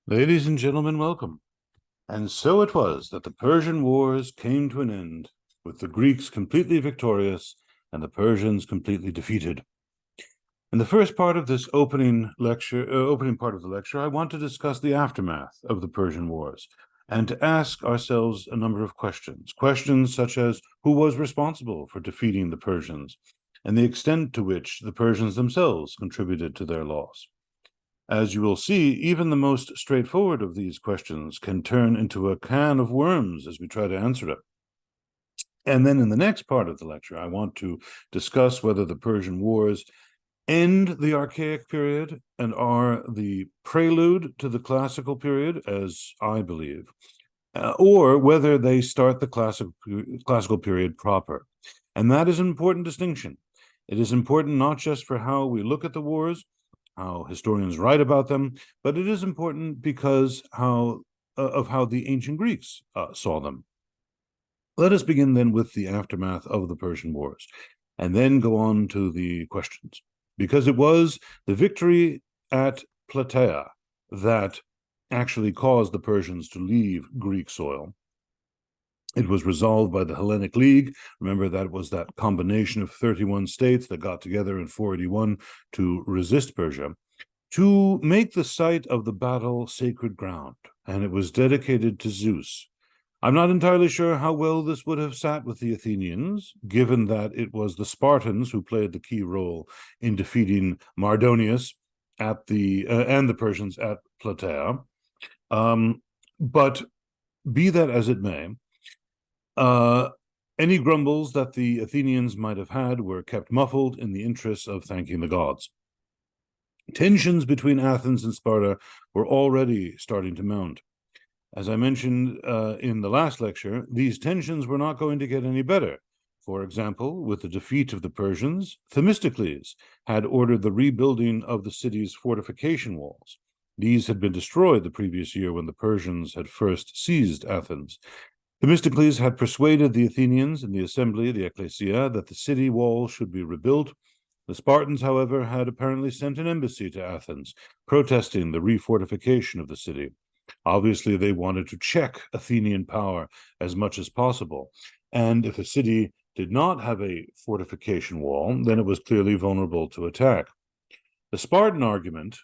Ladies and gentlemen, welcome. And so it was that the Persian Wars came to an end, with the Greeks completely victorious and the Persians completely defeated. In the first part of this opening part of the lecture, I want to discuss the aftermath of the Persian Wars and to ask ourselves a number of questions. Questions such as who was responsible for defeating the Persians and the extent to which the Persians themselves contributed to their loss. As you will see, even the most straightforward of these questions can turn into a can of worms as we try to answer it. And then in the next part of the lecture, I want to discuss whether the Persian Wars end the Archaic period and are the prelude to the Classical period, as I believe, or whether they start the classical period proper. And that is an important distinction. It is important not just for how we look at the wars, how historians write about them, but it is important because of how the ancient Greeks saw them. Let us begin then with the aftermath of the Persian Wars, and then go on to the questions, because it was the victory at Plataea that actually caused the Persians to leave Greek soil. It was resolved by the Hellenic League. Remember, that was that combination of 31 states that got together in 481 to resist Persia, to make the site of the battle sacred ground, and it was dedicated to Zeus. I'm not entirely sure how well this would have sat with the Athenians, given that it was the Spartans who played the key role in defeating Mardonius and the Persians at Plataea. But be that as it may, any grumbles that the Athenians might have had were kept muffled in the interests of thanking the gods. Tensions between Athens and Sparta were already starting to mount. As I mentioned in the last lecture, these tensions were not going to get any better. For example, with the defeat of the Persians, Themistocles had ordered the rebuilding of the city's fortification walls. These had been destroyed the previous year when the Persians had first seized Athens. Themistocles had persuaded the Athenians in the assembly, the ecclesia, that the city wall should be rebuilt. The Spartans, however, had apparently sent an embassy to Athens, protesting the refortification of the city. Obviously, they wanted to check Athenian power as much as possible. And if a city did not have a fortification wall, then it was clearly vulnerable to attack. The Spartan argument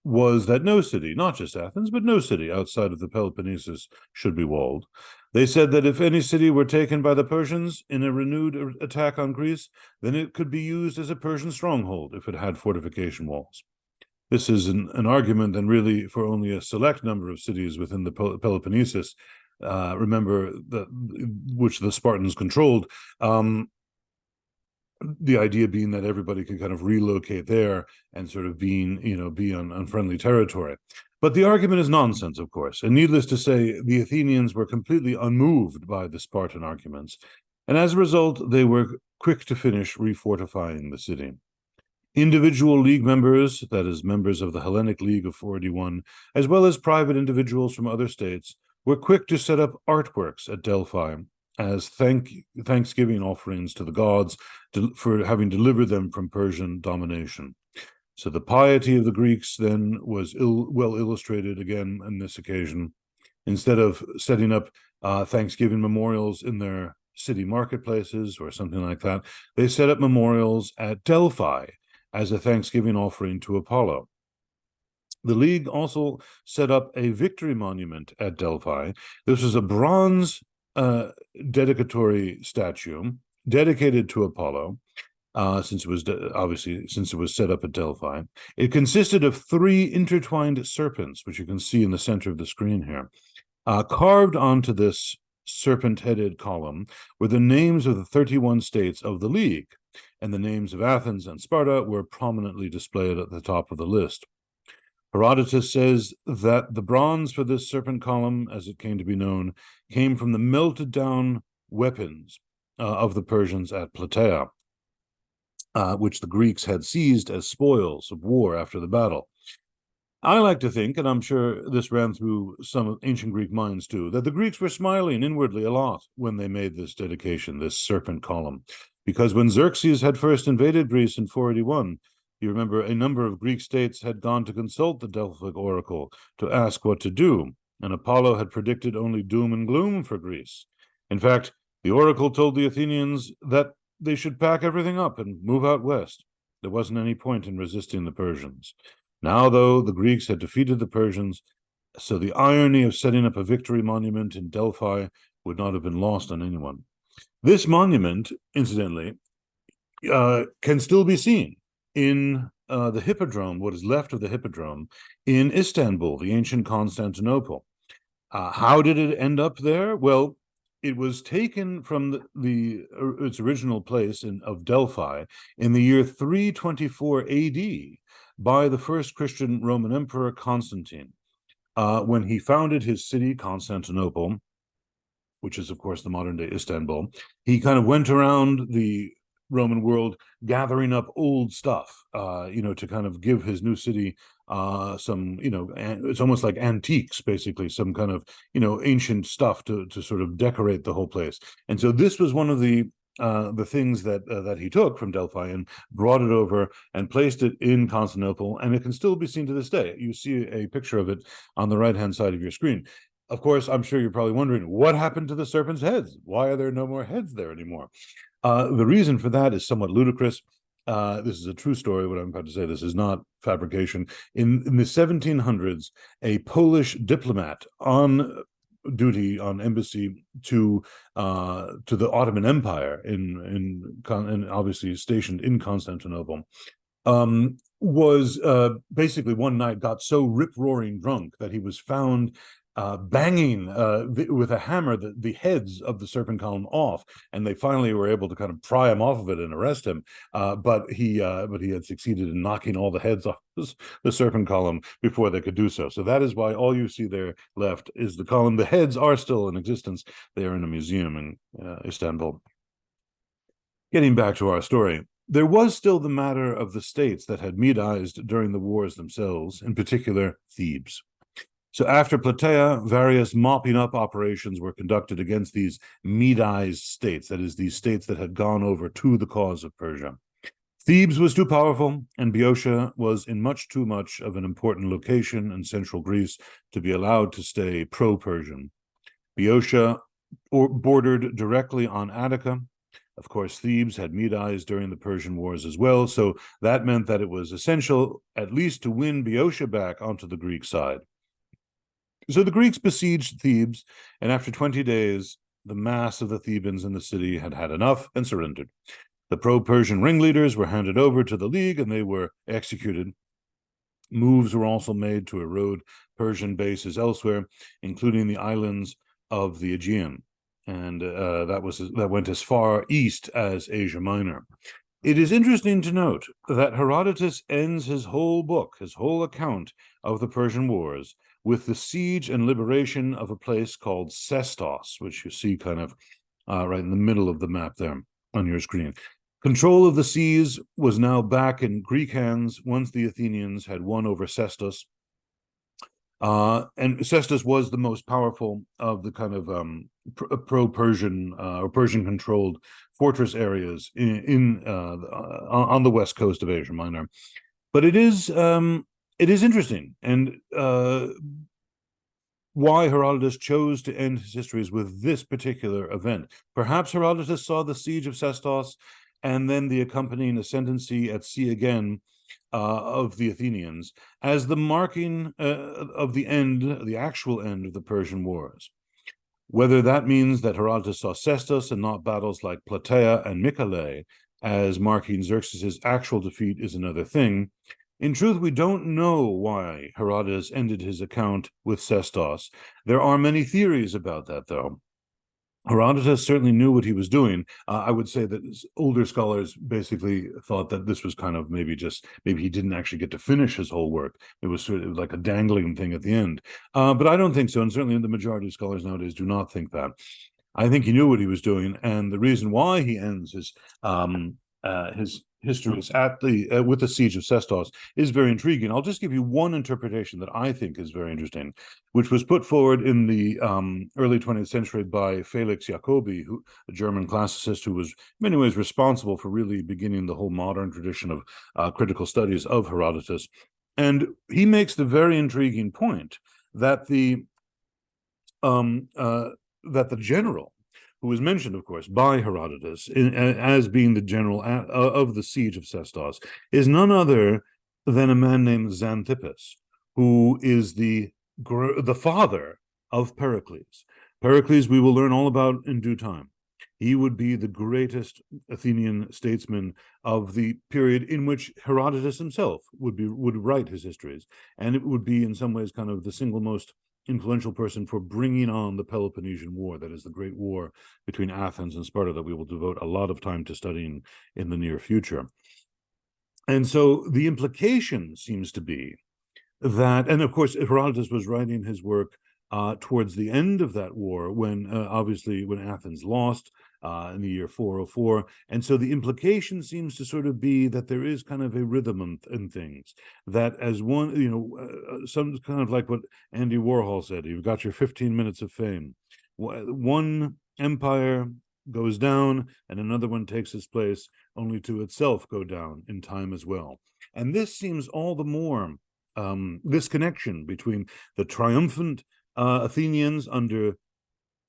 was that no city, not just Athens, but no city outside of the Peloponnesus should be walled. They said that if any city were taken by the Persians in a renewed attack on Greece, then it could be used as a Persian stronghold if it had fortification walls. This is an argument, and really for only a select number of cities within the Peloponnesus, remember, which the Spartans controlled. The idea being that everybody could kind of relocate there and sort of be on unfriendly territory. But the argument is nonsense, of course. And needless to say, the Athenians were completely unmoved by the Spartan arguments. And as a result, they were quick to finish refortifying the city. Individual league members, that is, members of the Hellenic League of 481, as well as private individuals from other states, were quick to set up artworks at Delphi as thanksgiving offerings to the gods for having delivered them from Persian domination. So the piety of the Greeks then was well illustrated again on this occasion. Instead of setting up Thanksgiving memorials in their city marketplaces or something like that, they set up memorials at Delphi as a thanksgiving offering to Apollo. The League also set up a victory monument at Delphi. This was a bronze dedicatory statue dedicated to Apollo, since it was set up at Delphi. It consisted of 3 intertwined serpents, which you can see in the center of the screen here. Carved onto this serpent-headed column were the names of the 31 states of the League, and the names of Athens and Sparta were prominently displayed at the top of the list. Herodotus says that the bronze for this serpent column, as it came to be known, came from the melted down weapons of the Persians at Plataea, which the Greeks had seized as spoils of war after the battle. I like to think, and I'm sure this ran through some ancient Greek minds too, that the Greeks were smiling inwardly a lot when they made this dedication, this serpent column, because when Xerxes had first invaded Greece in 481, You remember a number of Greek states had gone to consult the Delphic oracle to ask what to do, and Apollo had predicted only doom and gloom for Greece. In fact, the oracle told the Athenians that they should pack everything up and move out west. There wasn't any point in resisting the Persians. Now, though, the Greeks had defeated the Persians, so the irony of setting up a victory monument in Delphi would not have been lost on anyone. This monument, incidentally, can still be seen in the Hippodrome, what is left of the Hippodrome, in Istanbul, the ancient Constantinople. How did it end up there? Well, it was taken from its original place of Delphi in the year 324 AD by the first Christian Roman Emperor Constantine, when he founded his city, Constantinople, which is, of course, the modern-day Istanbul. He kind of went around the Roman world gathering up old stuff, to kind of give his new city some, it's almost like antiques, basically, some kind of, ancient stuff to sort of decorate the whole place. And so this was one of the things that he took from Delphi and brought it over and placed it in Constantinople, and it can still be seen to this day. You see a picture of it on the right-hand side of your screen. Of course, I'm sure you're probably wondering, what happened to the serpent's heads? Why are there no more heads there anymore? The reason for that is somewhat ludicrous. This is a true story, what I'm about to say. This is not fabrication. In the 1700s, a Polish diplomat on duty on embassy to the Ottoman Empire, and obviously stationed in Constantinople, was basically one night got so rip-roaring drunk that he was found banging with a hammer the heads of the serpent column off, and they finally were able to kind of pry him off of it and arrest him. But he had succeeded in knocking all the heads off the serpent column before they could do so. So that is why all you see there left is the column. The heads are still in existence. They are in a museum in Istanbul. Getting back to our story, there was still the matter of the states that had Medized during the wars themselves, in particular Thebes. So after Plataea, various mopping up operations were conducted against these Medized states, that is, these states that had gone over to the cause of Persia. Thebes was too powerful, and Boeotia was in much too much of an important location in central Greece to be allowed to stay pro-Persian. Boeotia bordered directly on Attica. Of course, Thebes had Medized during the Persian Wars as well, so that meant that it was essential at least to win Boeotia back onto the Greek side. So the Greeks besieged Thebes, and after 20 days, the mass of the Thebans in the city had had enough and surrendered. The pro-Persian ringleaders were handed over to the League, and they were executed. Moves were also made to erode Persian bases elsewhere, including the islands of the Aegean, and that went as far east as Asia Minor. It is interesting to note that Herodotus ends his whole book, his whole account of the Persian Wars, with the siege and liberation of a place called Sestos, which you see kind of right in the middle of the map there on your screen. Control of the seas was now back in Greek hands once the Athenians had won over Sestos. And Sestos was the most powerful of the kind of pro-Persian or Persian-controlled fortress areas on the west coast of Asia Minor. But it is interesting, and why Herodotus chose to end his histories with this particular event. Perhaps Herodotus saw the siege of Sestos and then the accompanying ascendancy at sea again of the Athenians as the marking of the end, the actual end of the Persian Wars. Whether that means that Herodotus saw Sestos and not battles like Plataea and Mycale as marking Xerxes' actual defeat is another thing. In truth, we don't know why Herodotus ended his account with Sestos. There are many theories about that, though. Herodotus certainly knew what he was doing. I would say that older scholars basically thought that this was kind of maybe he didn't actually get to finish his whole work. It was sort of like a dangling thing at the end. But I don't think so, and certainly the majority of scholars nowadays do not think that. I think he knew what he was doing, and the reason why he ends his histories at the with the siege of Sestos is very intriguing. I'll just give you one interpretation that I think is very interesting, which was put forward in the early 20th century by Felix Jacobi, a German classicist who was in many ways responsible for really beginning the whole modern tradition of critical studies of Herodotus. And he makes the very intriguing point that the general, who was mentioned, of course, by Herodotus as being the general of the siege of Sestos, is none other than a man named Xanthippus, who is the father of Pericles. Pericles we will learn all about in due time. He would be the greatest Athenian statesman of the period in which Herodotus himself would write his histories, and it would be in some ways kind of the single most influential person for bringing on the Peloponnesian War, that is the great war between Athens and Sparta that we will devote a lot of time to studying in the near future. And so the implication seems to be that, and of course Herodotus was writing his work towards the end of that war, when obviously when Athens lost in the year 404. And so the implication seems to sort of be that there is kind of a rhythm in things, that as one, some kind of like what Andy Warhol said, you've got your 15 minutes of fame. One empire goes down and another one takes its place, only to itself go down in time as well. And this seems all the more, this connection between the triumphant Athenians under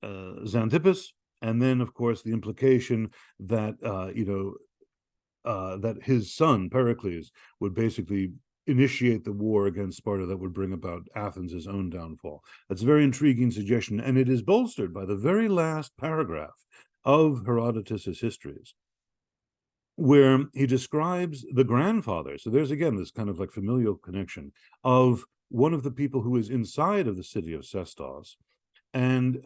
Xanthippus, and then, of course, the implication that that his son Pericles would basically initiate the war against Sparta that would bring about Athens' own downfall. That's a very intriguing suggestion, and it is bolstered by the very last paragraph of Herodotus's histories, where he describes the grandfather. So there's again this kind of like familial connection of one of the people who is inside of the city of Sestos, and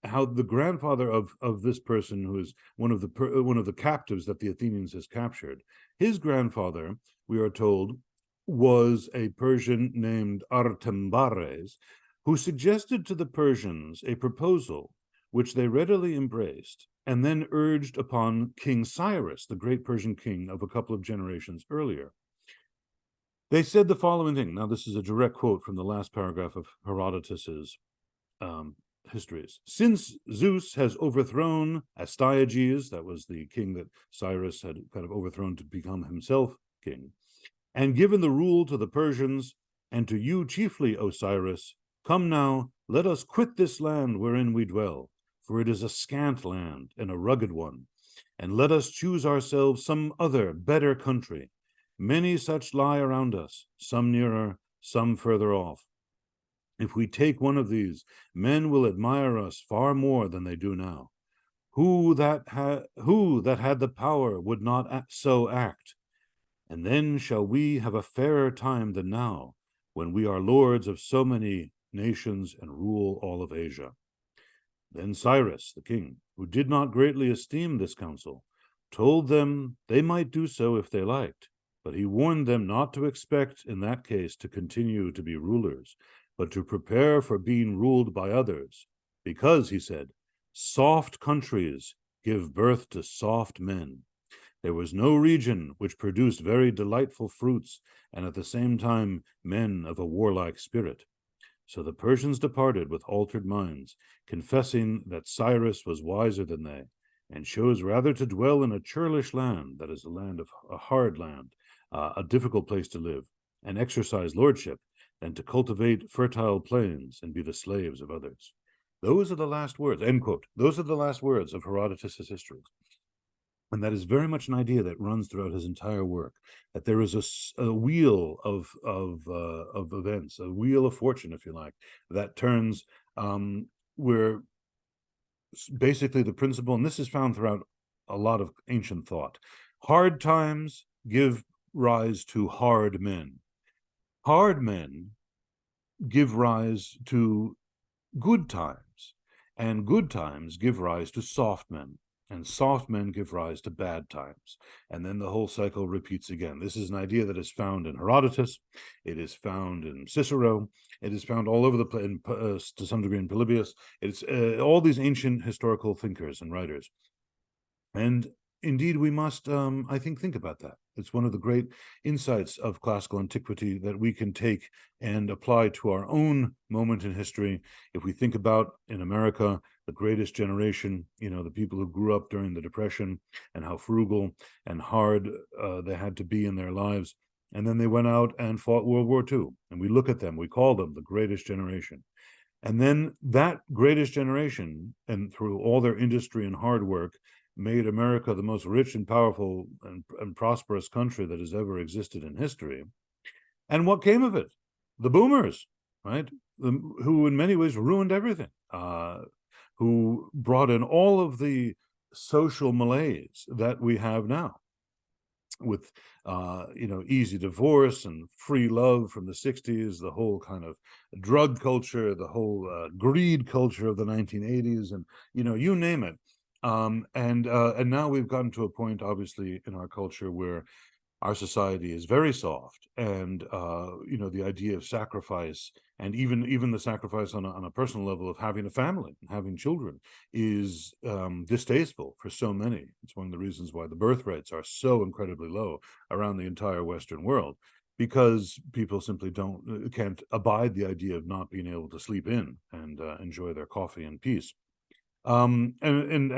how the grandfather of this person, who is one of the captives that the Athenians has captured, his grandfather, we are told, was a Persian named Artembares, who suggested to the Persians a proposal which they readily embraced, and then urged upon King Cyrus, the great Persian king of a couple of generations earlier. They said the following thing. Now, this is a direct quote from the last paragraph of Herodotus's histories. Since Zeus has overthrown Astyages, that was the king that Cyrus had kind of overthrown to become himself king, and given the rule to the Persians, and to you chiefly, O Cyrus, come now, let us quit this land wherein we dwell, for it is a scant land and a rugged one, and let us choose ourselves some other better country. Many such lie around us, some nearer, some further off. If we take one of these, men will admire us far more than they do now. Who that had the power would not so act? And then shall we have a fairer time than now, when we are lords of so many nations and rule all of Asia. Then Cyrus, the king, who did not greatly esteem this counsel, told them they might do so if they liked, but he warned them not to expect in that case to continue to be rulers, but to prepare for being ruled by others, because, he said, soft countries give birth to soft men. There was no region which produced very delightful fruits, and at the same time men of a warlike spirit. So the Persians departed with altered minds, confessing that Cyrus was wiser than they, and chose rather to dwell in a churlish land, that is, a hard land, a difficult place to live, and exercise lordship, than to cultivate fertile plains and be the slaves of others. Those are the last words, end quote. Those are the last words of Herodotus' histories. And that is very much an idea that runs throughout his entire work, that there is a wheel of events, a wheel of fortune, if you like, that turns where basically the principle, and this is found throughout a lot of ancient thought, hard times give rise to hard men. Hard men give rise to good times, and good times give rise to soft men, and soft men give rise to bad times. And then the whole cycle repeats again. This is an idea that is found in Herodotus. It is found in Cicero. It is found all over the place, to some degree in Polybius. It's all these ancient historical thinkers and writers. And indeed, we must, I think about that. It's one of the great insights of classical antiquity that we can take and apply to our own moment in history. If we think about, in America, the greatest generation, the people who grew up during the Depression, and how frugal and hard they had to be in their lives. And then they went out and fought World War II. And we look at them, we call them the greatest generation. And then that greatest generation, and through all their industry and hard work, made America the most rich and powerful and prosperous country that has ever existed in history. And what came of it? The boomers, right? Who in many ways ruined everything, who brought in all of the social malaise that we have now, with easy divorce and free love from the 60s, the whole kind of drug culture, the whole greed culture of the 1980s, and you name it. And now we've gotten to a point, obviously, in our culture where our society is very soft, and the idea of sacrifice, and even the sacrifice on a personal level of having a family and having children, is distasteful for so many. It's one of the reasons why the birth rates are so incredibly low around the entire Western world, because people simply can't abide the idea of not being able to sleep in and enjoy their coffee in peace. And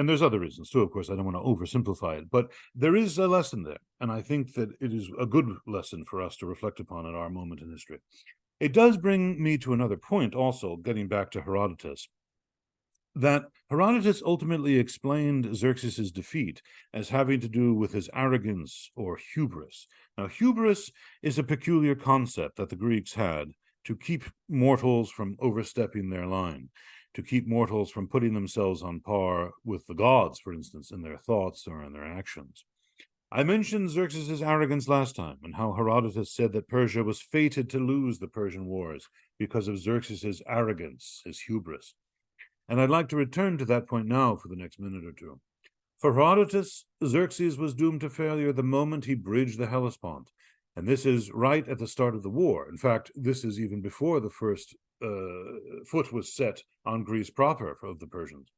there's other reasons too, of course. I don't want to oversimplify it, but there is a lesson there, and I think that it is a good lesson for us to reflect upon at our moment in history. It does bring me to another point also, getting back to Herodotus, that Herodotus ultimately explained Xerxes's defeat as having to do with his arrogance or hubris. Now, hubris is a peculiar concept that the Greeks had to keep mortals from overstepping their line, to keep mortals from putting themselves on par with the gods, for instance, in their thoughts or in their actions. I mentioned Xerxes's arrogance last time, and how Herodotus said that Persia was fated to lose the Persian Wars because of Xerxes's arrogance, his hubris. And I'd like to return to that point now for the next minute or two. For Herodotus, Xerxes was doomed to failure the moment he bridged the Hellespont. And this is right at the start of the war. In fact, this is even before the first foot was set on Greece proper of the Persians.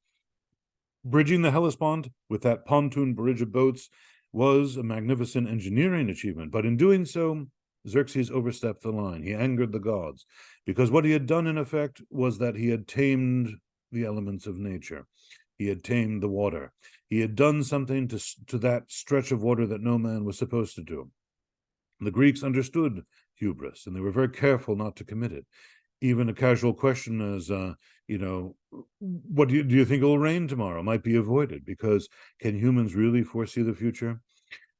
Bridging the Hellespont with that pontoon bridge of boats was a magnificent engineering achievement, but in doing so, Xerxes overstepped the line. He angered the gods, because what he had done, in effect, was that he had tamed the elements of nature. He had tamed the water. He had done something to that stretch of water that no man was supposed to do. The Greeks understood hubris, and they were very careful not to commit it. Even a casual question as, what do you think will rain tomorrow might be avoided, because can humans really foresee the future?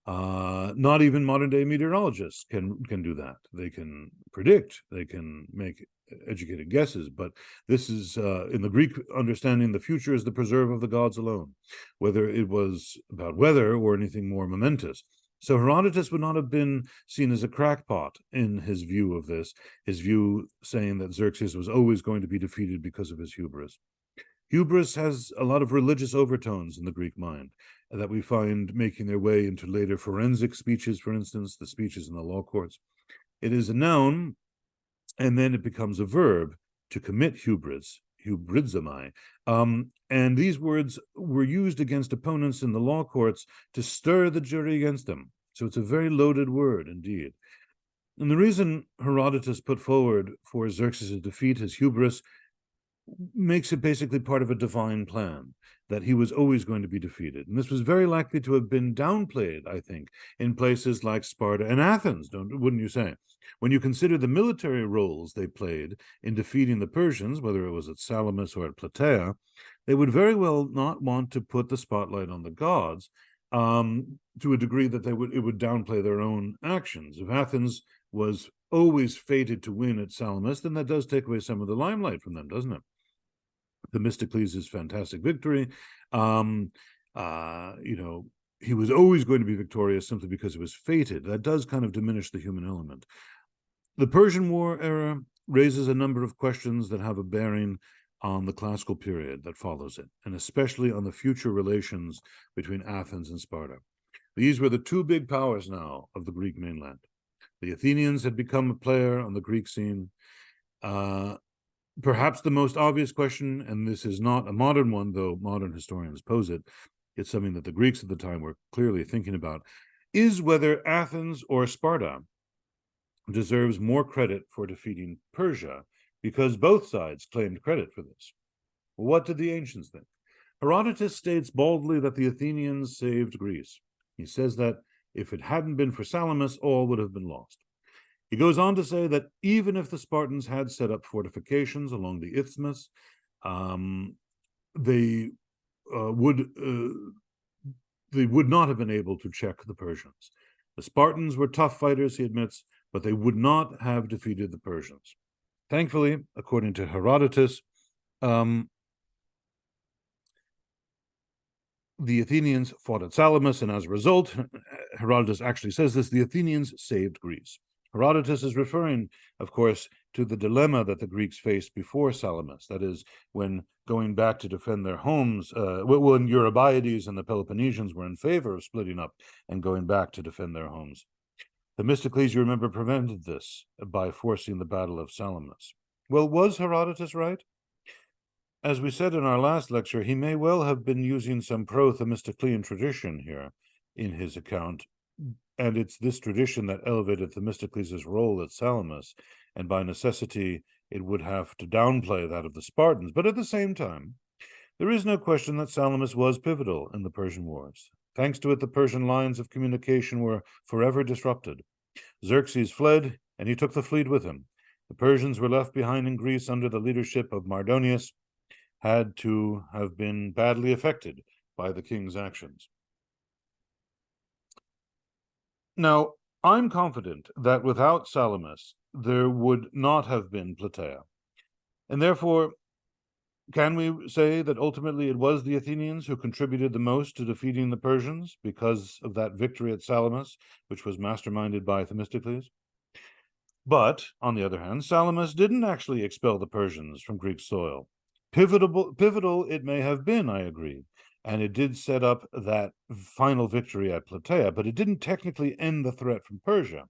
Not even modern day meteorologists can do that. They can predict, they can make educated guesses, but this is, in the Greek understanding, the future is the preserve of the gods alone, whether it was about weather or anything more momentous. So Herodotus would not have been seen as a crackpot in his view of this, his view saying that Xerxes was always going to be defeated because of his hubris. Hubris has a lot of religious overtones in the Greek mind that we find making their way into later forensic speeches, for instance, the speeches in the law courts. It is a noun, and then it becomes a verb, to commit hubris, hybrizomai. And these words were used against opponents in the law courts to stir the jury against them. So it's a very loaded word indeed. And the reason Herodotus put forward for Xerxes' defeat, his hubris, makes it basically part of a divine plan, that he was always going to be defeated. And this was very likely to have been downplayed, I think, in places like Sparta and Athens, wouldn't you say? When you consider the military roles they played in defeating the Persians, whether it was at Salamis or at Plataea, they would very well not want to put the spotlight on the gods to a degree that it would downplay their own actions. If Athens was always fated to win at Salamis, then that does take away some of the limelight from them, doesn't it? Themistocles' fantastic victory. He was always going to be victorious simply because it was fated. That does kind of diminish the human element. The Persian War era raises a number of questions that have a bearing on the classical period that follows it, and especially on the future relations between Athens and Sparta. These were the two big powers now of the Greek mainland. The Athenians had become a player on the Greek scene. Perhaps the most obvious question, and this is not a modern one, though modern historians pose it, it's something that the Greeks at the time were clearly thinking about, is whether Athens or Sparta deserves more credit for defeating Persia, because both sides claimed credit for this. Well, what did the ancients think? Herodotus states boldly that the Athenians saved Greece. He says that if it hadn't been for Salamis, all would have been lost. He goes on to say that even if the Spartans had set up fortifications along the isthmus, they would not have been able to check the Persians. The Spartans were tough fighters, he admits, but they would not have defeated the Persians. Thankfully, according to Herodotus, the Athenians fought at Salamis, and as a result, Herodotus actually says this, the Athenians saved Greece. Herodotus is referring, of course, to the dilemma that the Greeks faced before Salamis, that is, when going back to defend their homes, when Eurybiades and the Peloponnesians were in favor of splitting up and going back to defend their homes. Themistocles, you remember, prevented this by forcing the Battle of Salamis. Well, was Herodotus right? As we said in our last lecture, he may well have been using some pro-Themistoclean tradition here in his account, and it's this tradition that elevated Themistocles' role at Salamis, and by necessity it would have to downplay that of the Spartans. But at the same time, there is no question that Salamis was pivotal in the Persian Wars. Thanks to it, the Persian lines of communication were forever disrupted. Xerxes fled, and he took the fleet with him. The Persians were left behind in Greece under the leadership of Mardonius, had to have been badly affected by the king's actions. Now, I'm confident that without Salamis, there would not have been Plataea. And therefore, can we say that ultimately it was the Athenians who contributed the most to defeating the Persians because of that victory at Salamis, which was masterminded by Themistocles? But, on the other hand, Salamis didn't actually expel the Persians from Greek soil. Pivotal it may have been, I agree, and it did set up that final victory at Plataea, but it didn't technically end the threat from Persia.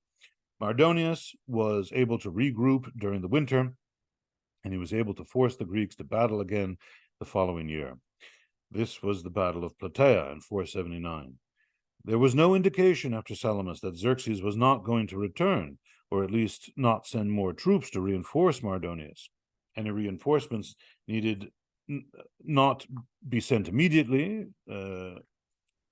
Mardonius was able to regroup during the winter, and he was able to force the Greeks to battle again the following year. This was the Battle of Plataea in 479. There was no indication after Salamis that Xerxes was not going to return, or at least not send more troops to reinforce Mardonius. Any reinforcements needed not be sent immediately.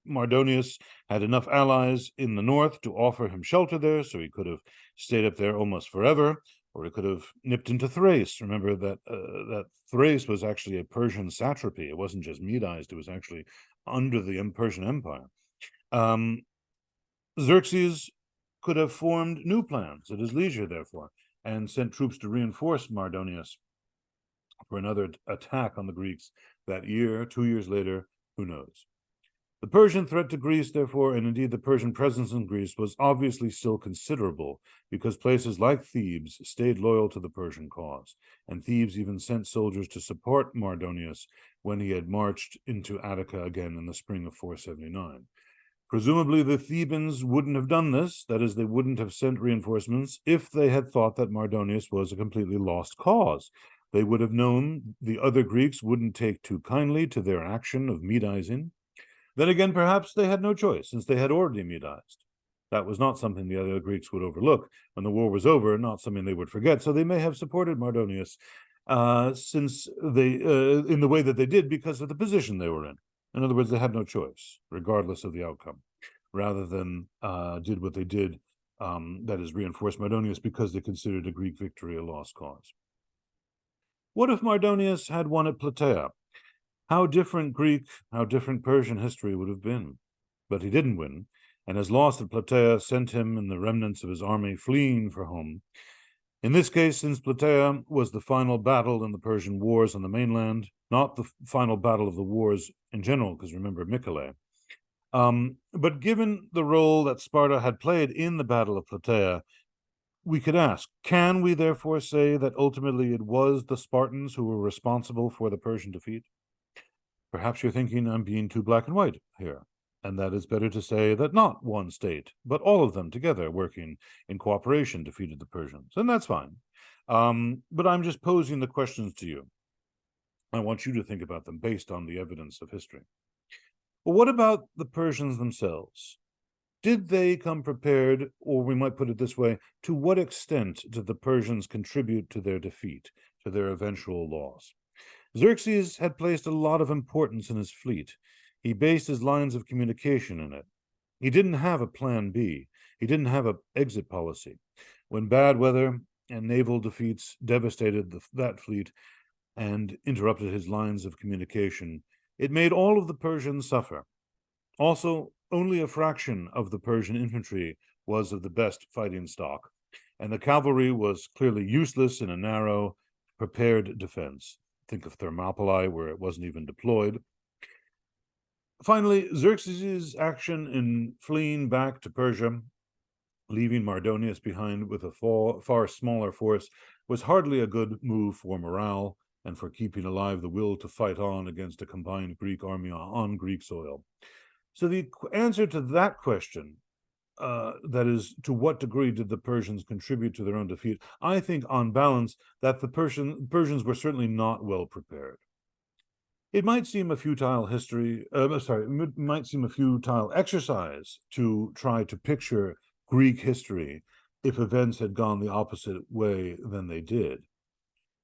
Mardonius had enough allies in the north to offer him shelter there, so he could have stayed up there almost forever, or he could have nipped into Thrace. Remember that that Thrace was actually a Persian satrapy. It wasn't just Medized, it was actually under the Persian Empire. Xerxes could have formed new plans at his leisure, therefore, and sent troops to reinforce Mardonius for another attack on the Greeks that year. 2 years later, who knows? The Persian threat to Greece, therefore, and indeed the Persian presence in Greece, was obviously still considerable, because places like Thebes stayed loyal to the Persian cause, and Thebes even sent soldiers to support Mardonius when he had marched into Attica again in the spring of 479. Presumably the Thebans wouldn't have done this, that is, they wouldn't have sent reinforcements, if they had thought that Mardonius was a completely lost cause. They would have known the other Greeks wouldn't take too kindly to their action of Medizing. Then again, perhaps they had no choice, since they had already Medized. That was not something the other Greeks would overlook when the war was over, not something they would forget. So they may have supported Mardonius since they, in the way that they did, because of the position they were in. In other words, they had no choice, regardless of the outcome, rather than did what they did, that is, reinforce Mardonius because they considered a Greek victory a lost cause. What if Mardonius had won at Plataea? How different Greek, how different Persian history would have been. But he didn't win, and his loss at Plataea sent him and the remnants of his army fleeing for home. In this case, since Plataea was the final battle in the Persian Wars on the mainland, not the final battle of the wars in general, because remember Mycale. But given the role that Sparta had played in the Battle of Plataea, we could ask, can we therefore say that ultimately it was the Spartans who were responsible for the Persian defeat? Perhaps you're thinking I'm being too black and white here, and that it's better to say that not one state, but all of them together working in cooperation defeated the Persians, and that's fine. But I'm just posing the questions to you. I want you to think about them based on the evidence of history. But what about the Persians themselves? Did they come prepared, or we might put it this way, to what extent did the Persians contribute to their defeat, to their eventual loss? Xerxes had placed a lot of importance in his fleet. He based his lines of communication in it. He didn't have a plan B. He didn't have an exit policy. When bad weather and naval defeats devastated that fleet and interrupted his lines of communication, it made all of the Persians suffer. Also, only a fraction of the Persian infantry was of the best fighting stock, and the cavalry was clearly useless in a narrow, prepared defense. Think of Thermopylae, where it wasn't even deployed. Finally, Xerxes' action in fleeing back to Persia, leaving Mardonius behind with a far smaller force, was hardly a good move for morale and for keeping alive the will to fight on against a combined Greek army on Greek soil. So the answer to that question, that is, to what degree did the Persians contribute to their own defeat? I think, on balance, that the Persians were certainly not well prepared. It might seem a futile it might seem a futile exercise to try to picture Greek history if events had gone the opposite way than they did.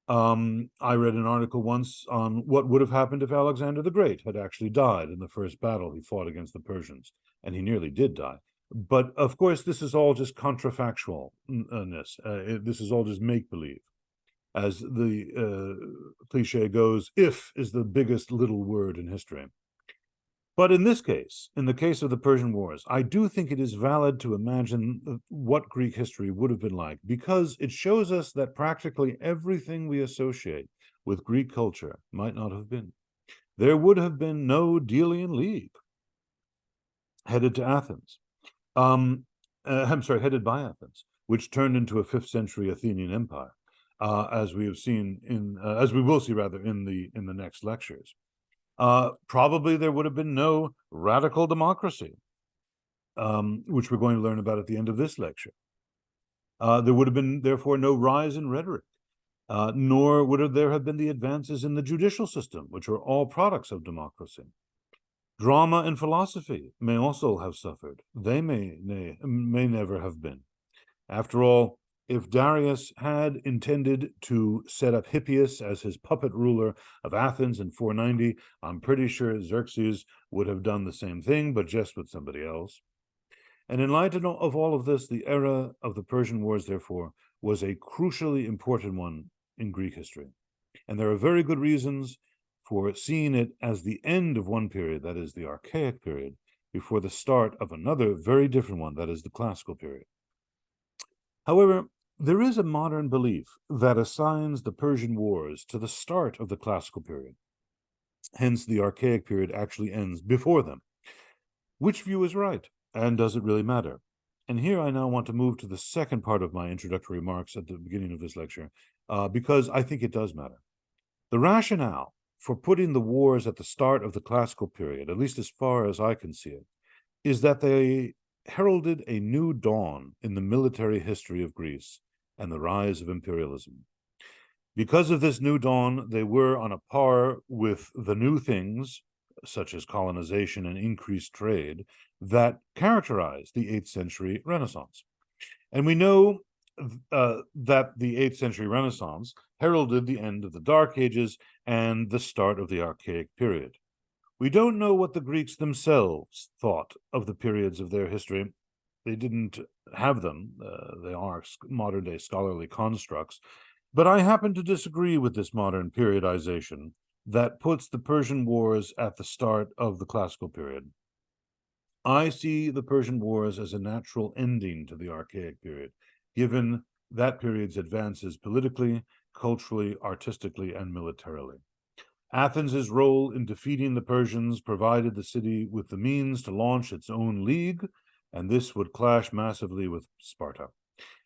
I read an article once on what would have happened if Alexander the Great had actually died in the first battle he fought against the Persians, and he nearly did die. But of course, this is all just contrafactualness. This is all just make-believe. As the cliche goes, if is the biggest little word in history. But in this case, in the case of the Persian Wars, I do think it is valid to imagine what Greek history would have been like, because it shows us that practically everything we associate with Greek culture might not have been. There would have been no Delian League headed to Athens. Headed by Athens, which turned into a 5th century Athenian empire, as we have seen as we will see rather in the next lectures. Probably there would have been no radical democracy, which we're going to learn about at the end of this lecture. There would have been, therefore, no rise in rhetoric, nor would there have been the advances in the judicial system, which are all products of democracy. Drama and philosophy may also have suffered. They may never have been. After all, if Darius had intended to set up Hippias as his puppet ruler of Athens in 490, I'm pretty sure Xerxes would have done the same thing, but just with somebody else. And in light of all of this, the era of the Persian Wars, therefore, was a crucially important one in Greek history. And there are very good reasons for seeing it as the end of one period, that is the Archaic period, before the start of another very different one, that is the Classical period. However, there is a modern belief that assigns the Persian Wars to the start of the Classical period. Hence, the Archaic period actually ends before them. Which view is right, and does it really matter? And here I now want to move to the second part of my introductory remarks at the beginning of this lecture, because I think it does matter. The rationale for putting the wars at the start of the Classical period, at least as far as I can see it, is that they heralded a new dawn in the military history of Greece and the rise of imperialism. Because of this new dawn, they were on a par with the new things, such as colonization and increased trade, that characterized the 8th century Renaissance. And we know that the 8th century Renaissance heralded the end of the Dark Ages and the start of the Archaic period. We don't know what the Greeks themselves thought of the periods of their history. They didn't have them. They are modern-day scholarly constructs. But I happen to disagree with this modern periodization that puts the Persian Wars at the start of the Classical period. I see the Persian Wars as a natural ending to the Archaic period, given that period's advances politically, culturally, artistically, and militarily. Athens's role in defeating the Persians provided the city with the means to launch its own league, and this would clash massively with Sparta.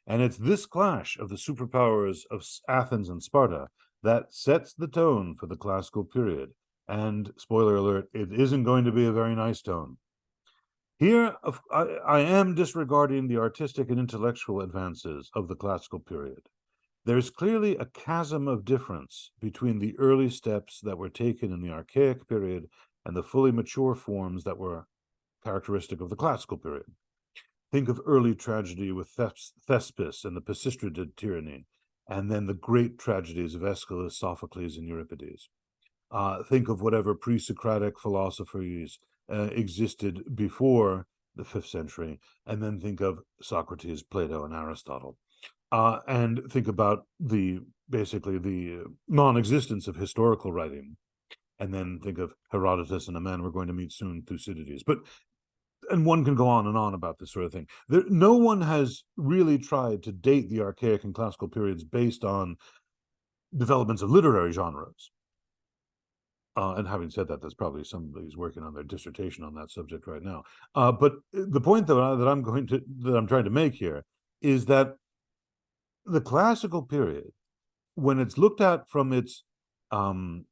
And it's this clash of the superpowers of Athens and Sparta that sets the tone for the Classical period. And, spoiler alert, it isn't going to be a very nice tone. Here, I am disregarding the artistic and intellectual advances of the Classical period. There's clearly a chasm of difference between the early steps that were taken in the Archaic period and the fully mature forms that were characteristic of the classical period. Think of early tragedy with Thespis and the Pisistrid tyranny, and then the great tragedies of Aeschylus, Sophocles, and Euripides. Think of whatever pre-Socratic philosophies existed before the 5th century, and then think of Socrates, Plato, and Aristotle. And think about basically the non-existence of historical writing, and then think of Herodotus and a man we're going to meet soon, Thucydides. And one can go on and on about this sort of thing. No one has really tried to date the archaic and classical periods based on developments of literary genres. And having said that, there's probably somebody's working on their dissertation on that subject right now. But the point that I'm trying to make here is that the classical period, when it's looked at from its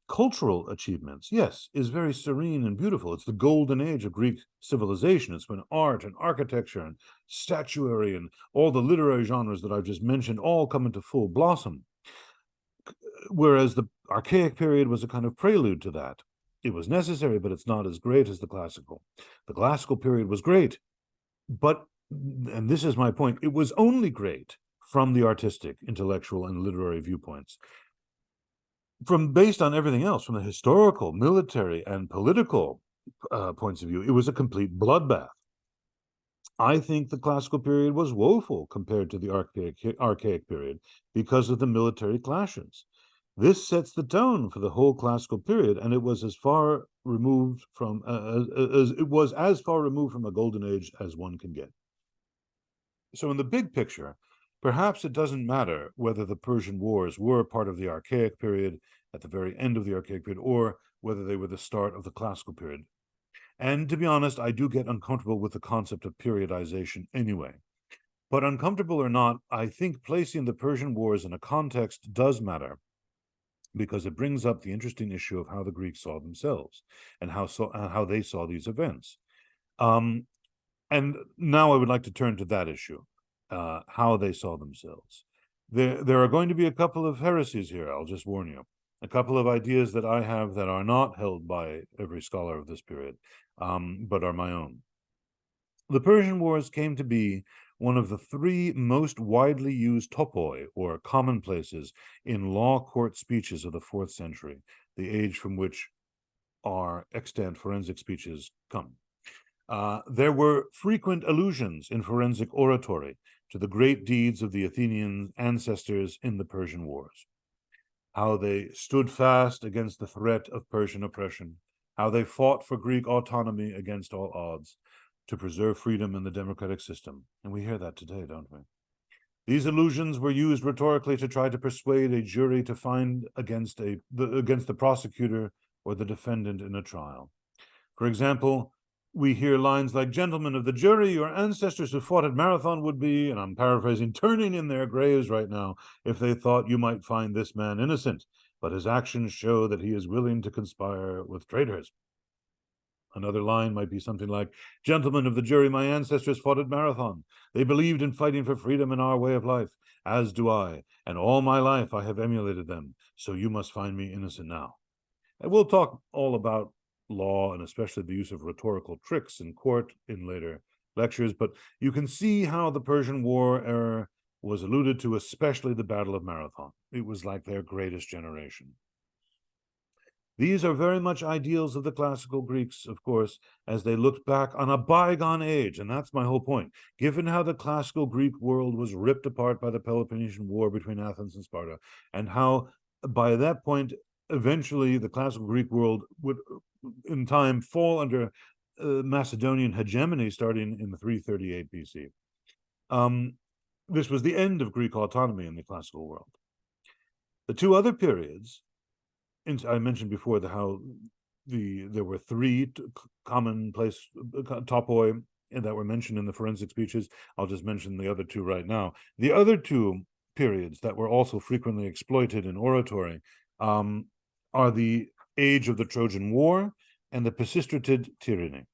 cultural achievements, yes, is very serene and beautiful. It's the golden age of Greek civilization. It's when art and architecture and statuary and all the literary genres that I've just mentioned all come into full blossom. Whereas the archaic period was a kind of prelude to that. It was necessary, but it's not as great as the classical. The classical period was great, but, and this is my point, it was only great from the artistic, intellectual, and literary viewpoints. Based on everything else, from the historical, military, and political points of view, it was a complete bloodbath. I think the classical period was woeful compared to the archaic period because of the military clashes. This sets the tone for the whole classical period, and it was as far removed from as far removed from a golden age as one can get. So in the big picture, perhaps it doesn't matter whether the Persian Wars were part of the archaic period at the very end of the archaic period, or whether they were the start of the classical period. And to be honest, I do get uncomfortable with the concept of periodization anyway. But uncomfortable or not, I think placing the Persian Wars in a context does matter, because it brings up the interesting issue of how the Greeks saw themselves and how they saw these events. And now I would like to turn to that issue, how they saw themselves. There are going to be a couple of heresies here, I'll just warn you. A couple of ideas that I have that are not held by every scholar of this period, but are my own. The Persian Wars came to be one of the 3 most widely used topoi, or commonplaces, in law court speeches of the 4th century, the age from which our extant forensic speeches come. There were frequent allusions in forensic oratory to the great deeds of the Athenian ancestors in the Persian Wars, how they stood fast against the threat of Persian oppression, how they fought for Greek autonomy against all odds, to preserve freedom in the democratic system. And we hear that today, don't we? These allusions were used rhetorically to try to persuade a jury to find against the prosecutor or the defendant in a trial. For example, we hear lines like, "Gentlemen of the jury, your ancestors who fought at Marathon would be," and I'm paraphrasing, "turning in their graves right now if they thought you might find this man innocent, but his actions show that he is willing to conspire with traitors." Another line might be something like, "Gentlemen of the jury, my ancestors fought at Marathon. They believed in fighting for freedom in our way of life, as do I, and all my life I have emulated them, so you must find me innocent now." And we'll talk all about law, and especially the use of rhetorical tricks in court in later lectures, but you can see how the Persian War era was alluded to, especially the Battle of Marathon. It was like their greatest generation. These are very much ideals of the classical Greeks, of course, as they looked back on a bygone age, and that's my whole point. Given how the classical Greek world was ripped apart by the Peloponnesian War between Athens and Sparta, and how by that point, eventually the classical Greek world would, in time, fall under Macedonian hegemony starting in the 338 BC. This was the end of Greek autonomy in the classical world. The 2 other periods, I mentioned before how there were 3 commonplace topoi that were mentioned in the forensic speeches. I'll just mention the other 2 right now. The other 2 periods that were also frequently exploited in oratory are the age of the Trojan War and the Pisistrid tyranny.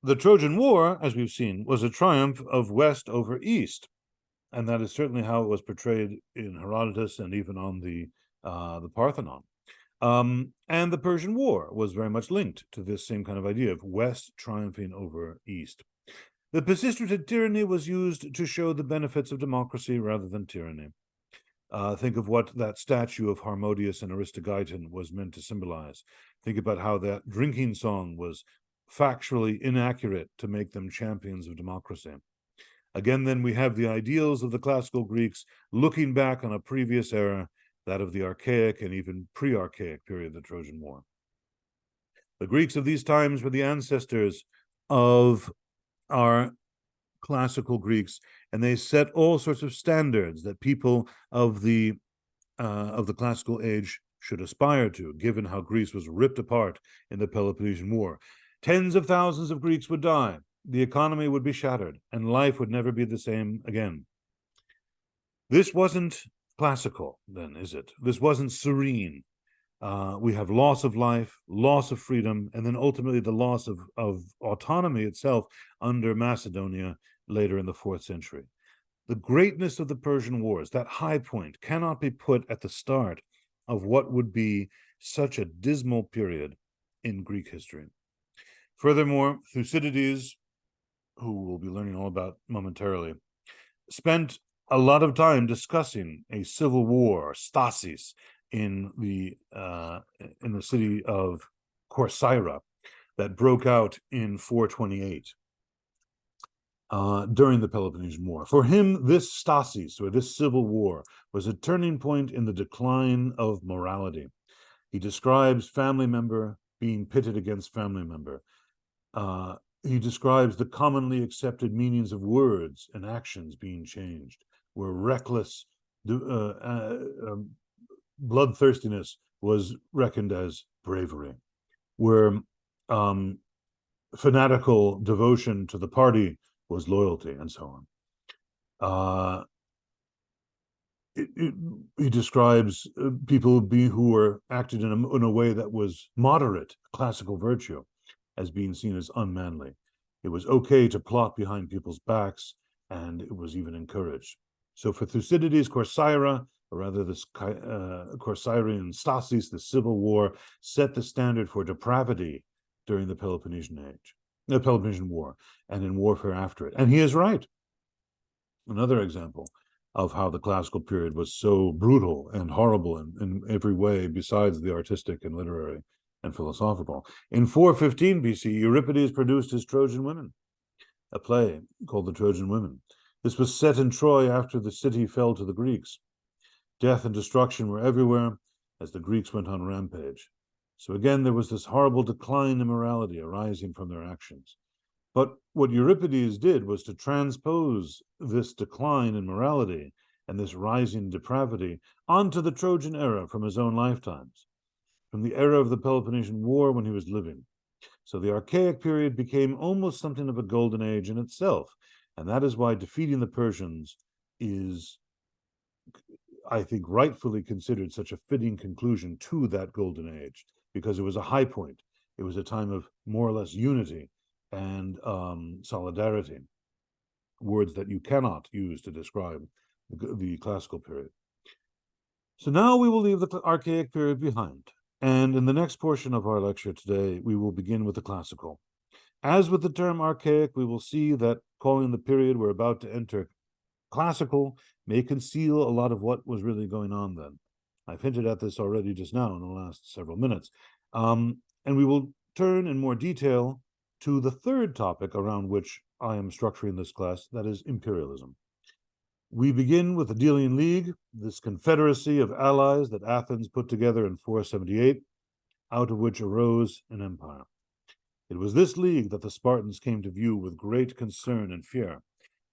The Trojan War, as we've seen, was a triumph of West over East. And that is certainly how it was portrayed in Herodotus and even on the Parthenon. And the Persian War was very much linked to this same kind of idea of West triumphing over East. The Pisistrated tyranny was used to show the benefits of democracy rather than tyranny. Think of what that statue of Harmodius and Aristogeiton was meant to symbolize. Think about how that drinking song was factually inaccurate to make them champions of democracy. Again, then, we have the ideals of the classical Greeks looking back on a previous era, that of the Archaic and even pre-Archaic period of the Trojan War. The Greeks of these times were the ancestors of our classical Greeks, and they set all sorts of standards that people of the classical age should aspire to, given how Greece was ripped apart in the Peloponnesian War. Tens of thousands of Greeks would die, the economy would be shattered, and life would never be the same again. This wasn't classical, then, is it? This wasn't serene. We have loss of life, loss of freedom, and then ultimately the loss of autonomy itself under Macedonia later in the 4th century. The greatness of the Persian Wars, that high point, cannot be put at the start of what would be such a dismal period in Greek history. Furthermore, Thucydides, who we'll be learning all about momentarily, spent a lot of time discussing a civil war, stasis, in the city of Corcyra that broke out in 428 during the Peloponnesian War. For him, this stasis, or this civil war, was a turning point in the decline of morality. He describes family member being pitted against family member. He describes the commonly accepted meanings of words and actions being changed, where reckless bloodthirstiness was reckoned as bravery, where fanatical devotion to the party was loyalty, and so on. He describes people who were acted in a way that was moderate, classical virtue, as being seen as unmanly. It was okay to plot behind people's backs, and it was even encouraged. So for Thucydides, Corcyra, or rather this Corcyrian stasis, the civil war, set the standard for depravity during the Peloponnesian War, and in warfare after it. And he is right. Another example of how the classical period was so brutal and horrible in every way besides the artistic and literary and philosophical. In 415 BC, Euripides produced his Trojan Women, a play called The Trojan Women. This was set in Troy after the city fell to the Greeks. Death and destruction were everywhere as the Greeks went on rampage. So again, there was this horrible decline in morality arising from their actions. But what Euripides did was to transpose this decline in morality and this rising depravity onto the Trojan era from his own lifetimes, from the era of the Peloponnesian War when he was living. So the Archaic period became almost something of a golden age in itself, and that is why defeating the Persians is, I think, rightfully considered such a fitting conclusion to that golden age, because it was a high point. It was a time of more or less unity and solidarity, words that you cannot use to describe the classical period. So now we will leave the Archaic period behind, and in the next portion of our lecture today, we will begin with the classical. As with the term archaic, we will see that calling the period we're about to enter classical may conceal a lot of what was really going on then. I've hinted at this already just now in the last several minutes. And we will turn in more detail to the third topic around which I am structuring this class, that is imperialism. We begin with the Delian League, this confederacy of allies that Athens put together in 478, out of which arose an empire. It was this league that the Spartans came to view with great concern and fear,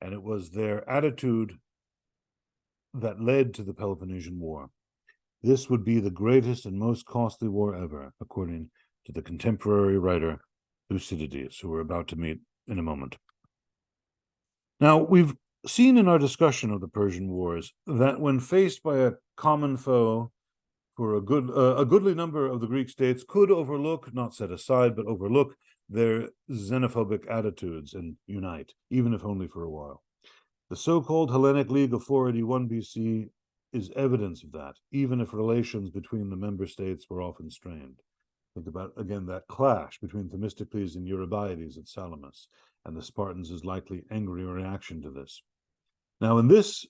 and it was their attitude that led to the Peloponnesian War. This would be the greatest and most costly war ever, according to the contemporary writer Thucydides, who we're about to meet in a moment. Now, we've seen in our discussion of the Persian Wars that when faced by a common foe, for a goodly number of the Greek states could overlook, not set aside, but overlook their xenophobic attitudes and unite, even if only for a while. The so-called Hellenic League of 481 BC is evidence of that, even if relations between the member states were often strained. Think about, again, that clash between Themistocles and Eurybiades at Salamis, and the Spartans' likely angry reaction to this. Now, in this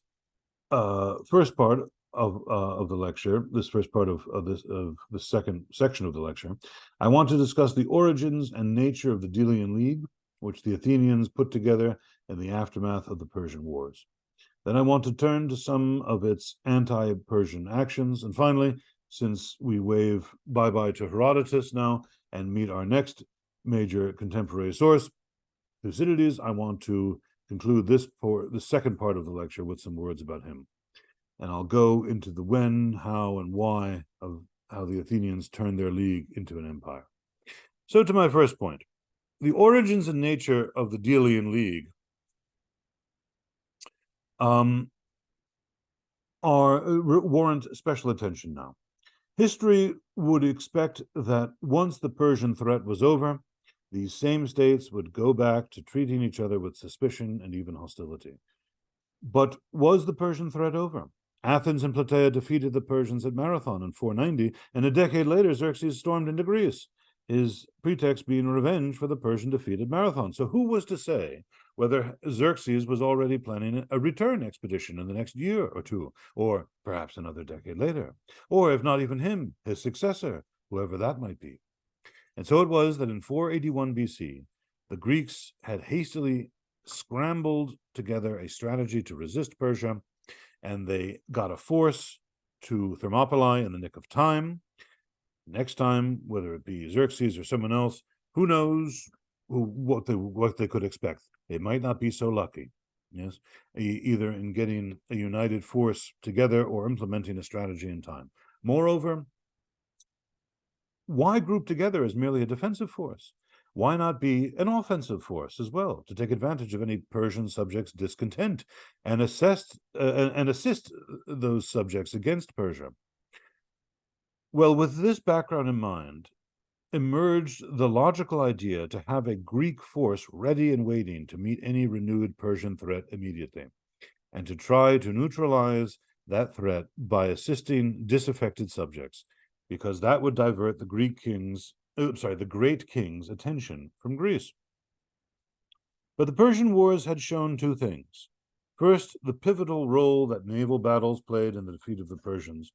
first part of the lecture, this first part of the second section of the lecture, I want to discuss the origins and nature of the Delian League, which the Athenians put together in the aftermath of the Persian Wars. Then I want to turn to some of its anti-Persian actions, and finally, since we wave bye-bye to Herodotus now and meet our next major contemporary source, Thucydides, I want to conclude the second part of the lecture with some words about him. And I'll go into the when, how, and why of how the Athenians turned their league into an empire. So to my first point, the origins and nature of the Delian League warrant special attention now. History would expect that once the Persian threat was over, these same states would go back to treating each other with suspicion and even hostility. But was the Persian threat over? Athens and Plataea defeated the Persians at Marathon in 490, and a decade later Xerxes stormed into Greece, his pretext being revenge for the Persian defeat at Marathon. So who was to say whether Xerxes was already planning a return expedition in the next year or two, or perhaps another decade later, or if not even him, his successor, whoever that might be? And so it was that in 481 BC, the Greeks had hastily scrambled together a strategy to resist Persia, and they got a force to Thermopylae in the nick of time. Next time, whether it be Xerxes or someone else, who knows what they could expect. They might not be so lucky, yes, either in getting a united force together or implementing a strategy in time. Moreover, why group together as merely a defensive force? Why not be an offensive force as well, to take advantage of any Persian subjects' discontent and assist those subjects against Persia? Well, with this background in mind, emerged the logical idea to have a Greek force ready and waiting to meet any renewed Persian threat immediately, and to try to neutralize that threat by assisting disaffected subjects, because that would divert the great king's attention from Greece. But the Persian Wars had shown two things. First, the pivotal role that naval battles played in the defeat of the Persians,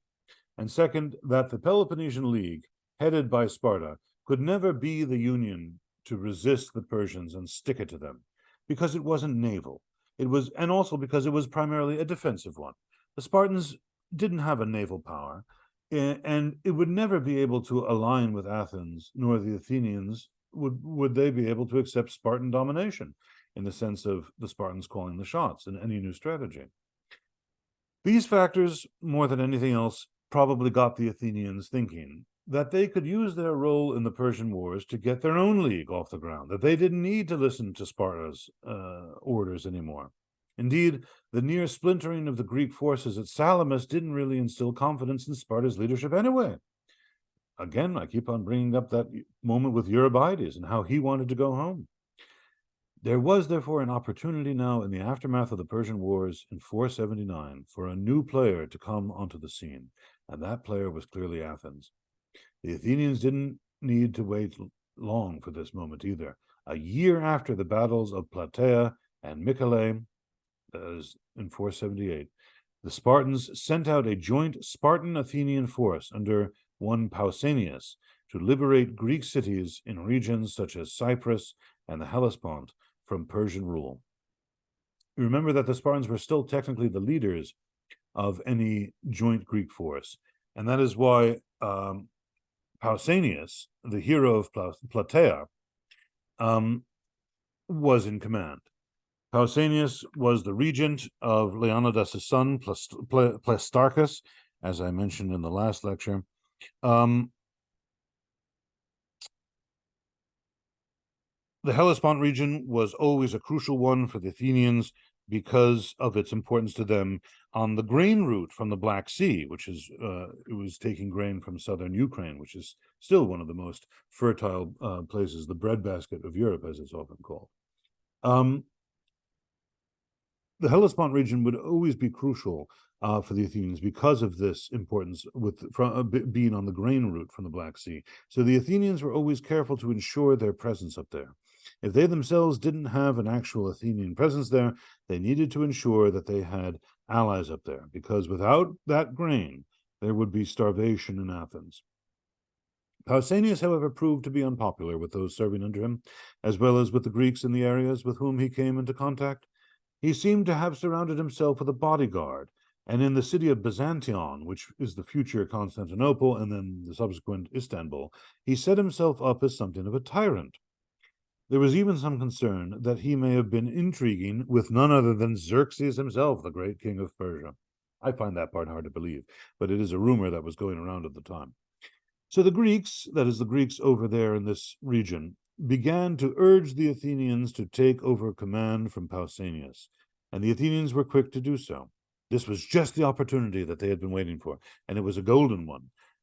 and second, that the Peloponnesian League, headed by Sparta, could never be the union to resist the Persians and stick it to them, because it wasn't naval. And also because it was primarily a defensive one. The Spartans didn't have a naval power, and it would never be able to align with Athens, nor the Athenians would they be able to accept Spartan domination, in the sense of the Spartans calling the shots in any new strategy. These factors, more than anything else, probably got the Athenians thinking that they could use their role in the Persian Wars to get their own league off the ground, that they didn't need to listen to Sparta's orders anymore. Indeed, the near splintering of the Greek forces at Salamis didn't really instill confidence in Sparta's leadership anyway. Again, I keep on bringing up that moment with Eurybiades and how he wanted to go home. There was, therefore, an opportunity now in the aftermath of the Persian Wars in 479 for a new player to come onto the scene, and that player was clearly Athens. The Athenians didn't need to wait long for this moment either. A year after the battles of Plataea and Mycale, that is in 478, the Spartans sent out a joint Spartan-Athenian force under one Pausanias to liberate Greek cities in regions such as Cyprus and the Hellespont from Persian rule. Remember that the Spartans were still technically the leaders of any joint Greek force, and that is why Pausanias, the hero of Plataea, was in command. Pausanias was the regent of Leonidas' son, Plastarchus, as I mentioned in the last lecture. The Hellespont region was always a crucial one for the Athenians because of its importance to them on the grain route from the Black Sea, which is it was taking grain from southern Ukraine, which is still one of the most fertile places, the breadbasket of Europe, as it's often called. the Hellespont region would always be crucial for the Athenians because of this importance being on the grain route from the Black Sea. So the Athenians were always careful to ensure their presence up there. If they themselves didn't have an actual Athenian presence there, they needed to ensure that they had allies up there, because without that grain, there would be starvation in Athens. Pausanias, however, proved to be unpopular with those serving under him, as well as with the Greeks in the areas with whom he came into contact. He seemed to have surrounded himself with a bodyguard, and in the city of Byzantion, which is the future Constantinople and then the subsequent Istanbul, he set himself up as something of a tyrant. There was even some concern that he may have been intriguing with none other than Xerxes himself, the great king of Persia. I find that part hard to believe, but it is a rumor that was going around at the time. So the Greeks, that is the Greeks over there in this region, began to urge the Athenians to take over command from Pausanias, and the Athenians were quick to do so. This was just the opportunity that they had been waiting for, and it was a golden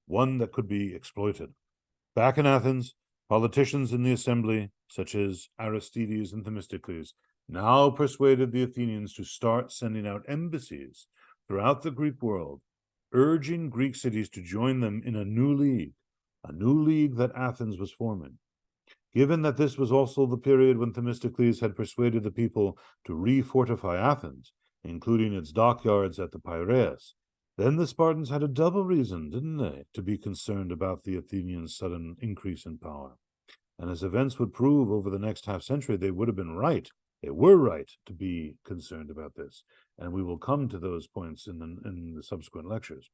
one that could be exploited. Back in Athens, politicians in the assembly, such as Aristides and Themistocles, now persuaded the Athenians to start sending out embassies throughout the Greek world, urging Greek cities to join them in a new league that Athens was forming. Given that this was also the period when Themistocles had persuaded the people to refortify Athens, including its dockyards at the Piraeus, then the Spartans had a double reason, didn't they, to be concerned about the Athenians' sudden increase in power. And as events would prove over the next half-century, they would have been right. They were right to be concerned about this, and we will come to those points in the subsequent lectures.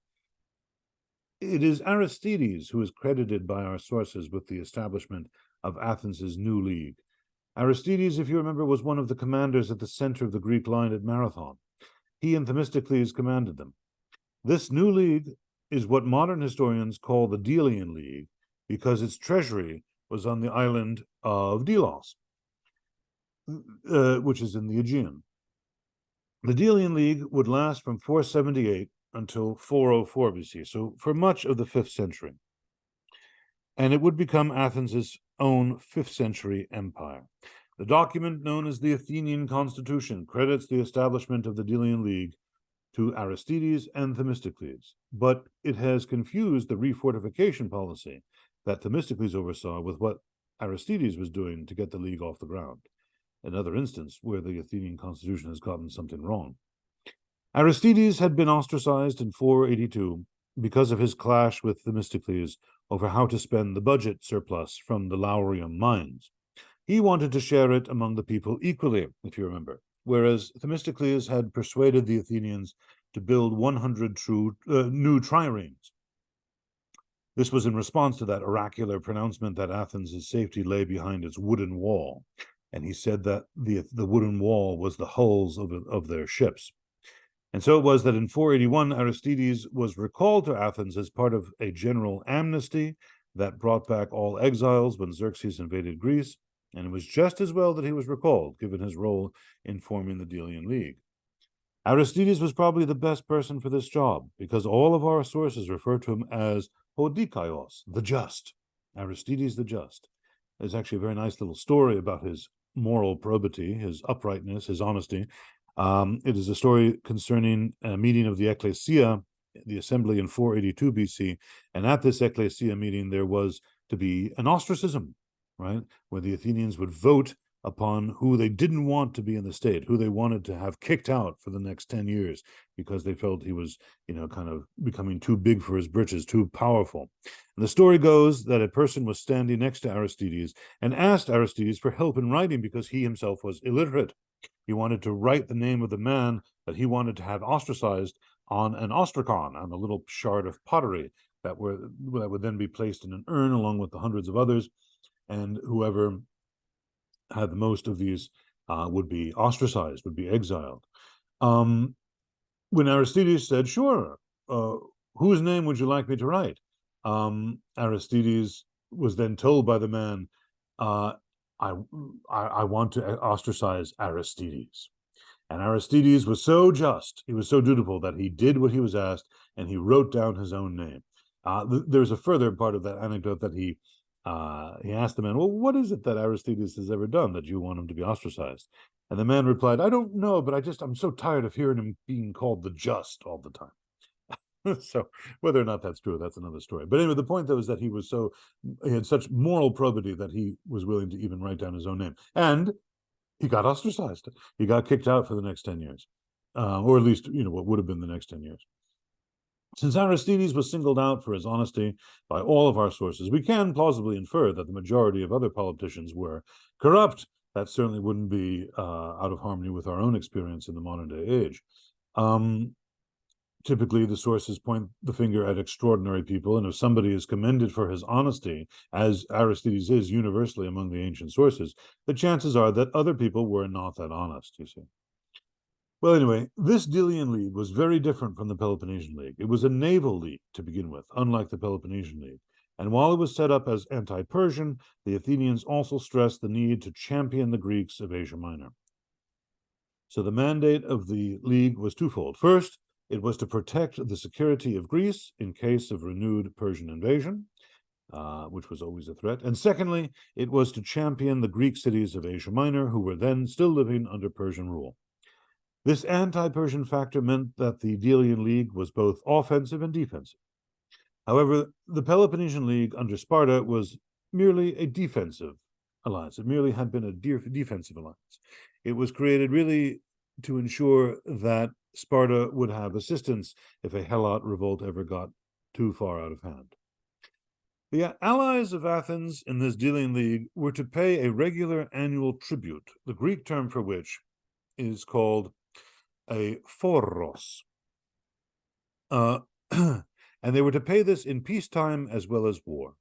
It is Aristides who is credited by our sources with the establishment of Athens' new league. Aristides, if you remember, was one of the commanders at the center of the Greek line at Marathon. He and Themistocles commanded them. This new league is what modern historians call the Delian League, because its treasury was on the island of Delos, which is in the Aegean. The Delian League would last from 478 until 404 BC, so for much of the 5th century. And it would become Athens' own 5th century empire. The document known as the Athenian Constitution credits the establishment of the Delian League to Aristides and Themistocles, but it has confused the refortification policy that Themistocles oversaw with what Aristides was doing to get the league off the ground. Another instance where the Athenian constitution has gotten something wrong. Aristides had been ostracized in 482 because of his clash with Themistocles over how to spend the budget surplus from the Laurium mines. He wanted to share it among the people equally, if you remember, whereas Themistocles had persuaded the Athenians to build 100 new triremes. This was in response to that oracular pronouncement that Athens' safety lay behind its wooden wall, and he said that the wooden wall was the hulls of their ships. And so it was that in 481, Aristides was recalled to Athens as part of a general amnesty that brought back all exiles when Xerxes invaded Greece, and it was just as well that he was recalled, given his role in forming the Delian League. Aristides was probably the best person for this job, because all of our sources refer to him as Hodikaios, the just, Aristides the just. There's actually a very nice little story about his moral probity, his uprightness, his honesty. It is a story concerning a meeting of the Ecclesia, the assembly in 482 BC, and at this Ecclesia meeting there was to be an ostracism, right, where the Athenians would vote upon who they didn't want to be in the state, who they wanted to have kicked out for the next 10 years because they felt he was, kind of becoming too big for his britches, too powerful. And the story goes that a person was standing next to Aristides and asked Aristides for help in writing because he himself was illiterate. He wanted to write the name of the man that he wanted to have ostracized on an ostracon, on a little shard of pottery that would then be placed in an urn along with the hundreds of others, and whoever had the most of these would be ostracized, would be exiled. When Aristides said, sure, whose name would you like me to write? Aristides was then told by the man, I want to ostracize Aristides. And Aristides was so just, he was so dutiful that he did what he was asked, and he wrote down his own name. There's a further part of that anecdote that he asked the man, well, what is it that Aristides has ever done that you want him to be ostracized? And the man replied, I don't know, but I'm so tired of hearing him being called the just all the time. So whether or not that's true, that's another story. But anyway, the point though is that he had such moral probity that he was willing to even write down his own name. And he got ostracized. He got kicked out for the next 10 years, or at least, what would have been the next 10 years. Since Aristides was singled out for his honesty by all of our sources, we can plausibly infer that the majority of other politicians were corrupt. That certainly wouldn't be out of harmony with our own experience in the modern day age. Typically, the sources point the finger at extraordinary people, and if somebody is commended for his honesty, as Aristides is universally among the ancient sources, the chances are that other people were not that honest, you see. Well, anyway, this Delian League was very different from the Peloponnesian League. It was a naval league to begin with, unlike the Peloponnesian League. And while it was set up as anti-Persian, the Athenians also stressed the need to champion the Greeks of Asia Minor. So the mandate of the league was twofold. First, it was to protect the security of Greece in case of renewed Persian invasion, which was always a threat. And secondly, it was to champion the Greek cities of Asia Minor, who were then still living under Persian rule. This anti-Persian factor meant that the Delian League was both offensive and defensive. However, the Peloponnesian League under Sparta was merely a defensive alliance. It merely had been a defensive alliance. It was created really to ensure that Sparta would have assistance if a Helot revolt ever got too far out of hand. The allies of Athens in this Delian League were to pay a regular annual tribute, the Greek term for which is called a phoros. And they were to pay this in peacetime as well as war.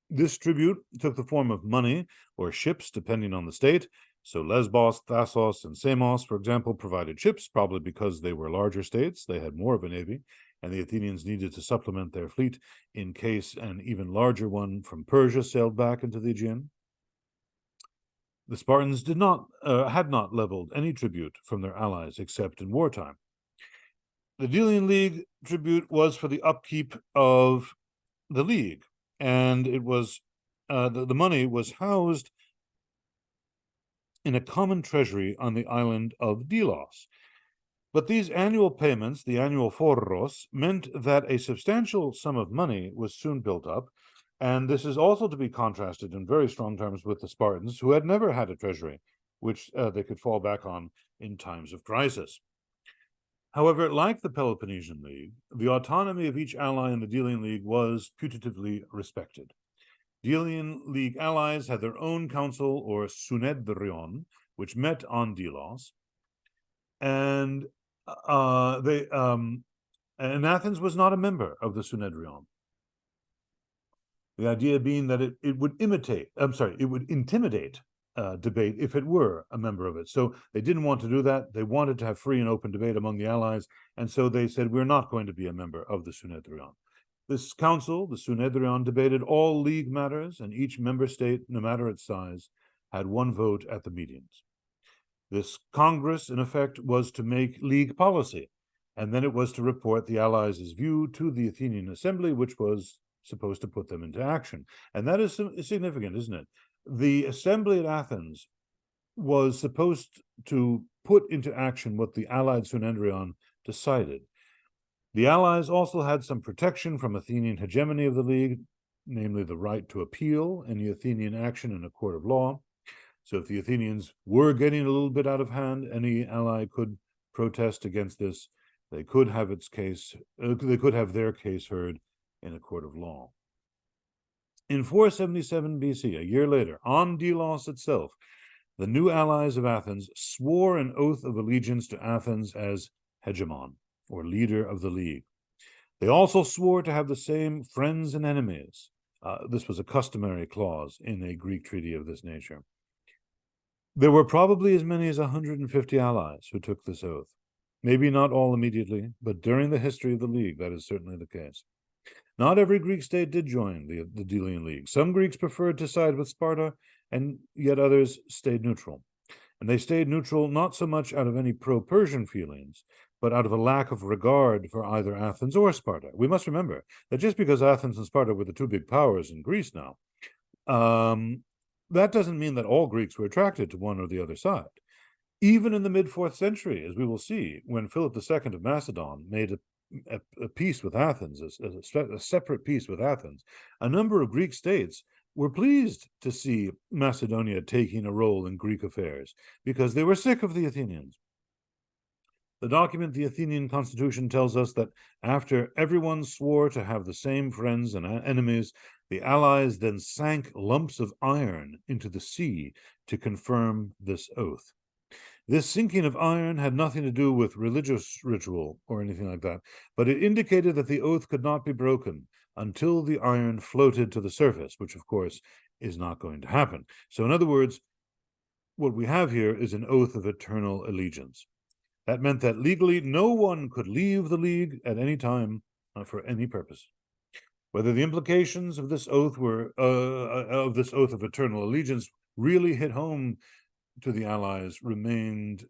This tribute took the form of money or ships, depending on the state. So Lesbos, Thassos, and Samos, for example, provided ships, probably because they were larger states. They had more of a navy, and the Athenians needed to supplement their fleet in case an even larger one from Persia sailed back into the Aegean. The Spartans had not leveled any tribute from their allies except in wartime. The Delian League tribute was for the upkeep of the league, and it was the money was housed in a common treasury on the island of Delos. But these annual payments, the annual phoros, meant that a substantial sum of money was soon built up, and this is also to be contrasted in very strong terms with the Spartans, who had never had a treasury, which they could fall back on in times of crisis. However, like the Peloponnesian League, the autonomy of each ally in the Delian League was putatively respected. Delian League allies had their own council, or Synedrion, which met on Delos, and Athens was not a member of the Synedrion. The idea being that it would intimidate debate if it were a member of it. So they didn't want to do that. They wanted to have free and open debate among the allies, and so they said, we're not going to be a member of the Synedrion. This council, the Synedrion, debated all league matters, and each member state, no matter its size, had one vote at the meetings. This Congress, in effect, was to make league policy, and then it was to report the allies' view to the Athenian assembly, which was supposed to put them into action. And that is significant, isn't it? The assembly at Athens was supposed to put into action what the allied Synedrion decided. The allies also had some protection from Athenian hegemony of the league, namely the right to appeal any Athenian action in a court of law. So if the Athenians were getting a little bit out of hand, any ally could protest against this. They could have their case heard in a court of law. In 477 BC, a year later, on Delos itself, the new allies of Athens swore an oath of allegiance to Athens as hegemon, or leader of the league. They also swore to have the same friends and enemies. This was a customary clause in a Greek treaty of this nature. There were probably as many as 150 allies who took this oath. Maybe not all immediately, but during the history of the league, that is certainly the case. Not every Greek state did join the Delian League. Some Greeks preferred to side with Sparta, and yet others stayed neutral. And they stayed neutral not so much out of any pro-Persian feelings, but out of a lack of regard for either Athens or Sparta. We must remember that just because Athens and Sparta were the two big powers in Greece now, that doesn't mean that all Greeks were attracted to one or the other side. Even in the mid-4th century, as we will see, when Philip II of Macedon made a peace with Athens, a separate peace with Athens, a number of Greek states were pleased to see Macedonia taking a role in Greek affairs because they were sick of the Athenians. The document, the Athenian Constitution, tells us that after everyone swore to have the same friends and enemies, the allies then sank lumps of iron into the sea to confirm this oath. This sinking of iron had nothing to do with religious ritual or anything like that, but it indicated that the oath could not be broken until the iron floated to the surface, which, of course, is not going to happen. So, in other words, what we have here is an oath of eternal allegiance. That meant that legally no one could leave the League at any time for any purpose. Whether the implications of this oath of eternal allegiance really hit home to the allies remains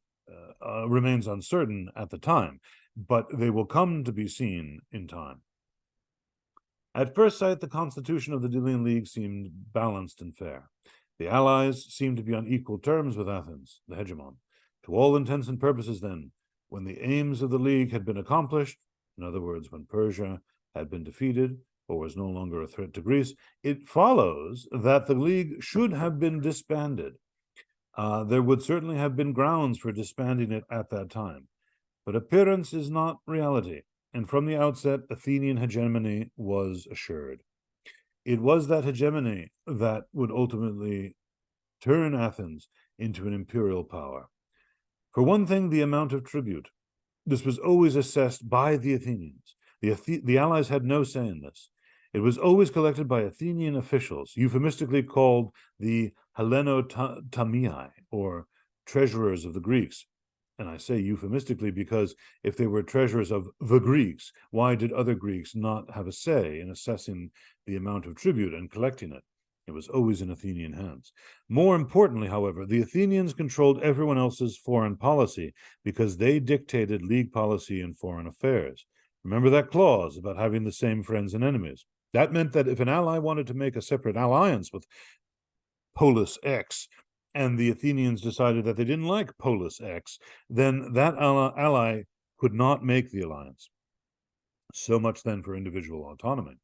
uncertain at the time, but they will come to be seen in time. At first sight, the constitution of the Delian League seemed balanced and fair. The allies seemed to be on equal terms with Athens, the hegemon. To all intents and purposes, then, when the aims of the League had been accomplished, in other words, when Persia had been defeated or was no longer a threat to Greece, it follows that the League should have been disbanded. There would certainly have been grounds for disbanding it at that time. But appearance is not reality, and from the outset, Athenian hegemony was assured. It was that hegemony that would ultimately turn Athens into an imperial power. For one thing, the amount of tribute. This was always assessed by the Athenians. The allies had no say in this. It was always collected by Athenian officials, euphemistically called the Hellenotamii, or treasurers of the Greeks. And I say euphemistically because if they were treasurers of the Greeks, why did other Greeks not have a say in assessing the amount of tribute and collecting it? It was always in Athenian hands. More importantly, however, the Athenians controlled everyone else's foreign policy because they dictated League policy in foreign affairs. Remember that clause about having the same friends and enemies. That meant that if an ally wanted to make a separate alliance with Polis X, and the Athenians decided that they didn't like Polis X, then that ally could not make the alliance. So much then for individual autonomy.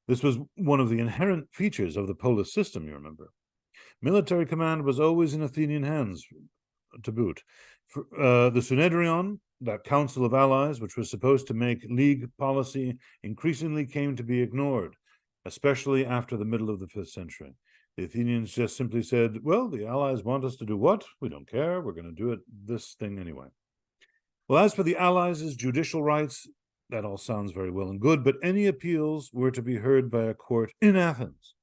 This was one of the inherent features of the polis system, you remember. Military command was always in Athenian hands, to boot. The Synedrion, that council of allies, which was supposed to make League policy, increasingly came to be ignored, especially after the middle of the 5th century. The Athenians just simply said, well, the allies want us to do what? We don't care. We're going to do this thing anyway. Well, as for the allies' judicial rights, that all sounds very well and good, but any appeals were to be heard by a court in Athens.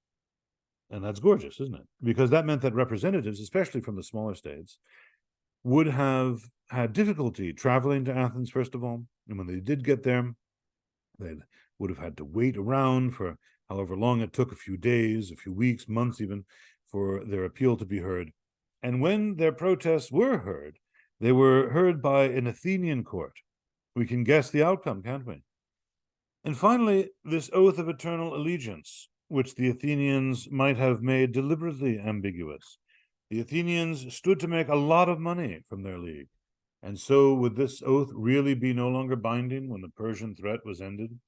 And that's gorgeous, isn't it? Because that meant that representatives, especially from the smaller states, would have had difficulty traveling to Athens, first of all. And when they did get there, they would have had to wait around for however long it took, a few days, a few weeks, months even, for their appeal to be heard. And when their protests were heard, they were heard by an Athenian court. We can guess the outcome, can't we? And finally, this oath of eternal allegiance, which the Athenians might have made deliberately ambiguous. The Athenians stood to make a lot of money from their league. And so would this oath really be no longer binding when the Persian threat was ended?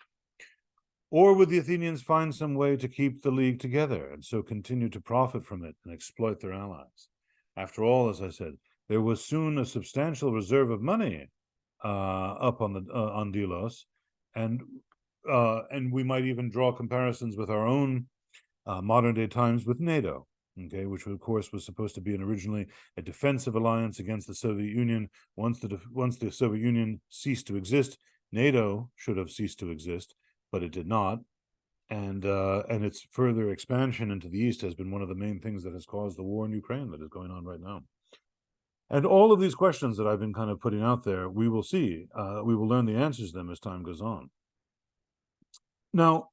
Or would the Athenians find some way to keep the league together and so continue to profit from it and exploit their allies? After all, as I said, there was soon a substantial reserve of money up on Delos, and we might even draw comparisons with our own modern day times with NATO, okay, which of course was supposed to be originally a defensive alliance against the Soviet Union. Once the Soviet Union ceased to exist, NATO should have ceased to exist, but it did not. And its further expansion into the East has been one of the main things that has caused the war in Ukraine that is going on right now. And all of these questions that I've been kind of putting out there, we will see. We will learn the answers to them as time goes on. Now,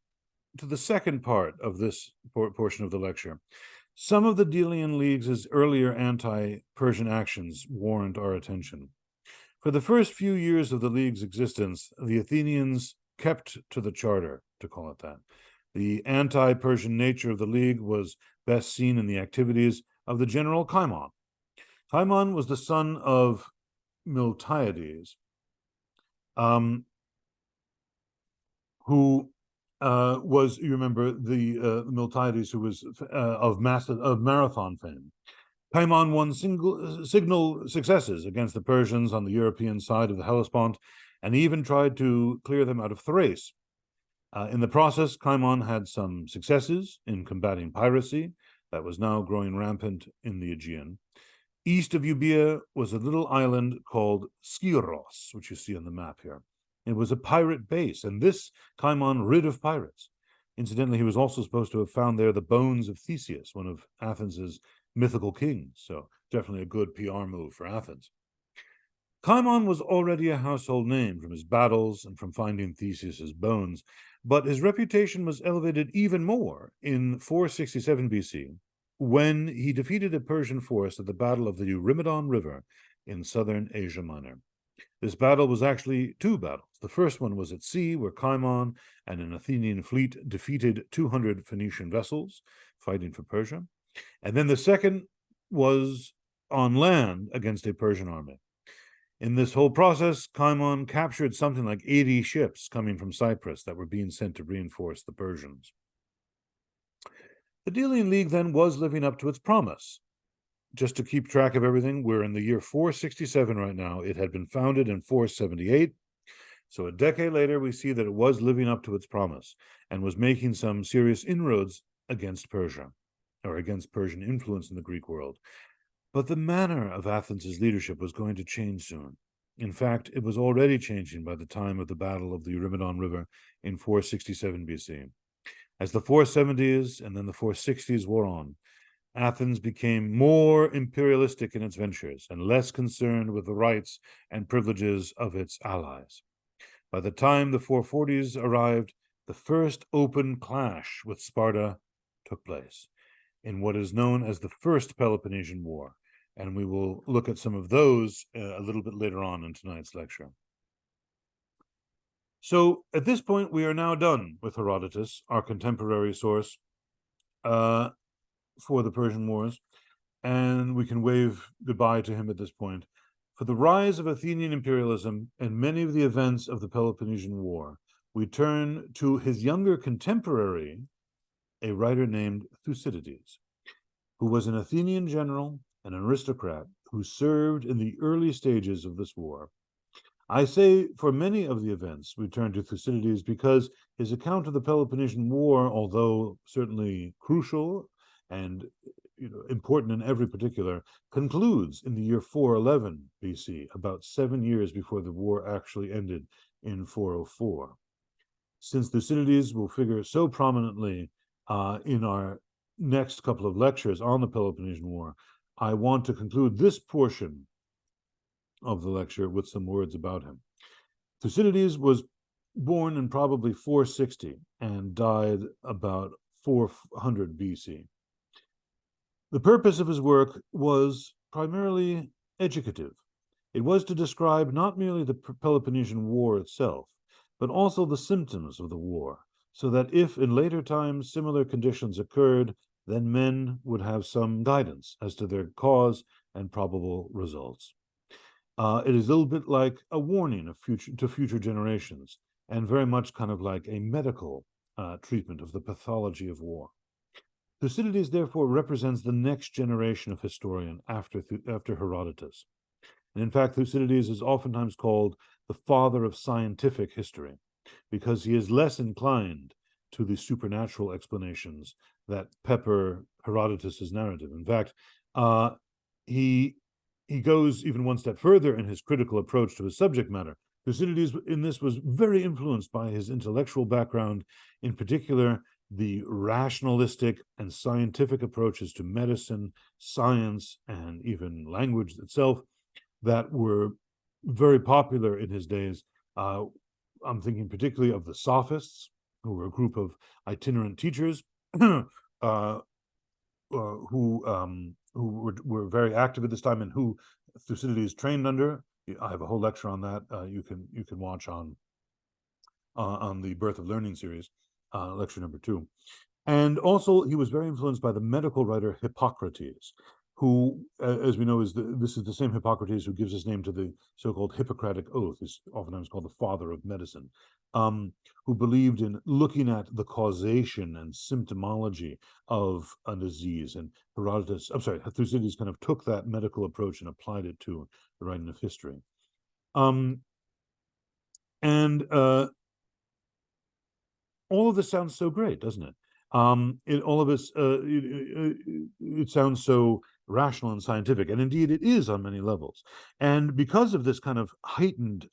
to the second part of this portion of the lecture, some of the Delian League's earlier anti-Persian actions warrant our attention. For the first few years of the League's existence, the Athenians kept to the charter, to call it that. The anti-Persian nature of the League was best seen in the activities of the general Cimon. Cimon was the son of Miltiades, who was, you remember, the Miltiades, who was of Marathon fame. Cimon won signal successes against the Persians on the European side of the Hellespont, and even tried to clear them out of Thrace. In the process, Cimon had some successes in combating piracy that was now growing rampant in the Aegean. East of Euboea was a little island called Skyros, which you see on the map here. It was a pirate base, and this Cimon rid of pirates. Incidentally, he was also supposed to have found there the bones of Theseus, one of Athens's mythical kings, so definitely a good PR move for Athens. Cimon was already a household name from his battles and from finding Theseus's bones, but his reputation was elevated even more in 467 BC, when he defeated a Persian force at the Battle of the Eurymedon River in southern Asia Minor. This battle was actually two battles. The first one was at sea, where Cimon and an Athenian fleet defeated 200 Phoenician vessels fighting for Persia. And then the second was on land against a Persian army. In this whole process, Cimon captured something like 80 ships coming from Cyprus that were being sent to reinforce the Persians. The Delian League then was living up to its promise. Just to keep track of everything, we're in the year 467 right now. It had been founded in 478. So a decade later, we see that it was living up to its promise and was making some serious inroads against Persia, or against Persian influence in the Greek world. But the manner of Athens' leadership was going to change soon. In fact, it was already changing by the time of the Battle of the Eurymedon River in 467 BC. As the 470s and then the 460s wore on, Athens became more imperialistic in its ventures and less concerned with the rights and privileges of its allies. By the time the 440s arrived, the first open clash with Sparta took place in what is known as the First Peloponnesian War, and we will look at some of those a little bit later on in tonight's lecture. So at this point, we are now done with Herodotus, our contemporary source for the Persian Wars, and we can wave goodbye to him at this point. For the rise of Athenian imperialism and many of the events of the Peloponnesian War, we turn to his younger contemporary, a writer named Thucydides, who was an Athenian general and an aristocrat who served in the early stages of this war. I say for many of the events we turn to Thucydides because his account of the Peloponnesian War, although certainly crucial and important in every particular, concludes in the year 411 BC, about 7 years before the war actually ended in 404. Since Thucydides will figure so prominently in our next couple of lectures on the Peloponnesian War, I want to conclude this portion of the lecture with some words about him. Thucydides was born in probably 460 and died about 400 BC. The purpose of his work was primarily educative. It was to describe not merely the Peloponnesian War itself, but also the symptoms of the war, so that if in later times similar conditions occurred, then men would have some guidance as to their cause and probable results. It is a little bit like a warning of future generations, and very much kind of like a medical treatment of the pathology of war. Thucydides, therefore, represents the next generation of historian after Herodotus. And in fact, Thucydides is oftentimes called the father of scientific history, because he is less inclined to the supernatural explanations that pepper Herodotus's narrative. In fact, he goes even one step further in his critical approach to his subject matter. Thucydides in this was very influenced by his intellectual background, in particular the rationalistic and scientific approaches to medicine, science, and even language itself that were very popular in his days. I'm thinking particularly of the Sophists, who were a group of itinerant teachers who were very active at this time and who Thucydides trained under. I have a whole lecture on that. You can watch on the Birth of Learning series. lecture number 2. And also, he was very influenced by the medical writer Hippocrates, who, as we know, this is the same Hippocrates who gives his name to the so-called Hippocratic Oath, is oftentimes called the father of medicine, who believed in looking at the causation and symptomology of a disease. And Thucydides kind of took that medical approach and applied it to the writing of history. All of this sounds so great, doesn't it? It sounds so rational and scientific, and indeed it is on many levels. And because of this kind of heightened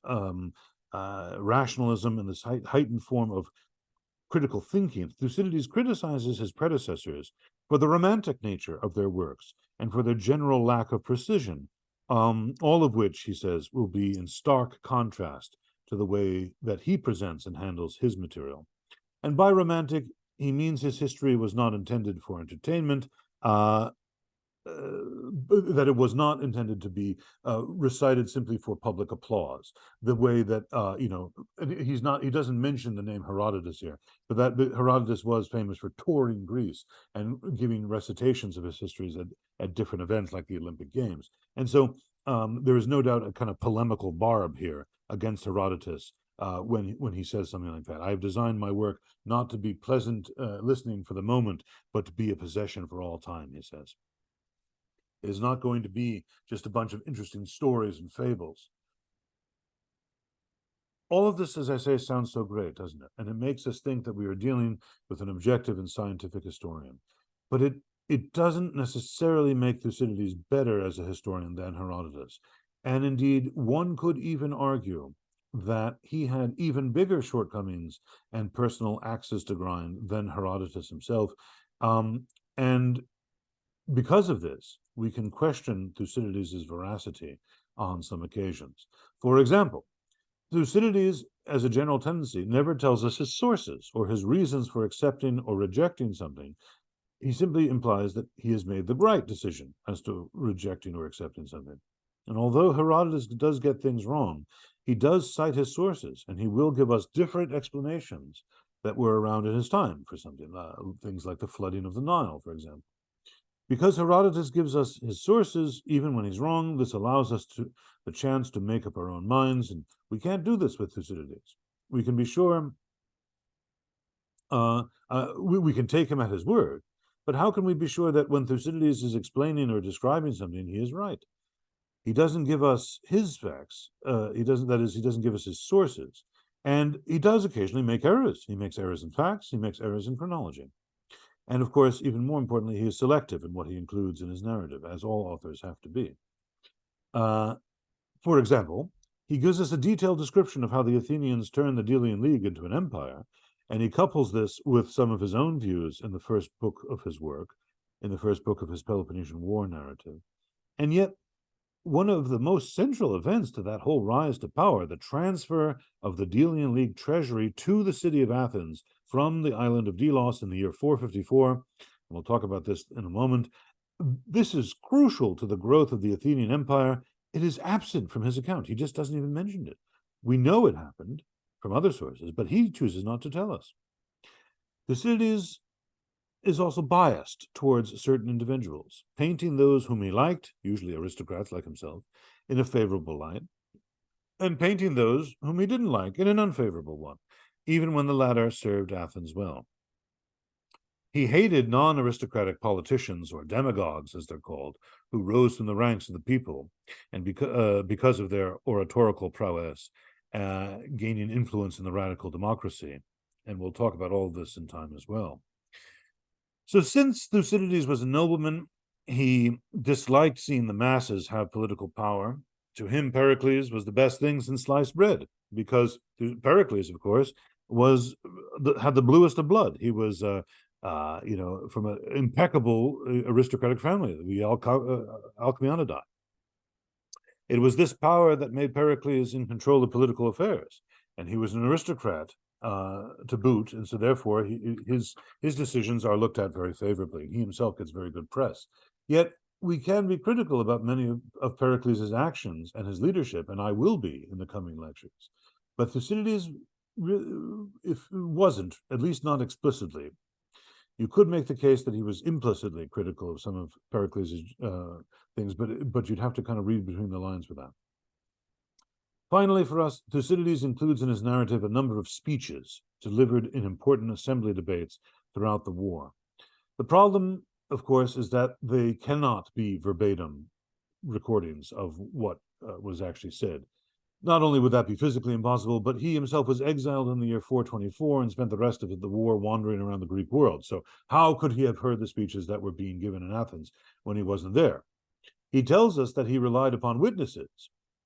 rationalism and this heightened form of critical thinking, Thucydides criticizes his predecessors for the romantic nature of their works and for their general lack of precision, all of which, he says, will be in stark contrast to the way that he presents and handles his material. And by romantic, he means his history was not intended for entertainment, that it was not intended to be recited simply for public applause. The way that he doesn't mention the name Herodotus here, but Herodotus was famous for touring Greece and giving recitations of his histories at different events like the Olympic Games. And so there is no doubt a kind of polemical barb here against Herodotus. When he says something like that, I have designed my work not to be pleasant listening for the moment, but to be a possession for all time, he says. It is not going to be just a bunch of interesting stories and fables. All of this, as I say, sounds so great, doesn't it? And it makes us think that we are dealing with an objective and scientific historian. But it doesn't necessarily make Thucydides better as a historian than Herodotus. And indeed, one could even argue that he had even bigger shortcomings and personal axes to grind than Herodotus himself. And because of this, we can question Thucydides' veracity on some occasions. For example, Thucydides, as a general tendency, never tells us his sources or his reasons for accepting or rejecting something. He simply implies that he has made the right decision as to rejecting or accepting something. And although Herodotus does get things wrong, he does cite his sources, and he will give us different explanations that were around in his time for something, things like the flooding of the Nile, for example. Because Herodotus gives us his sources, even when he's wrong, this allows us the chance to make up our own minds, and we can't do this with Thucydides. We can be sure, we can take him at his word, but how can we be sure that when Thucydides is explaining or describing something, he is right? He doesn't give us his facts. He doesn't give us his sources. And he does occasionally make errors. He makes errors in facts. He makes errors in chronology. And of course, even more importantly, he is selective in what he includes in his narrative, as all authors have to be. For example, he gives us a detailed description of how the Athenians turned the Delian League into an empire, and he couples this with some of his own views in the first book of his work, in the first book of his Peloponnesian War narrative. And yet, one of the most central events to that whole rise to power, the transfer of the Delian League treasury to the city of Athens from the island of Delos in the year 454, and we'll talk about this in a moment. This is crucial to the growth of the Athenian Empire. It is absent from his account. He just doesn't even mention it. We know it happened from other sources, but he chooses not to tell us. Thucydides is also biased towards certain individuals, painting those whom he liked, usually aristocrats like himself, in a favorable light, and painting those whom he didn't like in an unfavorable one, even when the latter served Athens well. He hated non-aristocratic politicians, or demagogues, as they're called, who rose from the ranks of the people, and because of their oratorical prowess, gaining influence in the radical democracy. And we'll talk about all of this in time as well. So since Thucydides was a nobleman, he disliked seeing the masses have political power. To him, Pericles was the best thing since sliced bread, because Pericles, of course, had the bluest of blood. He was, from an impeccable aristocratic family, the Alcmeonidae. It was this power that made Pericles in control of political affairs, and he was an aristocrat to boot, and so therefore his decisions are looked at very favorably. He himself gets very good press. Yet we can be critical about many of Pericles' actions and his leadership, and I will be in the coming lectures. But Thucydides if it wasn't, at least not explicitly, you could make the case that he was implicitly critical of some of Pericles' things, but you'd have to kind of read between the lines for that. Finally, for us, Thucydides includes in his narrative a number of speeches delivered in important assembly debates throughout the war. The problem, of course, is that they cannot be verbatim recordings of what was actually said. Not only would that be physically impossible, but he himself was exiled in the year 424 and spent the rest of the war wandering around the Greek world. So how could he have heard the speeches that were being given in Athens when he wasn't there? He tells us that he relied upon witnesses,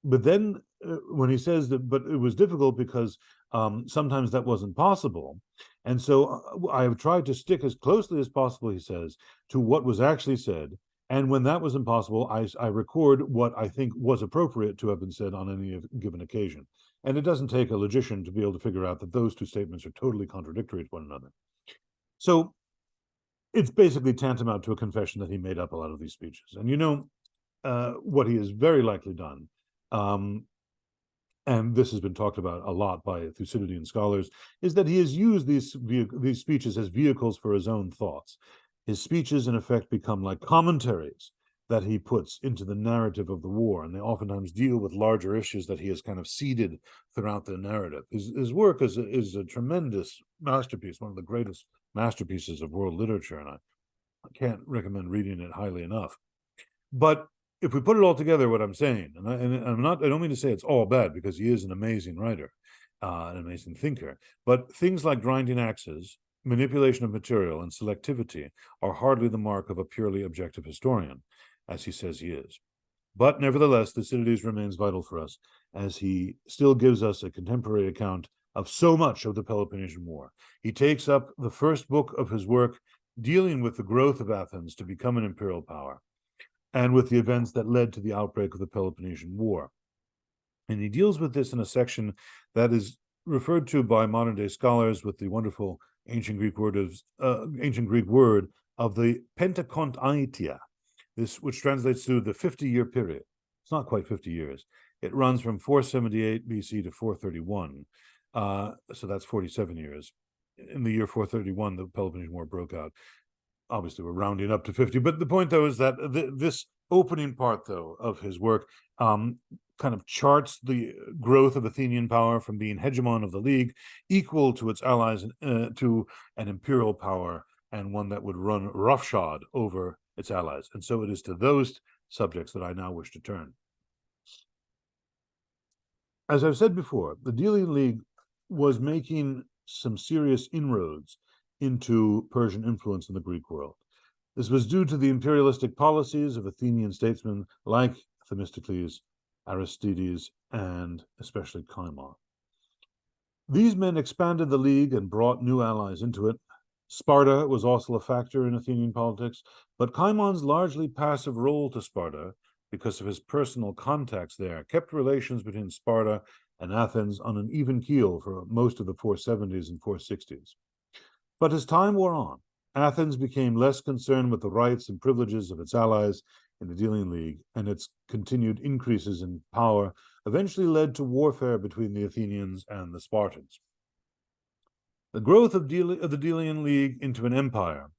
but then when he says that, but it was difficult because sometimes that wasn't possible. And so I have tried to stick as closely as possible, he says, to what was actually said. And when that was impossible, I record what I think was appropriate to have been said on any given occasion. And it doesn't take a logician to be able to figure out that those two statements are totally contradictory to one another. So it's basically tantamount to a confession that he made up a lot of these speeches. And you know, what he has very likely done, and this has been talked about a lot by Thucydidean scholars, is that he has used these speeches as vehicles for his own thoughts. His speeches, in effect, become like commentaries that he puts into the narrative of the war, and they oftentimes deal with larger issues that he has kind of seeded throughout the narrative. His work is a tremendous masterpiece, one of the greatest masterpieces of world literature, and I can't recommend reading it highly enough. But if we put it all together, what I'm saying, and I don't mean to say it's all bad, because he is an amazing writer, an amazing thinker, but things like grinding axes, manipulation of material, and selectivity are hardly the mark of a purely objective historian, as he says he is. But nevertheless, Thucydides remains vital for us, as he still gives us a contemporary account of so much of the Peloponnesian War. He takes up the first book of his work dealing with the growth of Athens to become an imperial power, and with the events that led to the outbreak of the Peloponnesian War. And he deals with this in a section that is referred to by modern-day scholars with the wonderful ancient Greek word of the Pentakontaitia, this, which translates to the 50-year period. It's not quite 50 years. It runs from 478 BC to 431. So that's 47 years. In the year 431, the Peloponnesian War broke out. Obviously, we're rounding up to 50, but the point, though, is that this opening part, though, of his work kind of charts the growth of Athenian power from being hegemon of the League, equal to its allies, to an imperial power, and one that would run roughshod over its allies. And so it is to those subjects that I now wish to turn. As I've said before, the Delian League was making some serious inroads into Persian influence in the Greek world. This was due to the imperialistic policies of Athenian statesmen like Themistocles, Aristides, and especially Cimon. These men expanded the League and brought new allies into it. Sparta was also a factor in Athenian politics, but Cimon's largely passive role to Sparta, because of his personal contacts there, kept relations between Sparta and Athens on an even keel for most of the 470s and 460s. But as time wore on, Athens became less concerned with the rights and privileges of its allies in the Delian League, and its continued increases in power eventually led to warfare between the Athenians and the Spartans. The growth of the Delian League into an empire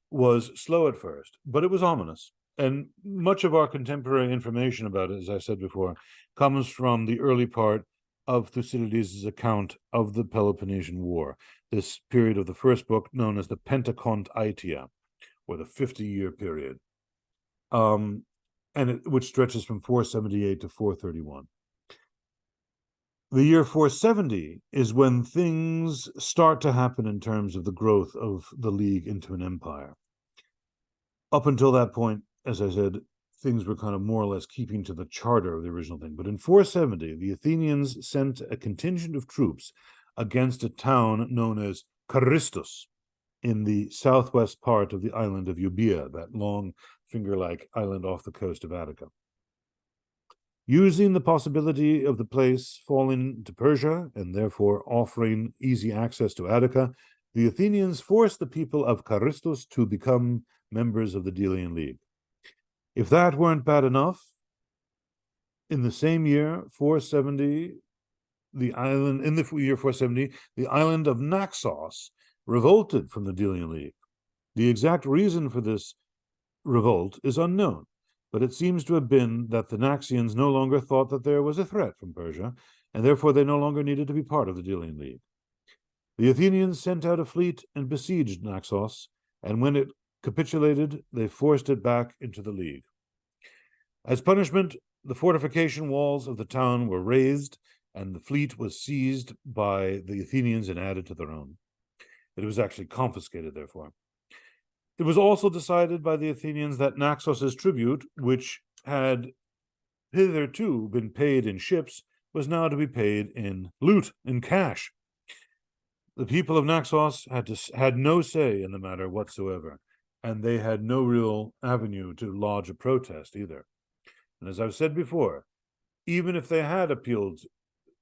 was slow at first, but it was ominous. And much of our contemporary information about it, as I said before, comes from the early part of Thucydides' account of the Peloponnesian War, this period of the first book known as the Pentakontaitia, or the 50-year period, which stretches from 478 to 431. The year 470 is when things start to happen in terms of the growth of the League into an empire. Up until that point, as I said, things were kind of more or less keeping to the charter of the original thing. But in 470, the Athenians sent a contingent of troops against a town known as Charistos in the southwest part of the island of Euboea, that long finger-like island off the coast of Attica. Using the possibility of the place falling to Persia and therefore offering easy access to Attica, the Athenians forced the people of Charistos to become members of the Delian League. If that weren't bad enough, in the same year, 470, the island in the year 470, the island of Naxos revolted from the Delian League. The exact reason for this revolt is unknown, but it seems to have been that the Naxians no longer thought that there was a threat from Persia, and therefore they no longer needed to be part of the Delian League. The Athenians sent out a fleet and besieged Naxos, and when it capitulated, they forced it back into the League. As punishment, the fortification walls of the town were razed, and the fleet was seized by the Athenians and added to their own. It was actually confiscated, therefore. It was also decided by the Athenians that Naxos's tribute, which had hitherto been paid in ships, was now to be paid in loot, in cash. The people of Naxos had no say in the matter whatsoever, and they had no real avenue to lodge a protest either. And as I've said before, even if they had appealed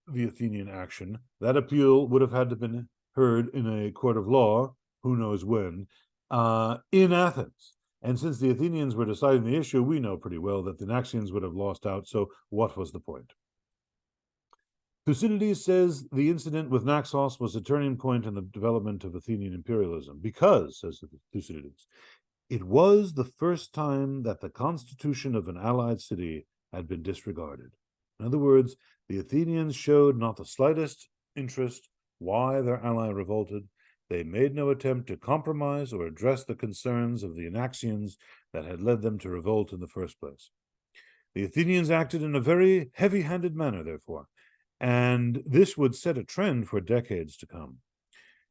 the Athenian action, that appeal would have had to have been heard in a court of law, who knows when, in Athens. And since the Athenians were deciding the issue, we know pretty well that the Naxians would have lost out, so what was the point? Thucydides says the incident with Naxos was a turning point in the development of Athenian imperialism because, says Thucydides, it was the first time that the constitution of an allied city had been disregarded. In other words, the Athenians showed not the slightest interest why their ally revolted. They made no attempt to compromise or address the concerns of the Naxians that had led them to revolt in the first place. The Athenians acted in a very heavy-handed manner, therefore, and this would set a trend for decades to come.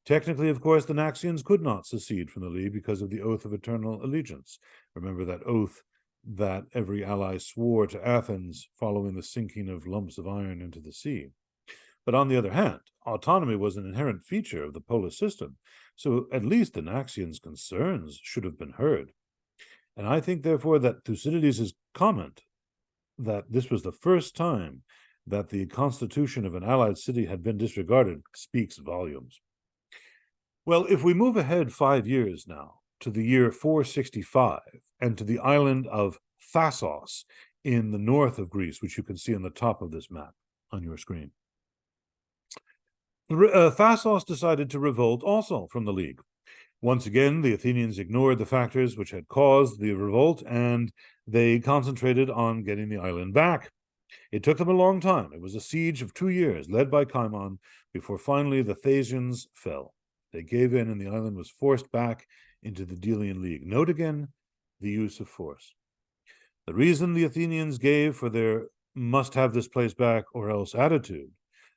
Technically, of course, the Naxians could not secede from the League because of the oath of eternal allegiance. Remember that oath that every ally swore to Athens following the sinking of lumps of iron into the sea. But on the other hand, autonomy was an inherent feature of the polis system, so at least the Naxians' concerns should have been heard. And I think, therefore, that Thucydides' comment that this was the first time that the constitution of an allied city had been disregarded speaks volumes. Well, if we move ahead 5 years now to the year 465 and to the island of Thasos in the north of Greece, which you can see on the top of this map on your screen, Thasos decided to revolt also from the League. Once again, the Athenians ignored the factors which had caused the revolt, and they concentrated on getting the island back. It took them a long time. It was a siege of 2 years, led by Cimon, before finally the Thasians fell. They gave in, and the island was forced back into the Delian League. Note again the use of force. The reason the Athenians gave for their must have this place back or else attitude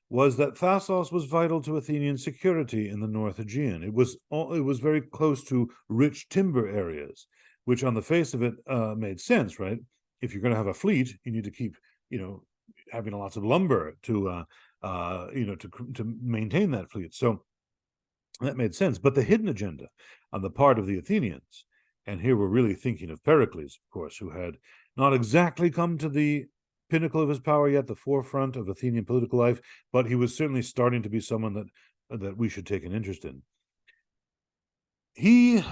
was that Thasos was vital to Athenian security in the North Aegean. It was very close to rich timber areas, which on the face of it made sense, right? If you're going to have a fleet, you need to keep, having lots of lumber to maintain that fleet. So that made sense. But the hidden agenda on the part of the Athenians, and here we're really thinking of Pericles, of course, who had not exactly come to the pinnacle of his power yet, the forefront of Athenian political life, but he was certainly starting to be someone that we should take an interest in. He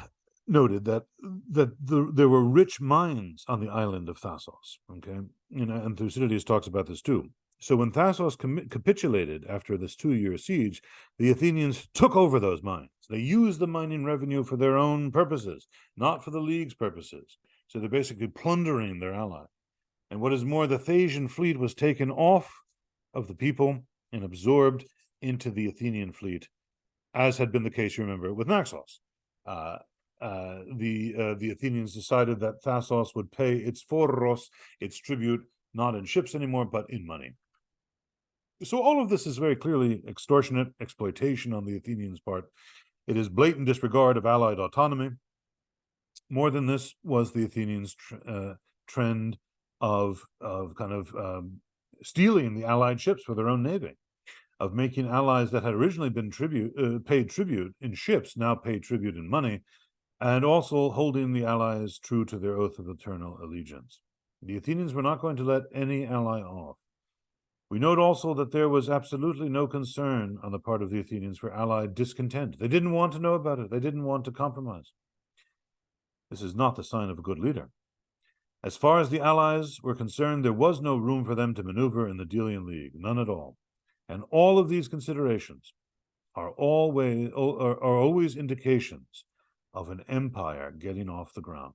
noted that there were rich mines on the island of Thasos, okay? And Thucydides talks about this too. So when Thasos capitulated after this 2-year siege, the Athenians took over those mines. They used the mining revenue for their own purposes, not for the League's purposes. So they're basically plundering their ally. And what is more, the Thasian fleet was taken off of the people and absorbed into the Athenian fleet, as had been the case, you remember, with Naxos. The Athenians decided that Thasos would pay its foros, its tribute, not in ships anymore, but in money. So all of this is very clearly extortionate exploitation on the Athenians' part. It is blatant disregard of allied autonomy. More than this was the Athenians' trend of stealing the allied ships for their own navy, of making allies that had originally been paid tribute in ships now pay tribute in money, and also holding the allies true to their oath of eternal allegiance. The Athenians were not going to let any ally off. We note also that there was absolutely no concern on the part of the Athenians for allied discontent. They didn't want to know about it. They didn't want to compromise. This is not the sign of a good leader. As far as the allies were concerned, there was no room for them to maneuver in the Delian League, none at all. And all of these considerations are always indications of an empire getting off the ground.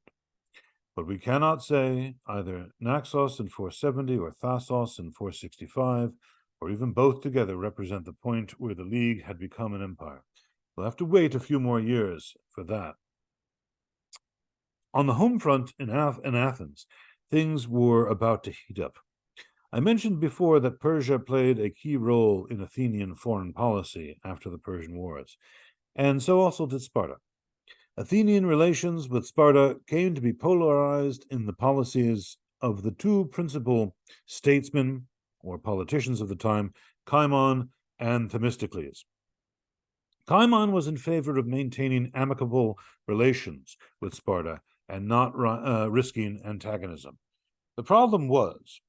But we cannot say either Naxos in 470 or Thasos in 465, or even both together represent the point where the League had become an empire. We'll have to wait a few more years for that. On the home front in Athens, things were about to heat up. I mentioned before that Persia played a key role in Athenian foreign policy after the Persian Wars, and so also did Sparta. Athenian relations with Sparta came to be polarized in the policies of the two principal statesmen or politicians of the time, Cimon and Themistocles. Cimon was in favor of maintaining amicable relations with Sparta and not risking antagonism. The problem was,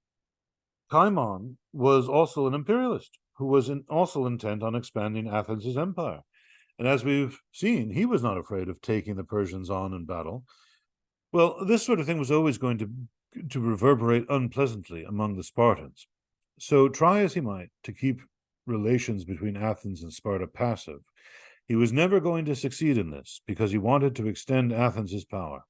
Cimon was also an imperialist who was also intent on expanding Athens' empire. And as we've seen, he was not afraid of taking the Persians on in battle. Well, this sort of thing was always going to reverberate unpleasantly among the Spartans. So try as he might to keep relations between Athens and Sparta passive, he was never going to succeed in this because he wanted to extend Athens' power.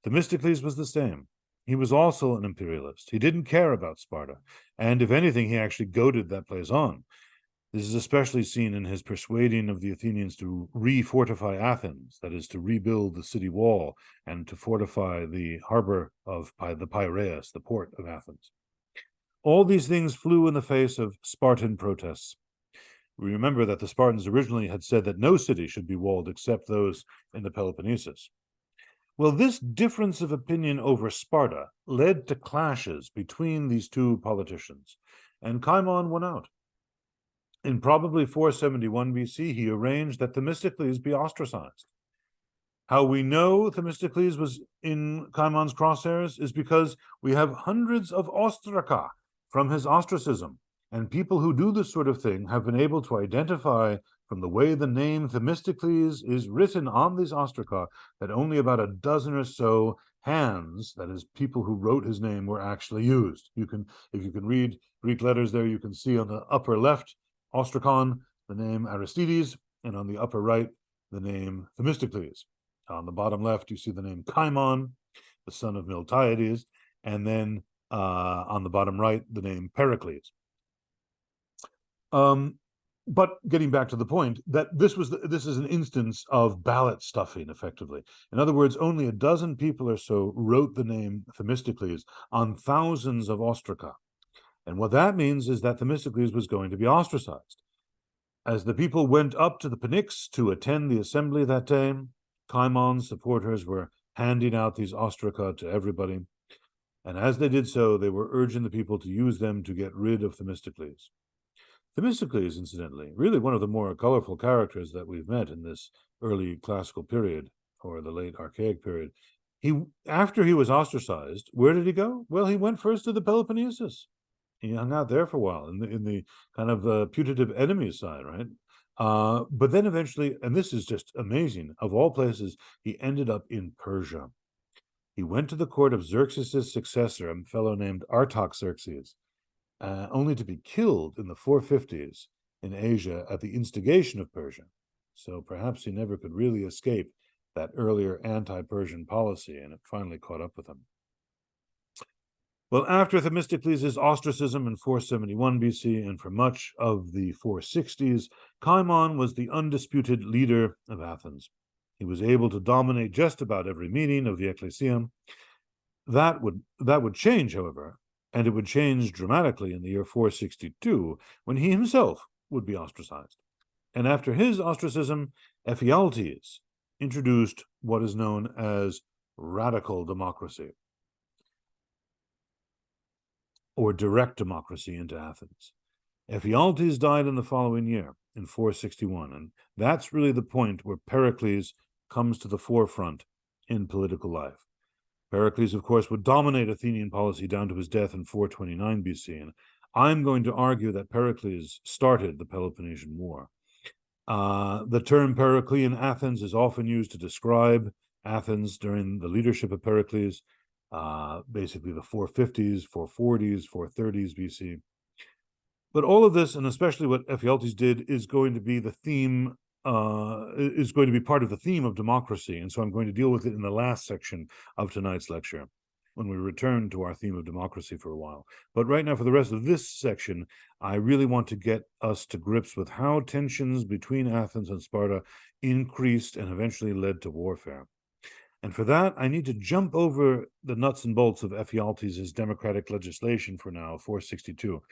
Themistocles was the same. He was also an imperialist. He didn't care about Sparta, and if anything, he actually goaded that place on. This is especially seen in his persuading of the Athenians to refortify Athens, that is, to rebuild the city wall and to fortify the harbor of the Piraeus, the port of Athens. All these things flew in the face of Spartan protests. We remember that the Spartans originally had said that no city should be walled except those in the Peloponnesus. Well, this difference of opinion over Sparta led to clashes between these two politicians, and Cimon won out. In probably 471 BC, he arranged that Themistocles be ostracized. How we know Themistocles was in Cimon's crosshairs is because we have hundreds of ostraca from his ostracism, and people who do this sort of thing have been able to identify from the way the name Themistocles is written on these ostraca that only about a dozen or so hands, that is, people who wrote his name, were actually used. If you can read Greek letters there, you can see on the upper left ostracon the name Aristides, and on the upper right the name Themistocles. On the bottom left you see the name Cimon, the son of Miltiades, and then on the bottom right the name Pericles. But getting back to the point, that this is an instance of ballot stuffing, effectively. In other words, only a dozen people or so wrote the name Themistocles on thousands of ostraca. And what that means is that Themistocles was going to be ostracized. As the people went up to the Pnyx to attend the assembly that day, Cimon's supporters were handing out these ostraca to everybody. And as they did so, they were urging the people to use them to get rid of Themistocles. Themistocles, incidentally, really one of the more colorful characters that we've met in this early classical period, or the late Archaic period. After he was ostracized, where did he go? Well, he went first to the Peloponnesus. He hung out there for a while in the kind of putative enemy side, right? But then eventually, and this is just amazing, of all places, he ended up in Persia. He went to the court of Xerxes' successor, a fellow named Artaxerxes, only to be killed in the 450s in Asia at the instigation of Persia. So perhaps he never could really escape that earlier anti-Persian policy, and it finally caught up with him. Well, after Themistocles' ostracism in 471 BC and for much of the 460s, Cimon was the undisputed leader of Athens. He was able to dominate just about every meeting of the Ecclesiam. That would change, however, and it would change dramatically in the year 462, when he himself would be ostracized. And after his ostracism, Ephialtes introduced what is known as radical democracy, or direct democracy, into Athens. Ephialtes died in the following year, in 461, and that's really the point where Pericles comes to the forefront in political life. Pericles, of course, would dominate Athenian policy down to his death in 429 BC, and I'm going to argue that Pericles started the Peloponnesian War. The term Periclean Athens is often used to describe Athens during the leadership of Pericles, basically the 450s, 440s, 430s BC. But all of this, and especially what Ephialtes did, is going to be the theme, is going to be part of the theme of democracy. And so I'm going to deal with it in the last section of tonight's lecture, when we return to our theme of democracy for a while. But right now, for the rest of this section, I really want to get us to grips with how tensions between Athens and Sparta increased and eventually led to warfare. And for that, I need to jump over the nuts and bolts of Ephialtes' democratic legislation for now, 462.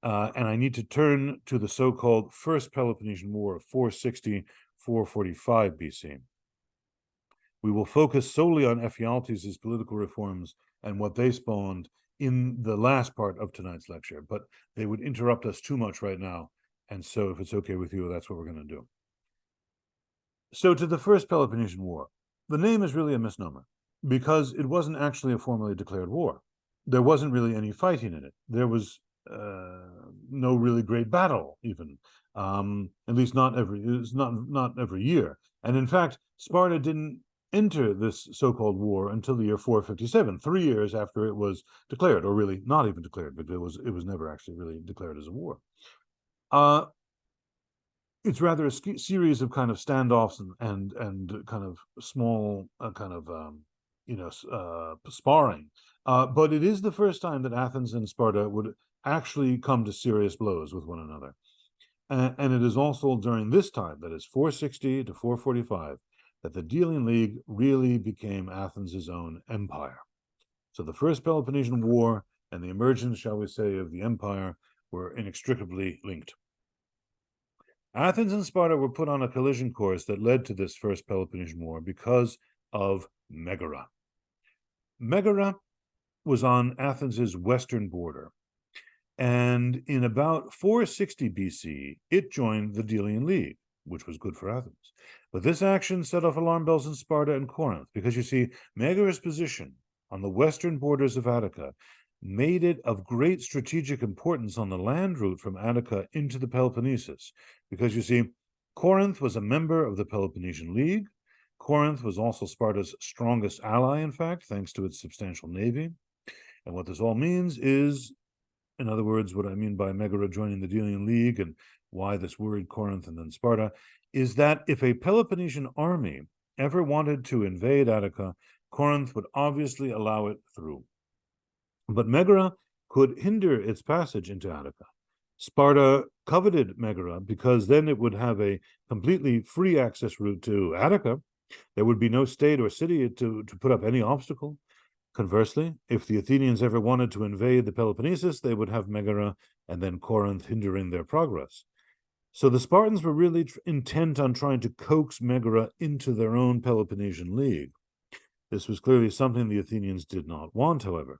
And I need to turn to the so-called First Peloponnesian War of 460-445 BC. We will focus solely on Ephialtes' political reforms and what they spawned in the last part of tonight's lecture, but they would interrupt us too much right now. And so if it's okay with you, that's what we're going to do. So to the First Peloponnesian War. The name is really a misnomer because it wasn't actually a formally declared war. There wasn't really any fighting in it. There was no really great battle, even, at least not every year. And in fact, Sparta didn't enter this so-called war until the year 457, 3 years after it was declared, or really not even declared, but it was never actually really declared as a war. It's rather a series of kind of standoffs and kind of small sparring. But it is the first time that Athens and Sparta would actually come to serious blows with one another. And it is also during this time, that is 460 to 445, that the Delian League really became Athens' own empire. So the First Peloponnesian War and the emergence, shall we say, of the empire were inextricably linked. Athens and Sparta were put on a collision course that led to this First Peloponnesian War because of Megara. Megara was on Athens' western border, and in about 460 BC, it joined the Delian League, which was good for Athens. But this action set off alarm bells in Sparta and Corinth, because you see, Megara's position on the western borders of Attica made it of great strategic importance on the land route from Attica into the Peloponnesus, because you see, Corinth was a member of the Peloponnesian League. Corinth was also Sparta's strongest ally, in fact, thanks to its substantial navy. And what this all means is, in other words, what I mean by Megara joining the Delian League and why this worried Corinth and then Sparta, is that if a Peloponnesian army ever wanted to invade Attica, Corinth would obviously allow it through. But Megara could hinder its passage into Attica. Sparta coveted Megara because then it would have a completely free access route to Attica. There would be no state or city to put up any obstacle. Conversely, if the Athenians ever wanted to invade the Peloponnesus, they would have Megara and then Corinth hindering their progress. So the Spartans were really intent on trying to coax Megara into their own Peloponnesian League. This was clearly something the Athenians did not want, however.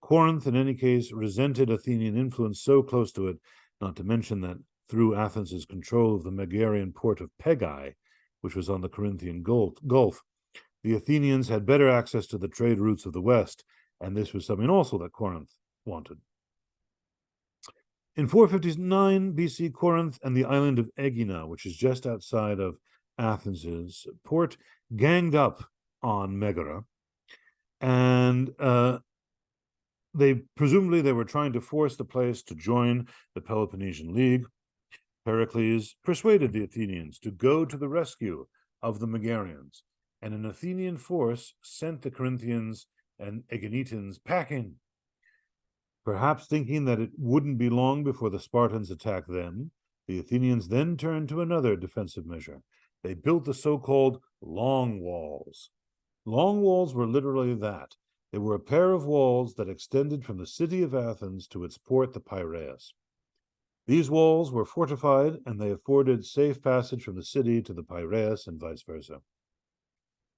Corinth, in any case, resented Athenian influence so close to it, not to mention that through Athens' control of the Megarian port of Pegae, which was on the Corinthian Gulf, the Athenians had better access to the trade routes of the West, and this was something also that Corinth wanted. In 459 BC, Corinth and the island of Aegina, which is just outside of Athens' port, ganged up on Megara, and presumably they were trying to force the place to join the Peloponnesian League. Pericles persuaded the Athenians to go to the rescue of the Megarians, and an Athenian force sent the Corinthians and Aeginetans packing. Perhaps thinking that it wouldn't be long before the Spartans attacked them, the Athenians then turned to another defensive measure. They built the so-called long walls. Long walls were literally that. They were a pair of walls that extended from the city of Athens to its port, the Piraeus. These walls were fortified, and they afforded safe passage from the city to the Piraeus and vice versa.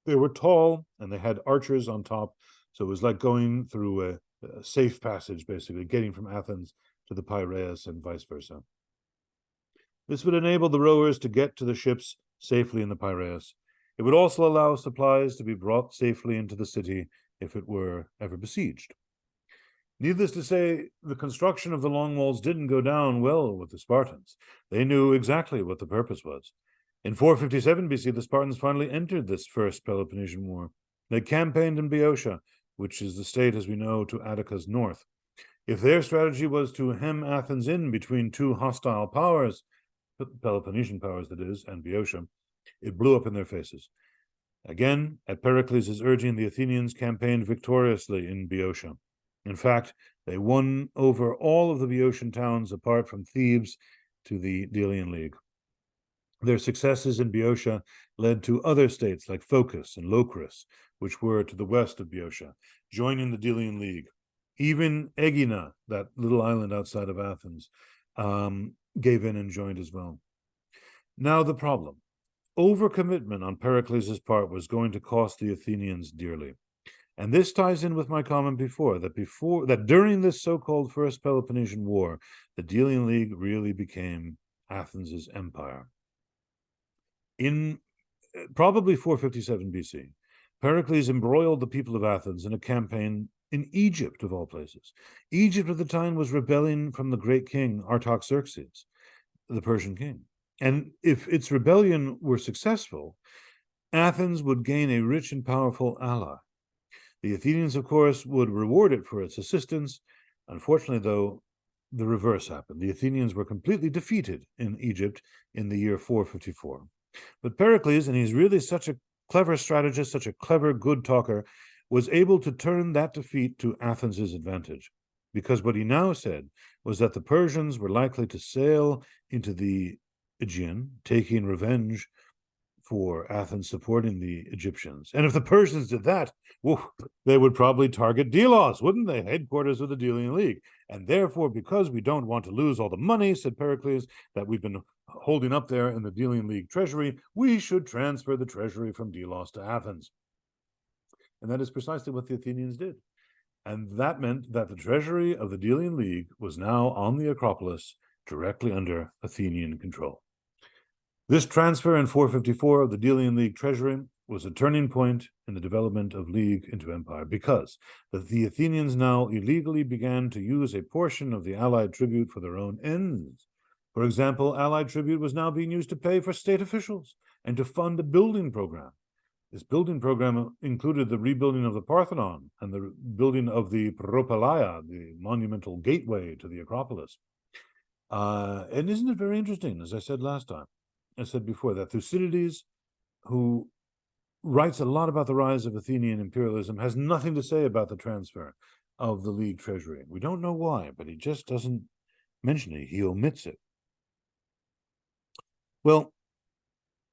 They were tall, and they had archers on top, so it was like going through a safe passage, basically, getting from Athens to the Piraeus and vice versa. This would enable the rowers to get to the ships safely in the Piraeus. It would also allow supplies to be brought safely into the city if it were ever besieged. Needless to say, the construction of the long walls didn't go down well with the Spartans. They knew exactly what the purpose was. In 457 BC, the Spartans finally entered this First Peloponnesian War. They campaigned in Boeotia, which is the state, as we know, to Attica's north. If their strategy was to hem Athens in between two hostile powers, Peloponnesian powers that is, and Boeotia, it blew up in their faces. Again, at Pericles' urging, the Athenians campaigned victoriously in Boeotia. In fact, they won over all of the Boeotian towns apart from Thebes to the Delian League. Their successes in Boeotia led to other states like Phocis and Locris, which were to the west of Boeotia, joining the Delian League. Even Aegina, that little island outside of Athens, gave in and joined as well. Now the problem. Overcommitment on Pericles' part was going to cost the Athenians dearly. And this ties in with my comment before that during this so-called First Peloponnesian War, the Delian League really became Athens' empire. In probably 457 BC, Pericles embroiled the people of Athens in a campaign in Egypt, of all places. Egypt at the time was rebelling from the great king Artaxerxes, the Persian king. And if its rebellion were successful, Athens would gain a rich and powerful ally. The Athenians, of course, would reward it for its assistance. Unfortunately, though, the reverse happened. The Athenians were completely defeated in Egypt in the year 454. But Pericles, and he's really such a clever strategist, such a clever, good talker, was able to turn that defeat to Athens' advantage. Because what he now said was that the Persians were likely to sail into the Aegean, taking revenge for Athens supporting the Egyptians. And if the Persians did that, they would probably target Delos, wouldn't they? Headquarters of the Delian League. And therefore, because we don't want to lose all the money, said Pericles, that we've been holding up there in the Delian League treasury, we should transfer the treasury from Delos to Athens. And that is precisely what the Athenians did. And that meant that the treasury of the Delian League was now on the Acropolis, directly under Athenian control. This transfer in 454 of the Delian League treasury was a turning point in the development of League into empire, because the Athenians now illegally began to use a portion of the allied tribute for their own ends. For example, allied tribute was now being used to pay for state officials and to fund a building program. This building program included the rebuilding of the Parthenon and the building of the Propylaea, the monumental gateway to the Acropolis. And isn't it very interesting, as I said last time, I said before, that Thucydides, who writes a lot about the rise of Athenian imperialism, has nothing to say about the transfer of the League treasury. We don't know why, but he just doesn't mention it. He omits it. Well,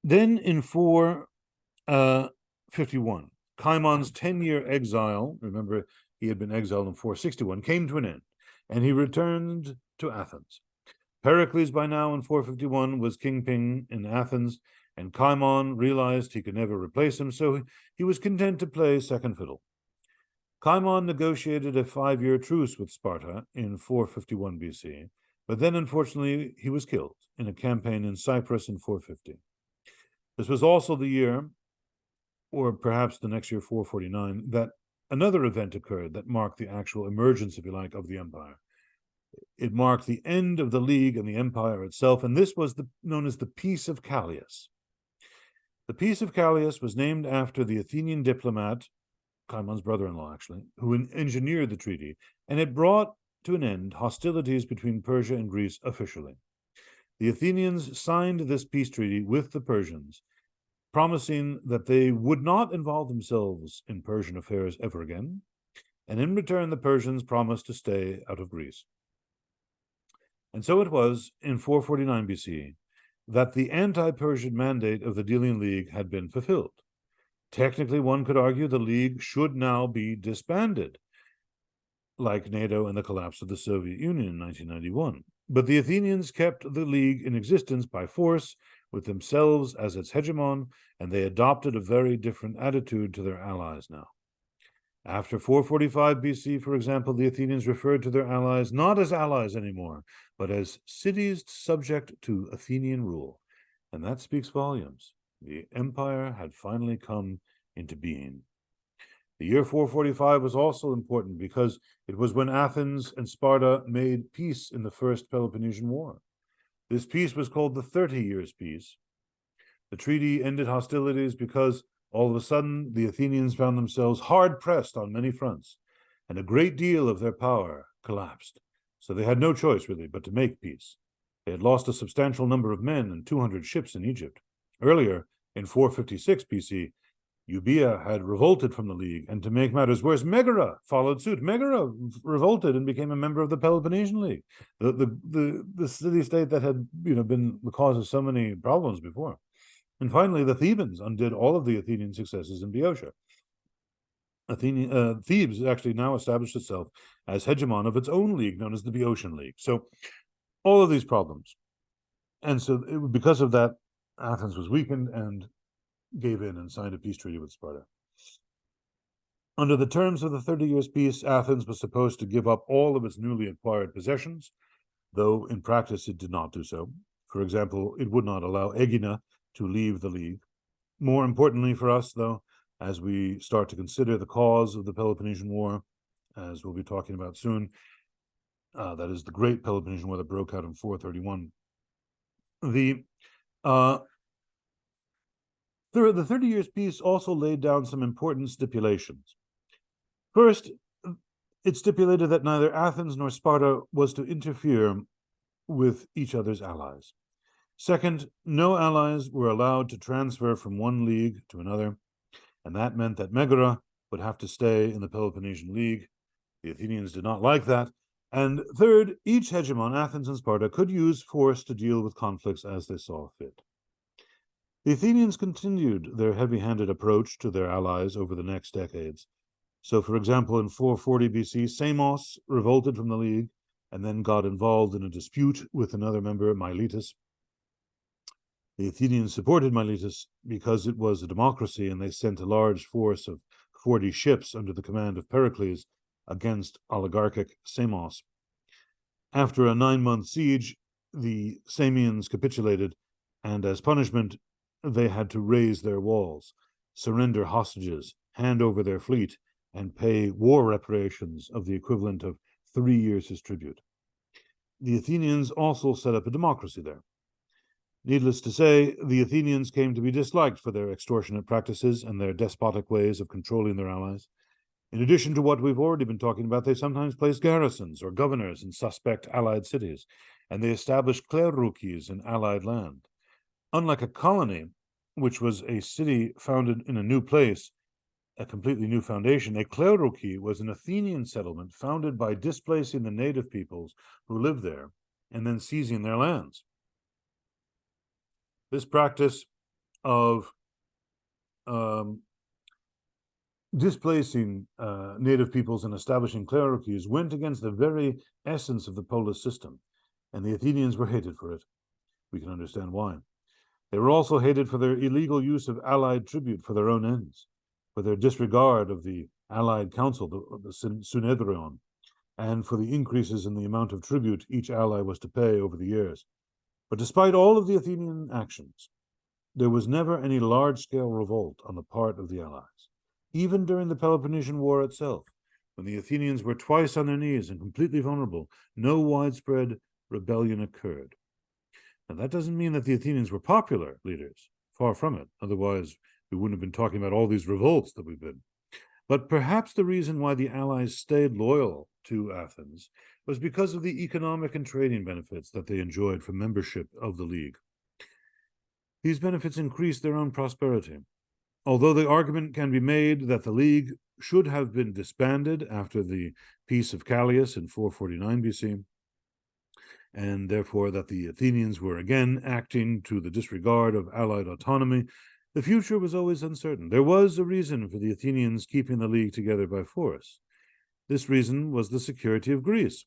then in 451, Chimon's 10-year exile, remember he had been exiled in 461, came to an end, and he returned to Athens. Pericles, by now in 451, was kingpin in Athens, and Cimon realized he could never replace him, so he was content to play second fiddle. Cimon negotiated a 5-year truce with Sparta in 451 BC, but then, unfortunately, he was killed in a campaign in Cyprus in 450. This was also the year, or perhaps the next year, 449, that another event occurred that marked the actual emergence, if you like, of the empire. It marked the end of the League and the empire itself, and this was known as the Peace of Callias. The Peace of Callias was named after the Athenian diplomat, Chimon's brother-in-law actually, who engineered the treaty, and it brought to an end hostilities between Persia and Greece officially. The Athenians signed this peace treaty with the Persians, promising that they would not involve themselves in Persian affairs ever again, and in return the Persians promised to stay out of Greece. And so it was in 449 BC that the anti-Persian mandate of the Delian League had been fulfilled. Technically, one could argue the League should now be disbanded, like NATO and the collapse of the Soviet Union in 1991. But the Athenians kept the League in existence by force, with themselves as its hegemon, and they adopted a very different attitude to their allies now. After 445 BC, for example, the Athenians referred to their allies not as allies anymore, but as cities subject to Athenian rule. And that speaks volumes. The empire had finally come into being. The year 445 was also important because it was when Athens and Sparta made peace in the First Peloponnesian War. This peace was called the 30 Years' Peace. The treaty ended hostilities because all of a sudden the Athenians found themselves hard-pressed on many fronts, and a great deal of their power collapsed. So they had no choice, really, but to make peace. They had lost a substantial number of men and 200 ships in Egypt. Earlier, in 456 BC, Euboea had revolted from the League, and to make matters worse, Megara followed suit. Megara revolted and became a member of the Peloponnesian League, the city-state that had been the cause of so many problems before. And finally, the Thebans undid all of the Athenian successes in Boeotia. Thebes actually now established itself as hegemon of its own league, known as the Boeotian League. So all of these problems. And so because of that, Athens was weakened and gave in and signed a peace treaty with Sparta. Under the terms of the 30 Years' Peace, Athens was supposed to give up all of its newly acquired possessions, though in practice it did not do so. For example, it would not allow Aegina to leave the League. More importantly for us, though, as we start to consider the cause of the Peloponnesian War, as we'll be talking about soon, that is the Great Peloponnesian War that broke out in 431. The 30 Years' Peace also laid down some important stipulations. First, it stipulated that neither Athens nor Sparta was to interfere with each other's allies. Second, no allies were allowed to transfer from one league to another, and that meant that Megara would have to stay in the Peloponnesian League. The Athenians did not like that. And third, each hegemon, Athens and Sparta, could use force to deal with conflicts as they saw fit. The Athenians continued their heavy-handed approach to their allies over the next decades. So, for example, in 440 BC, Samos revolted from the League and then got involved in a dispute with another member, Miletus. The Athenians supported Miletus because it was a democracy, and they sent a large force of 40 ships under the command of Pericles against oligarchic Samos. After a 9-month siege, the Samians capitulated, and as punishment, they had to raise their walls, surrender hostages, hand over their fleet, and pay war reparations of the equivalent of 3 years' tribute. The Athenians also set up a democracy there. Needless to say, the Athenians came to be disliked for their extortionate practices and their despotic ways of controlling their allies. In addition to what we've already been talking about, they sometimes placed garrisons or governors in suspect allied cities, and they established kleroukes in allied land. Unlike a colony, which was a city founded in a new place, a completely new foundation, a klerouki was an Athenian settlement founded by displacing the native peoples who lived there and then seizing their lands. This practice of displacing native peoples and establishing kleroukies went against the very essence of the polis system, and the Athenians were hated for it. We can understand why. They were also hated for their illegal use of allied tribute for their own ends, for their disregard of the allied council, the Synedrion, and for the increases in the amount of tribute each ally was to pay over the years. But despite all of the Athenian actions, there was never any large-scale revolt on the part of the allies. Even during the Peloponnesian War itself, when the Athenians were twice on their knees and completely vulnerable, no widespread rebellion occurred. Now, that doesn't mean that the Athenians were popular leaders. Far from it. Otherwise, we wouldn't have been talking about all these revolts that we've been. But perhaps the reason why the allies stayed loyal to Athens was because of the economic and trading benefits that they enjoyed from membership of the League. These benefits increased their own prosperity. Although the argument can be made that the League should have been disbanded after the Peace of Callias in 449 BC, and therefore that the Athenians were again acting to the disregard of allied autonomy, the future was always uncertain. There was a reason for the Athenians keeping the League together by force. This reason was the security of Greece.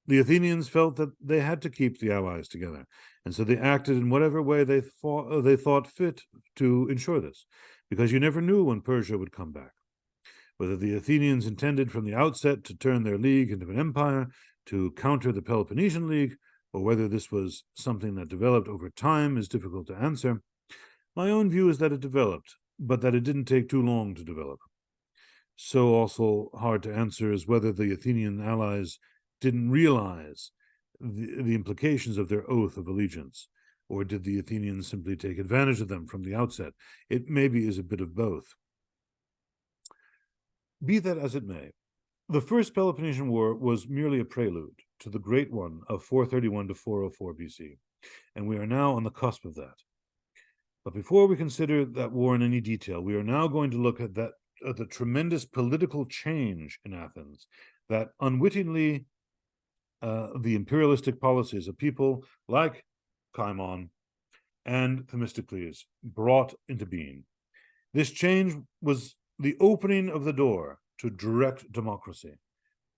The Athenians felt that they had to keep the allies together, and so they acted in whatever way they thought fit to ensure this, because you never knew when Persia would come back. Whether the Athenians intended from the outset to turn their league into an empire, to counter the Peloponnesian League, or whether this was something that developed over time is difficult to answer. My own view is that it developed, but that it didn't take too long to develop. So also hard to answer is whether the Athenian allies didn't realize the implications of their oath of allegiance, or did the Athenians simply take advantage of them from the outset? It maybe is a bit of both. Be that as it may, The First Peloponnesian War was merely a prelude to the great one of 431 to 404 BC, and we are now on the cusp of that. But before we consider that war in any detail, we are now going to look at the tremendous political change in Athens that unwittingly the imperialistic policies of people like Cimon and Themistocles brought into being. This change was the opening of the door to direct democracy,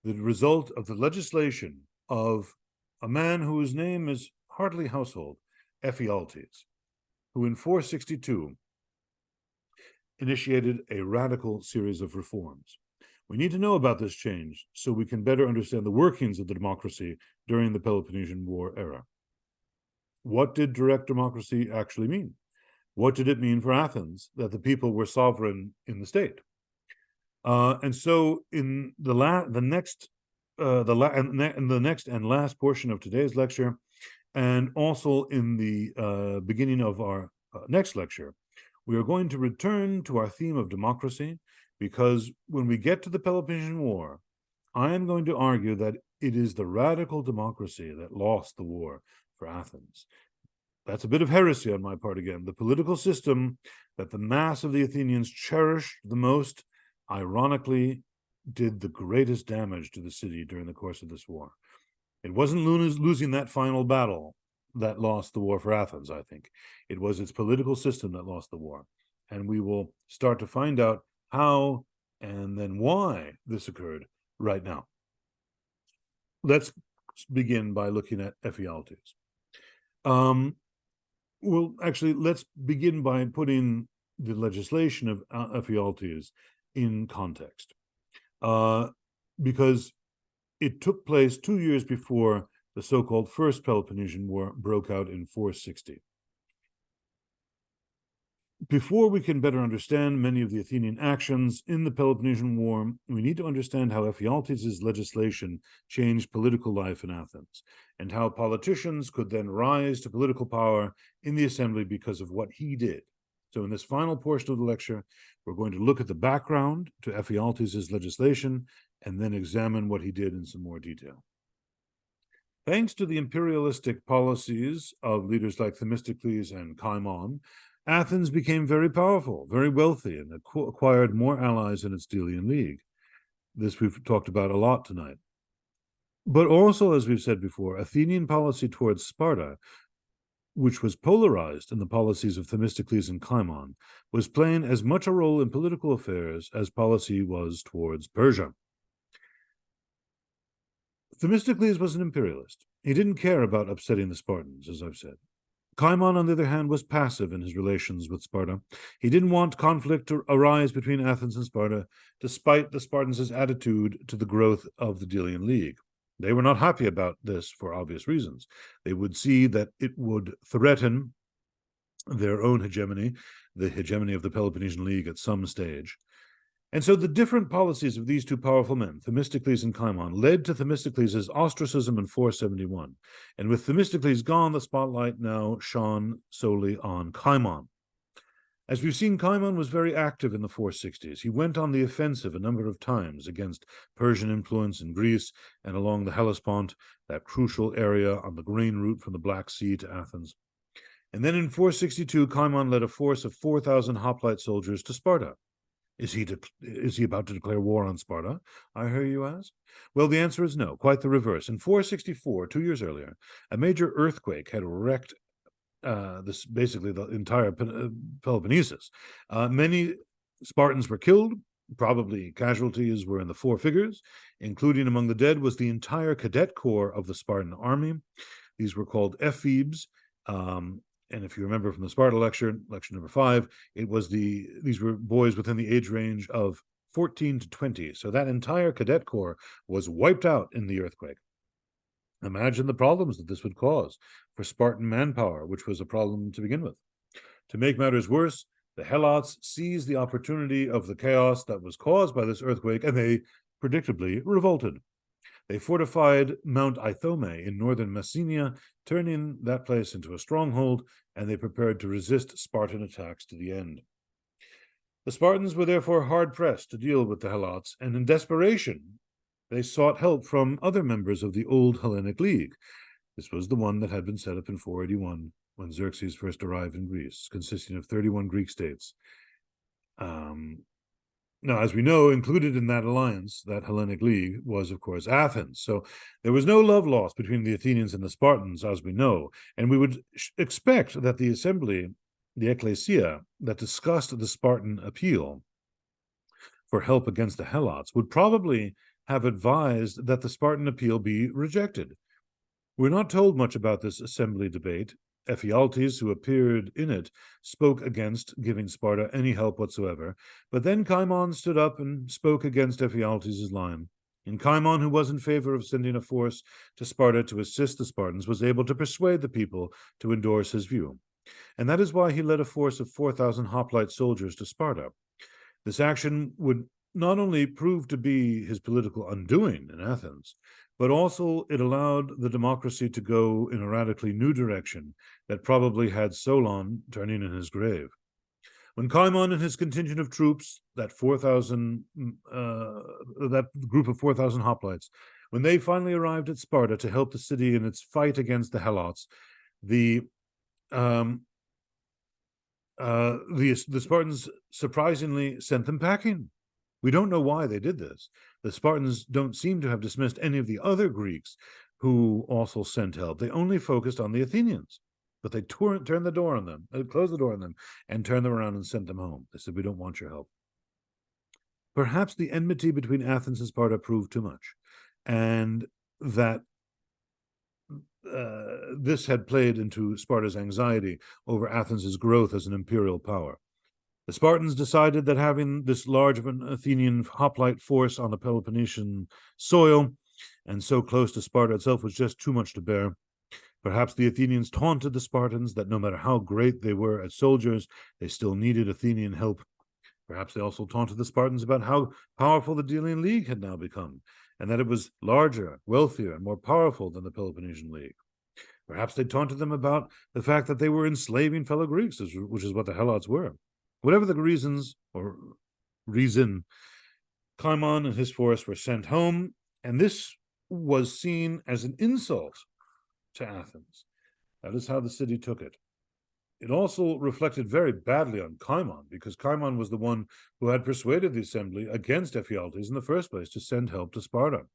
the result of the legislation of a man whose name is hardly household, Ephialtes, who in 462 initiated a radical series of reforms. We need to know about this change so we can better understand the workings of the democracy during the Peloponnesian War era. What did direct democracy actually mean? What did it mean for Athens that the people were sovereign in the state? And so in the next and last portion of today's lecture, and also in the beginning of our next lecture, we are going to return to our theme of democracy, because when we get to the Peloponnesian War, I am going to argue that it is the radical democracy that lost the war for Athens. That's a bit of heresy on my part again. The political system that the mass of the Athenians cherished the most, ironically, did the greatest damage to the city during the course of this war. It wasn't losing that final battle that lost the war for Athens, I think. It was its political system that lost the war. And we will start to find out how and then why this occurred right now. Let's begin by looking at Ephialtes. Well, actually, let's begin by putting the legislation of Ephialtes in context, because it took place 2 years before the so-called First Peloponnesian War broke out in 460. Before we can better understand many of the Athenian actions in the Peloponnesian War, we need to understand how Ephialtes' legislation changed political life in Athens, and how politicians could then rise to political power in the assembly because of what he did. So in this final portion of the lecture, we're going to look at the background to Ephialtes' legislation and then examine what he did in some more detail. Thanks to the imperialistic policies of leaders like Themistocles and Cimon, Athens became very powerful, very wealthy, and acquired more allies in its Delian League. This we've talked about a lot tonight. But also, as we've said before, Athenian policy towards Sparta, which was polarized in the policies of Themistocles and Cimon, was playing as much a role in political affairs as policy was towards Persia. Themistocles was an imperialist. He didn't care about upsetting the Spartans, as I've said. Cimon, on the other hand, was passive in his relations with Sparta. He didn't want conflict to arise between Athens and Sparta, despite the Spartans' attitude to the growth of the Delian League. They were not happy about this for obvious reasons. They would see that it would threaten their own hegemony, the hegemony of the Peloponnesian League at some stage. And so the different policies of these two powerful men, Themistocles and Cimon, led to Themistocles' ostracism in 471. And with Themistocles gone, the spotlight now shone solely on Cimon. As we've seen, Cimon was very active in the 460s. He went on the offensive a number of times against Persian influence in Greece and along the Hellespont, that crucial area on the grain route from the Black Sea to Athens. And then in 462, Cimon led a force of 4,000 hoplite soldiers to Sparta. Is he about to declare war on Sparta, I hear you ask? Well, the answer is no, quite the reverse. In 464, 2 years earlier, a major earthquake had wrecked basically the entire Peloponnesus. Many Spartans were killed, probably casualties were in the four figures, including among the dead was the entire cadet corps of the Spartan army. These were called ephebes. And if you remember from the Sparta lecture number 5, these were boys within the age range of 14 to 20. So that entire cadet corps was wiped out in the earthquake. Imagine the problems that this would cause for Spartan manpower, which was a problem to begin with. To make matters worse, the Helots seized the opportunity of the chaos that was caused by this earthquake, and they predictably revolted. They fortified Mount Ithome in northern Messenia, turning that place into a stronghold, and they prepared to resist Spartan attacks to the end. The Spartans were therefore hard-pressed to deal with the Helots, and in desperation, they sought help from other members of the old Hellenic League. This was the one that had been set up in 481 when Xerxes first arrived in Greece, consisting of 31 Greek states. Now, as we know, included in that alliance, that Hellenic League, was, of course, Athens. So there was no love lost between the Athenians and the Spartans, as we know. And we would expect that the assembly, the ecclesia, that discussed the Spartan appeal for help against the Helots would probably have advised that the Spartan appeal be rejected. We're not told much about this assembly debate. Ephialtes, who appeared in it, spoke against giving Sparta any help whatsoever, but then Cimon stood up and spoke against Ephialtes' line. And Cimon, who was in favor of sending a force to Sparta to assist the Spartans, was able to persuade the people to endorse his view. And that is why he led a force of 4,000 hoplite soldiers to Sparta. This action would not only prove to be his political undoing in Athens, but also it allowed the democracy to go in a radically new direction that probably had Solon turning in his grave. When Cimon and his contingent of troops, that group of 4,000 hoplites, when they finally arrived at Sparta to help the city in its fight against the Helots, the Spartans surprisingly sent them packing. We don't know why they did this. The Spartans don't seem to have dismissed any of the other Greeks who also sent help. They only focused on the Athenians, but they turned the door on them, closed the door on them, and turned them around and sent them home. They said, "We don't want your help." Perhaps the enmity between Athens and Sparta proved too much, and that this had played into Sparta's anxiety over Athens' growth as an imperial power. The Spartans decided that having this large of an Athenian hoplite force on the Peloponnesian soil and so close to Sparta itself was just too much to bear. Perhaps the Athenians taunted the Spartans that no matter how great they were as soldiers, they still needed Athenian help. Perhaps they also taunted the Spartans about how powerful the Delian League had now become, and that it was larger, wealthier, and more powerful than the Peloponnesian League. Perhaps they taunted them about the fact that they were enslaving fellow Greeks, which is what the Helots were. Whatever the reason, Cimon and his force were sent home, and this was seen as an insult to Athens. That is how the city took it. It also reflected very badly on Cimon, because Cimon was the one who had persuaded the assembly against Ephialtes in the first place to send help to Sparta.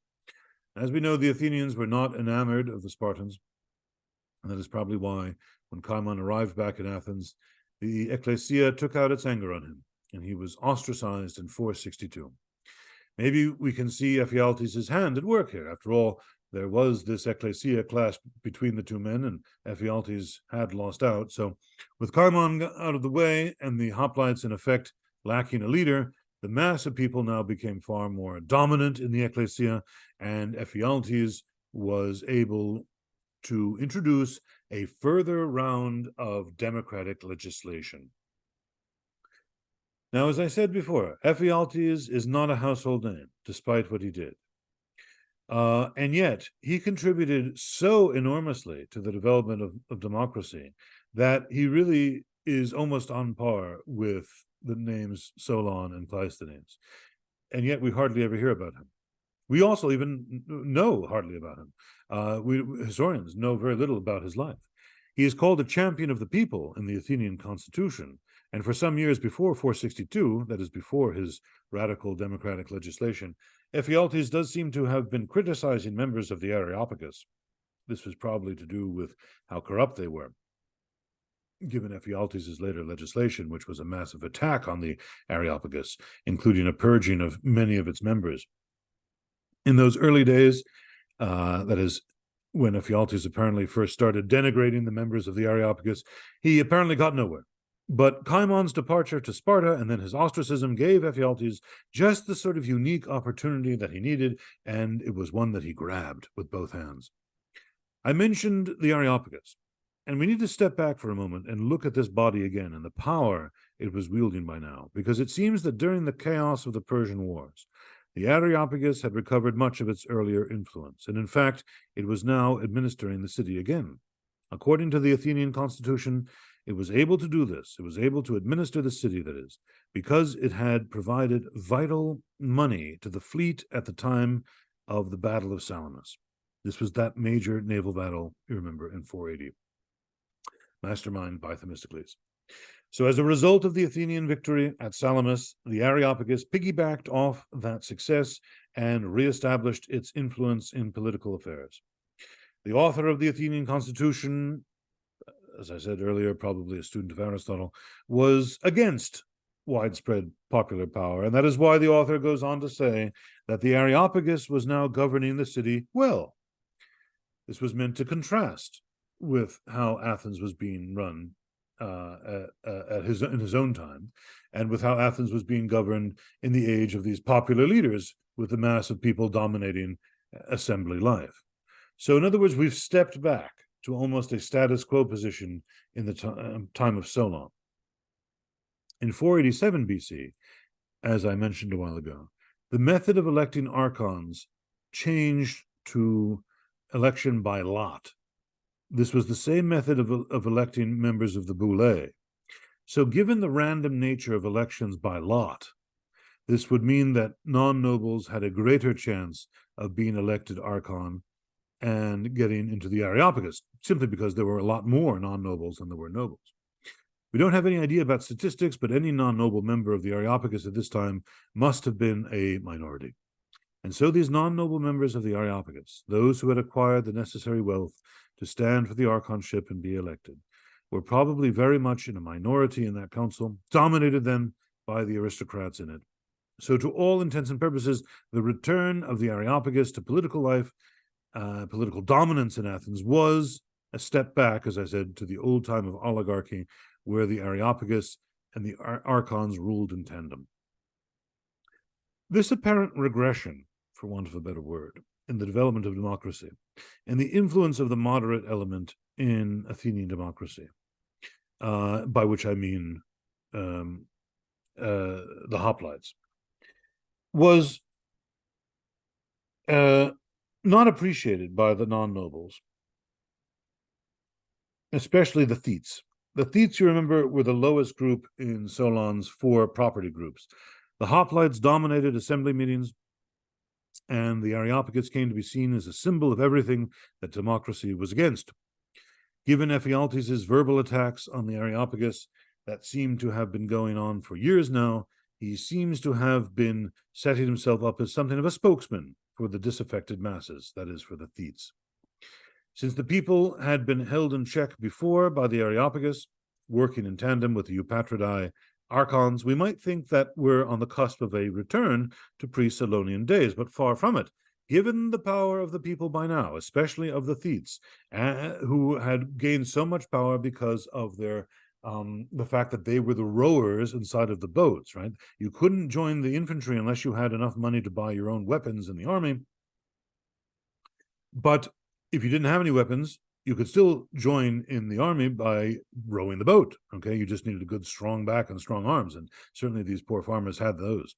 As we know, the Athenians were not enamored of the Spartans, and that is probably why, when Cimon arrived back in Athens, the ecclesia took out its anger on him, and he was ostracized in 462. Maybe we can see Ephialtes' hand at work here. After all, there was this ecclesia clash between the two men, and Ephialtes had lost out. So with Cimon out of the way and the hoplites in effect lacking a leader, the mass of people now became far more dominant in the ecclesia, and Ephialtes was able to introduce a further round of democratic legislation. Now, as I said before, Ephialtes is not a household name, despite what he did. And yet, he contributed so enormously to the development of democracy that he really is almost on par with the names Solon and Cleisthenes. And yet we hardly ever hear about him. We also even know hardly about him. Historians know very little about his life. He is called a champion of the people in the Athenian constitution, and for some years before 462, that is before his radical democratic legislation, Ephialtes does seem to have been criticizing members of the Areopagus. This was probably to do with how corrupt they were, given Ephialtes' later legislation, which was a massive attack on the Areopagus, including a purging of many of its members. In those early days, that is, when Ephialtes apparently first started denigrating the members of the Areopagus, he apparently got nowhere. But Cimon's departure to Sparta and then his ostracism gave Ephialtes just the sort of unique opportunity that he needed, and it was one that he grabbed with both hands. I mentioned the Areopagus, and we need to step back for a moment and look at this body again and the power it was wielding by now, because it seems that during the chaos of the Persian Wars, the Areopagus had recovered much of its earlier influence, and in fact, it was now administering the city again. According to the Athenian constitution, it was able to do this. It was able to administer the city, that is, because it had provided vital money to the fleet at the time of the Battle of Salamis. This was that major naval battle, you remember, in 480, masterminded by Themistocles. So as a result of the Athenian victory at Salamis, the Areopagus piggybacked off that success and reestablished its influence in political affairs. The author of the Athenian constitution, as I said earlier, probably a student of Aristotle, was against widespread popular power, and that is why the author goes on to say that the Areopagus was now governing the city well. This was meant to contrast with how Athens was being run in his own time, and with how Athens was being governed in the age of these popular leaders, with the mass of people dominating assembly life. So, in other words, we've stepped back to almost a status quo position in the time of Solon. In 487 BC, as I mentioned a while ago, the method of electing archons changed to election by lot. This was the same method of electing members of the boule. So given the random nature of elections by lot, this would mean that non-nobles had a greater chance of being elected archon and getting into the Areopagus, simply because there were a lot more non-nobles than there were nobles. We don't have any idea about statistics, but any non-noble member of the Areopagus at this time must have been a minority. And so these non-noble members of the Areopagus, those who had acquired the necessary wealth to stand for the archonship and be elected, were probably very much in a minority in that council, dominated then by the aristocrats in it. So to all intents and purposes, the return of the Areopagus to political life, political dominance in Athens, was a step back, as I said, to the old time of oligarchy, where the Areopagus and the archons ruled in tandem. This apparent regression, for want of a better word, in the development of democracy, and the influence of the moderate element in Athenian democracy, by which I mean the hoplites, was not appreciated by the non-nobles, especially the Thetes. The Thetes, you remember, were the lowest group in Solon's 4 property groups. The hoplites dominated assembly meetings, and the Areopagus came to be seen as a symbol of everything that democracy was against. Given Ephialtes' verbal attacks on the Areopagus that seem to have been going on for years now, he seems to have been setting himself up as something of a spokesman for the disaffected masses, that is, for the Thetes. Since the people had been held in check before by the Areopagus, working in tandem with the Eupatridae archons, we might think that we're on the cusp of a return to pre-Solonian days, but far from it. Given the power of the people by now, especially of the Thetes, who had gained so much power because of their the fact that they were the rowers inside of the boats, right? You couldn't join the infantry unless you had enough money to buy your own weapons in the army. But if you didn't have any weapons, you could still join in the army by rowing the boat, okay? You just needed a good strong back and strong arms, and certainly these poor farmers had those.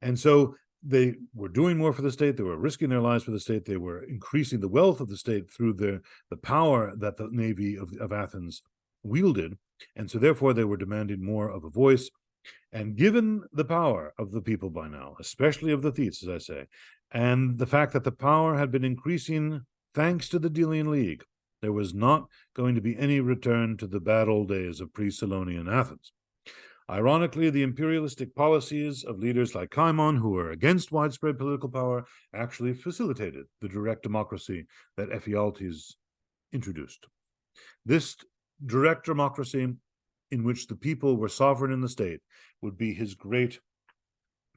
And so they were doing more for the state, they were risking their lives for the state, they were increasing the wealth of the state through the power that the navy of Athens wielded, and so therefore they were demanding more of a voice. And given the power of the people by now, especially of the Thetes, as I say, and the fact that the power had been increasing thanks to the Delian League, there was not going to be any return to the bad old days of pre-Solonian Athens. Ironically, the imperialistic policies of leaders like Cimon, who were against widespread political power, actually facilitated the direct democracy that Ephialtes introduced. This direct democracy, in which the people were sovereign in the state, would be his great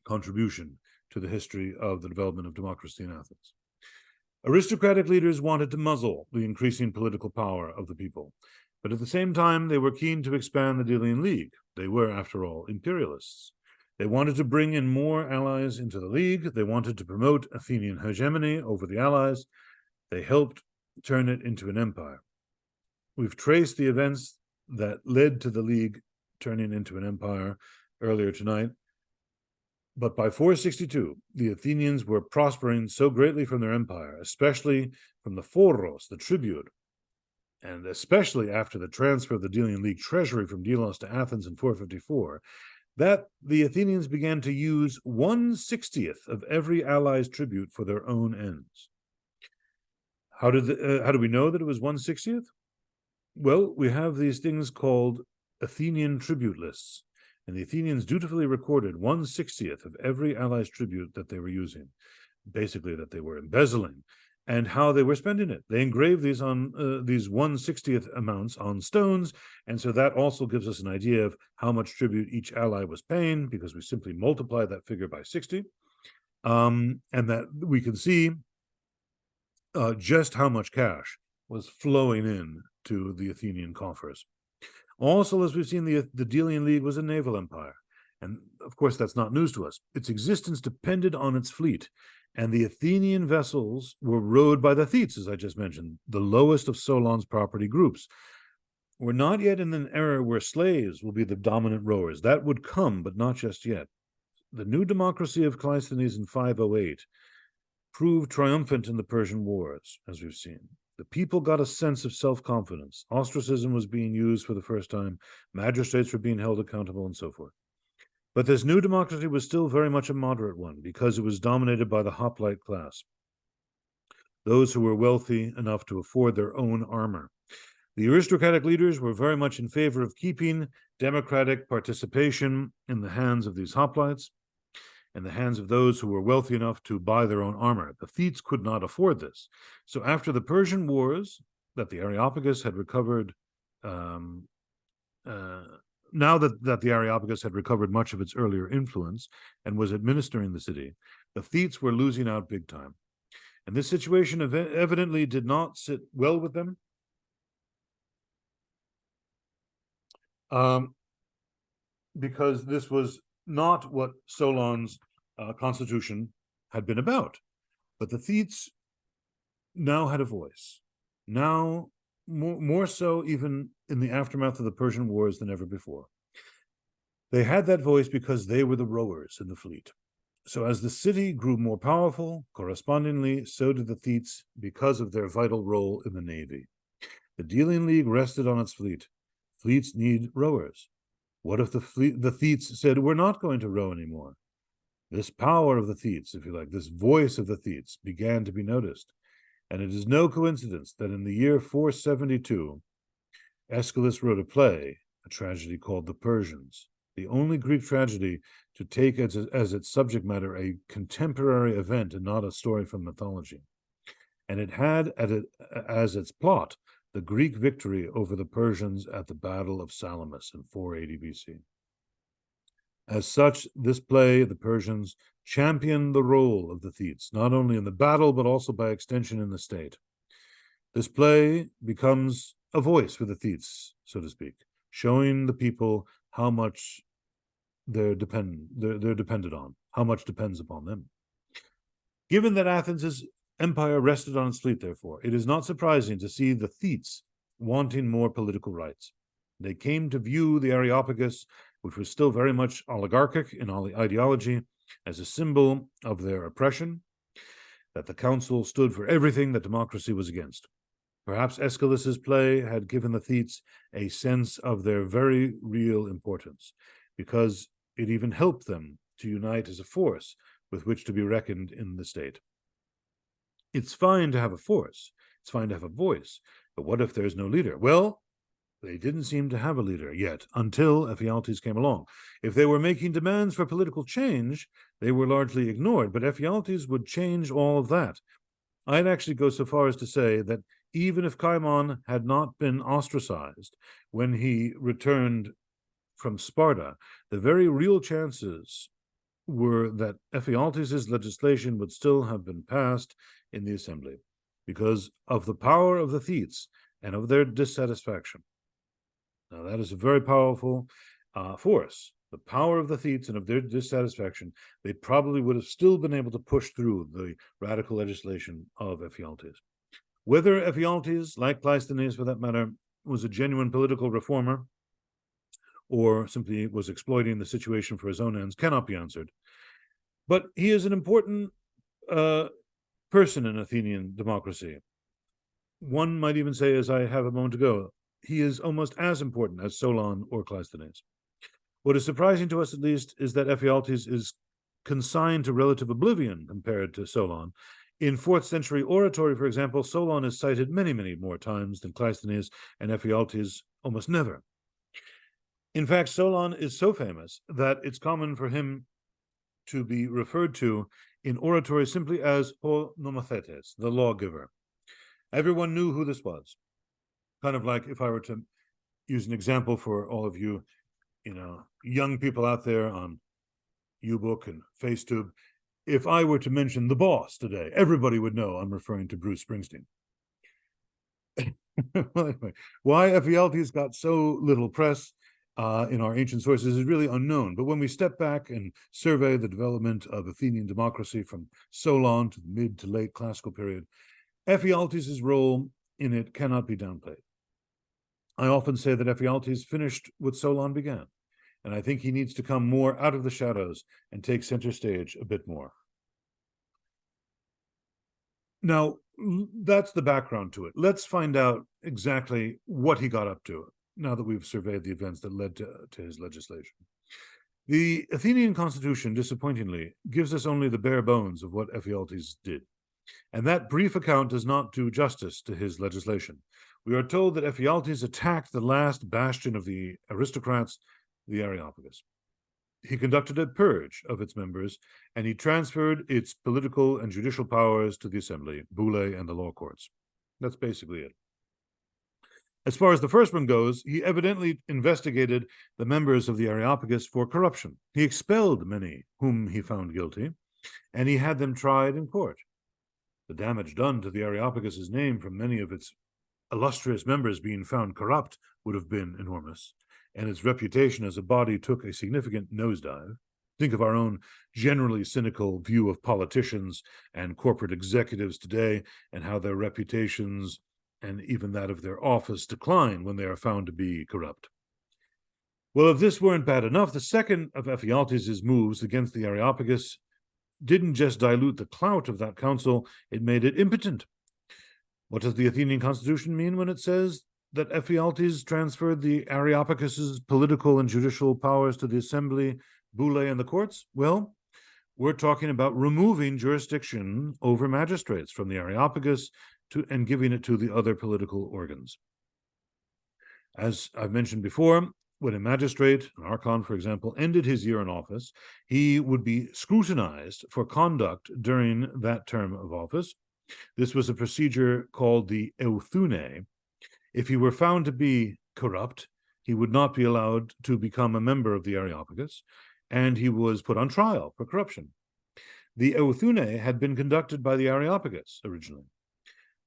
contribution to the history of the development of democracy in Athens. Aristocratic leaders wanted to muzzle the increasing political power of the people, but at the same time, they were keen to expand the Delian League. They were, after all, imperialists. They wanted to bring in more allies into the League. They wanted to promote Athenian hegemony over the allies. They helped turn it into an empire. We've traced the events that led to the League turning into an empire earlier tonight. But by 462, the Athenians were prospering so greatly from their empire, especially from the foros, the tribute, and especially after the transfer of the Delian League treasury from Delos to Athens in 454, that the Athenians began to use 1/60th of every ally's tribute for their own ends. How do we know that it was 1/60th? Well, we have these things called Athenian tribute lists, and the Athenians dutifully recorded 1/60th of every ally's tribute that they were using, basically that they were embezzling, and how they were spending it. They engraved these on these 1/60th amounts on stones, and so that also gives us an idea of how much tribute each ally was paying, because we simply multiply that figure by 60, and that we can see just how much cash was flowing in to the Athenian coffers. Also, as we've seen, the Delian League was a naval empire. And of course, that's not news to us. Its existence depended on its fleet. And the Athenian vessels were rowed by the Thetes, as I just mentioned, the lowest of Solon's property groups. We're not yet in an era where slaves will be the dominant rowers. That would come, but not just yet. The new democracy of Cleisthenes in 508 proved triumphant in the Persian Wars, as we've seen. The people got a sense of self-confidence. Ostracism was being used for the first time. Magistrates were being held accountable, and so forth. But this new democracy was still very much a moderate one, because it was dominated by the hoplite class, those who were wealthy enough to afford their own armor. The aristocratic leaders were very much in favor of keeping democratic participation in the hands of these hoplites, in the hands of those who were wealthy enough to buy their own armor. The Thetes could not afford this. So after the Persian Wars that the Areopagus had recovered, now that the Areopagus had recovered much of its earlier influence and was administering the city, the Thetes were losing out big time. And this situation evidently did not sit well with them. Because this was not what Solon's constitution had been about. But the Thetes now had a voice, now more so even in the aftermath of the Persian Wars than ever before. They had that voice because they were the rowers in the fleet. So as the city grew more powerful, correspondingly, so did the Thetes because of their vital role in the navy. The Delian League rested on its fleet. Fleets need rowers. What if the Thetes said, we're not going to row anymore? This power of the Thetes, if you like, this voice of the Thetes began to be noticed. And it is no coincidence that in the year 472, Aeschylus wrote a play, a tragedy called The Persians, the only Greek tragedy to take as its subject matter a contemporary event and not a story from mythology. And it had as its plot the Greek victory over the Persians at the Battle of Salamis in 480 BC. As such, this play, The Persians, championed the role of the Thetes, not only in the battle, but also by extension in the state. This play becomes a voice for the Thetes, so to speak, showing the people how much they're dependent on, how much depends upon them. Given that Athens' empire rested on its fleet, therefore, it is not surprising to see the Thetes wanting more political rights. They came to view the Areopagus, which was still very much oligarchic in ideology, as a symbol of their oppression, that the council stood for everything that democracy was against. Perhaps Aeschylus's play had given the Thetes a sense of their very real importance, because it even helped them to unite as a force with which to be reckoned in the state. It's fine to have a force, it's fine to have a voice, but what if there's no leader? Well, they didn't seem to have a leader yet, until Ephialtes came along. If they were making demands for political change, they were largely ignored, but Ephialtes would change all of that. I'd actually go so far as to say that even if Cimon had not been ostracized when he returned from Sparta, the very real chances were that Ephialtes' legislation would still have been passed in the assembly because of the power of the Thetes and of their dissatisfaction. Now, that is a very powerful force. The power of the Thetes and of their dissatisfaction, they probably would have still been able to push through the radical legislation of Ephialtes. Whether Ephialtes, like Cleisthenes for that matter, was a genuine political reformer or simply was exploiting the situation for his own ends cannot be answered. But he is an important person in Athenian democracy. One might even say, as I have a moment ago, he is almost as important as Solon or Cleisthenes. What is surprising to us, at least, is that Ephialtes is consigned to relative oblivion compared to Solon. In 4th century oratory, for example, Solon is cited many, many more times than Cleisthenes, and Ephialtes almost never. In fact, Solon is so famous that it's common for him to be referred to in oratory simply as o nomothetes, the lawgiver. Everyone knew who this was. Kind of like if I were to use an example for all of you, young people out there on YouBook and FaceTube, if I were to mention the boss today, everybody would know I'm referring to Bruce Springsteen. Well, anyway, why Ephialtes got so little press in our ancient sources is really unknown. But when we step back and survey the development of Athenian democracy from Solon to the mid to late classical period, Ephialtes' role in it cannot be downplayed. I often say that Ephialtes finished what Solon began, and I think he needs to come more out of the shadows and take center stage a bit more. Now, that's the background to it. Let's find out exactly what he got up to now that we've surveyed the events that led to his legislation. The Athenian constitution, disappointingly, gives us only the bare bones of what Ephialtes did. And that brief account does not do justice to his legislation. We are told that Ephialtes attacked the last bastion of the aristocrats, the Areopagus. He conducted a purge of its members, and he transferred its political and judicial powers to the assembly, boule, and the law courts. That's basically it. As far as the first one goes, he evidently investigated the members of the Areopagus for corruption. He expelled many whom he found guilty, and he had them tried in court. The damage done to the Areopagus's name from many of its illustrious members being found corrupt would have been enormous, and its reputation as a body took a significant nosedive. Think of our own generally cynical view of politicians and corporate executives today, and how their reputations and even that of their office decline when they are found to be corrupt. Well, if this weren't bad enough, the second of Ephialtes' moves against the Areopagus didn't just dilute the clout of that council, it made it impotent. What does the Athenian constitution mean when it says that Ephialtes transferred the Areopagus's political and judicial powers to the assembly, boule, and the courts? Well, we're talking about removing jurisdiction over magistrates from the Areopagus and giving it to the other political organs. As I've mentioned before, when a magistrate, an archon, for example, ended his year in office, he would be scrutinized for conduct during that term of office. This was a procedure called the euthune. If he were found to be corrupt, he would not be allowed to become a member of the Areopagus, and he was put on trial for corruption. The euthune had been conducted by the Areopagus originally.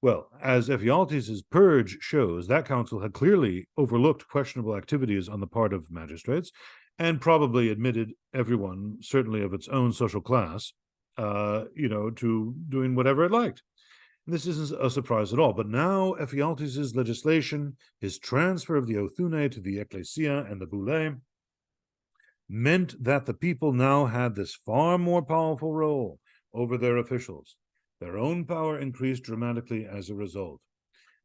Well, as Ephialtes' purge shows, that council had clearly overlooked questionable activities on the part of magistrates and probably admitted everyone, certainly of its own social class, to doing whatever it liked. And this isn't a surprise at all. But now Ephialtes' legislation, his transfer of the euthune to the ecclesia and the boule, meant that the people now had this far more powerful role over their officials. Their own power increased dramatically as a result.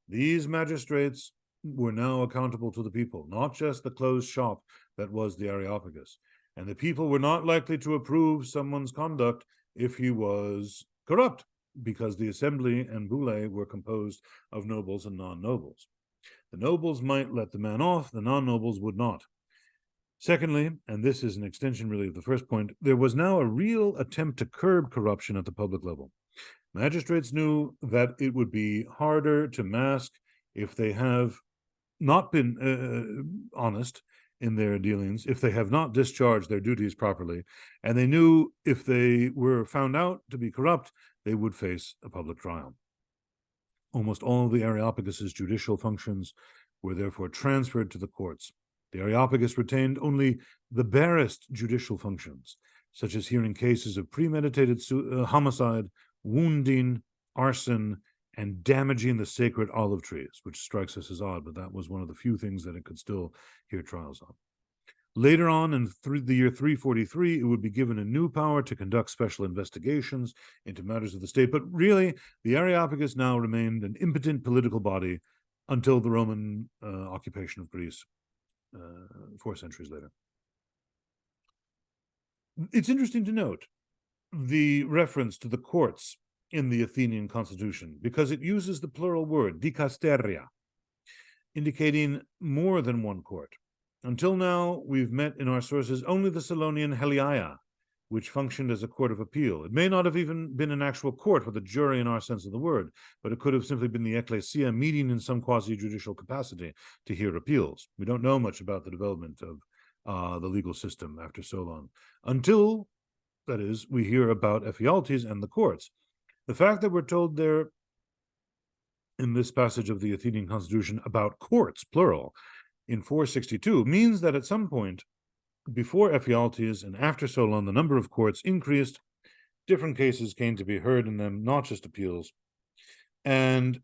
These magistrates were now accountable to the people, not just the closed shop that was the Areopagus. And the people were not likely to approve someone's conduct if he was corrupt, because the assembly and boule were composed of nobles and non-nobles. The nobles might let the man off, the non-nobles would not. Secondly, and this is an extension really of the first point, there was now a real attempt to curb corruption at the public level. Magistrates knew that it would be harder to mask if they have not been honest in their dealings, if they have not discharged their duties properly, and they knew if they were found out to be corrupt, they would face a public trial. Almost all of the Areopagus's judicial functions were therefore transferred to the courts. The Areopagus retained only the barest judicial functions, such as hearing cases of premeditated homicide, wounding, arson, and damaging the sacred olive trees, which strikes us as odd, but that was one of the few things that it could still hear trials on. Later on, in the year 343, it would be given a new power to conduct special investigations into matters of the state, but really, the Areopagus now remained an impotent political body until the Roman occupation of Greece 4 centuries later. It's interesting to note the reference to the courts in the Athenian constitution because it uses the plural word, dikasteria, indicating more than one court. Until now, we've met in our sources only the Solonian heliaia, which functioned as a court of appeal. It may not have even been an actual court with a jury in our sense of the word, but it could have simply been the ecclesia meeting in some quasi-judicial capacity to hear appeals. We don't know much about the development of the legal system after Solon, until, that is, we hear about Ephialtes and the courts. The fact that we're told there in this passage of the Athenian constitution about courts, plural, in 462 means that at some point before Ephialtes and after Solon, the number of courts increased. Different cases came to be heard in them, not just appeals. And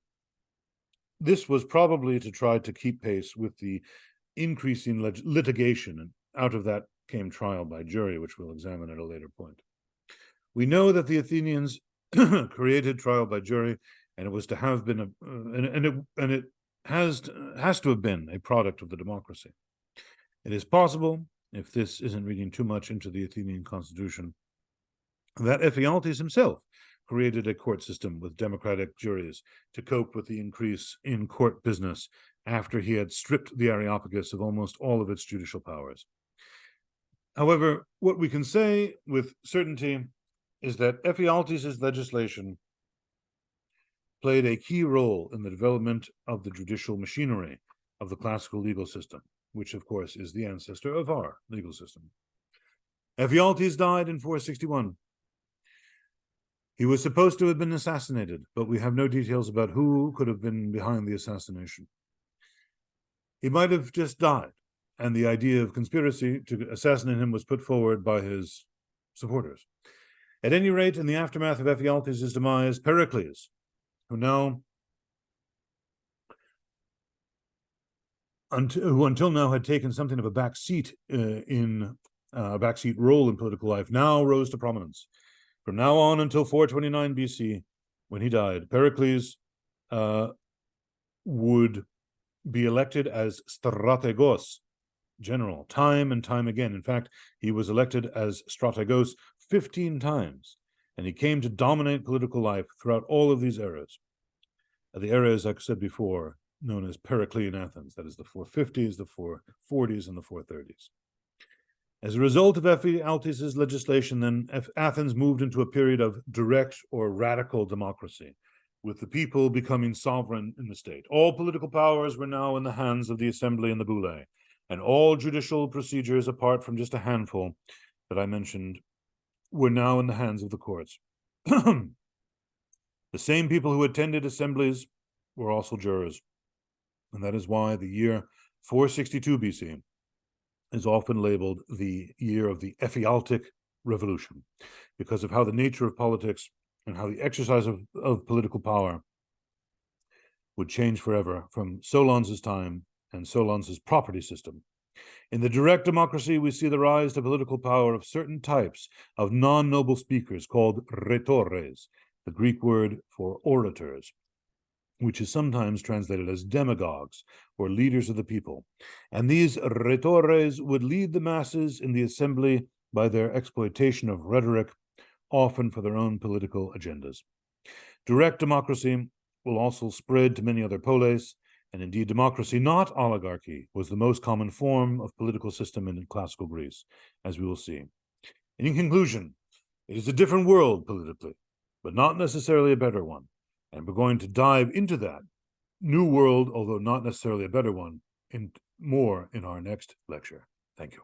this was probably to try to keep pace with the increasing litigation. And out of that came trial by jury, which we'll examine at a later point. We know that the Athenians created trial by jury, and it was to have been it has to have been a product of the democracy. It is possible, if this isn't reading too much into the Athenian constitution, that Ephialtes himself created a court system with democratic juries to cope with the increase in court business after he had stripped the Areopagus of almost all of its judicial powers. However, what we can say with certainty is that Ephialtes' legislation played a key role in the development of the judicial machinery of the classical legal system, which of course is the ancestor of our legal system. Ephialtes died in 461. He was supposed to have been assassinated, but we have no details about who could have been behind the assassination. He might have just died, and the idea of conspiracy to assassinate him was put forward by his supporters. At any rate, in the aftermath of Ephialtes' demise, Pericles, who until now had taken something of a backseat role in political life, now rose to prominence. From now on until 429 BC, when he died, Pericles would be elected as strategos, general, time and time again. In fact, he was elected as strategos 15 times, and he came to dominate political life throughout all of these eras. The eras, like I said before, known as Periclean Athens, that is the 450s, the 440s, and the 430s. As a result of Ephialtes' legislation, then, Athens moved into a period of direct or radical democracy, with the people becoming sovereign in the state. All political powers were now in the hands of the assembly and the boule, and all judicial procedures, apart from just a handful that I mentioned, were now in the hands of the courts. The same people who attended assemblies were also jurors, and that is why the year 462 BC is often labeled the year of the Ephialtic Revolution, because of how the nature of politics and how the exercise of political power would change forever from Solon's time and Solon's property system. In the direct democracy, we see the rise to political power of certain types of non-noble speakers called rhetores, the Greek word for orators, which is sometimes translated as demagogues or leaders of the people. And these rhetores would lead the masses in the assembly by their exploitation of rhetoric, often for their own political agendas. Direct democracy will also spread to many other polis, and indeed democracy, not oligarchy, was the most common form of political system in classical Greece, as we will see. And in conclusion, it is a different world politically, but not necessarily a better one. And we're going to dive into that new world, although not necessarily a better one, more in our next lecture. Thank you.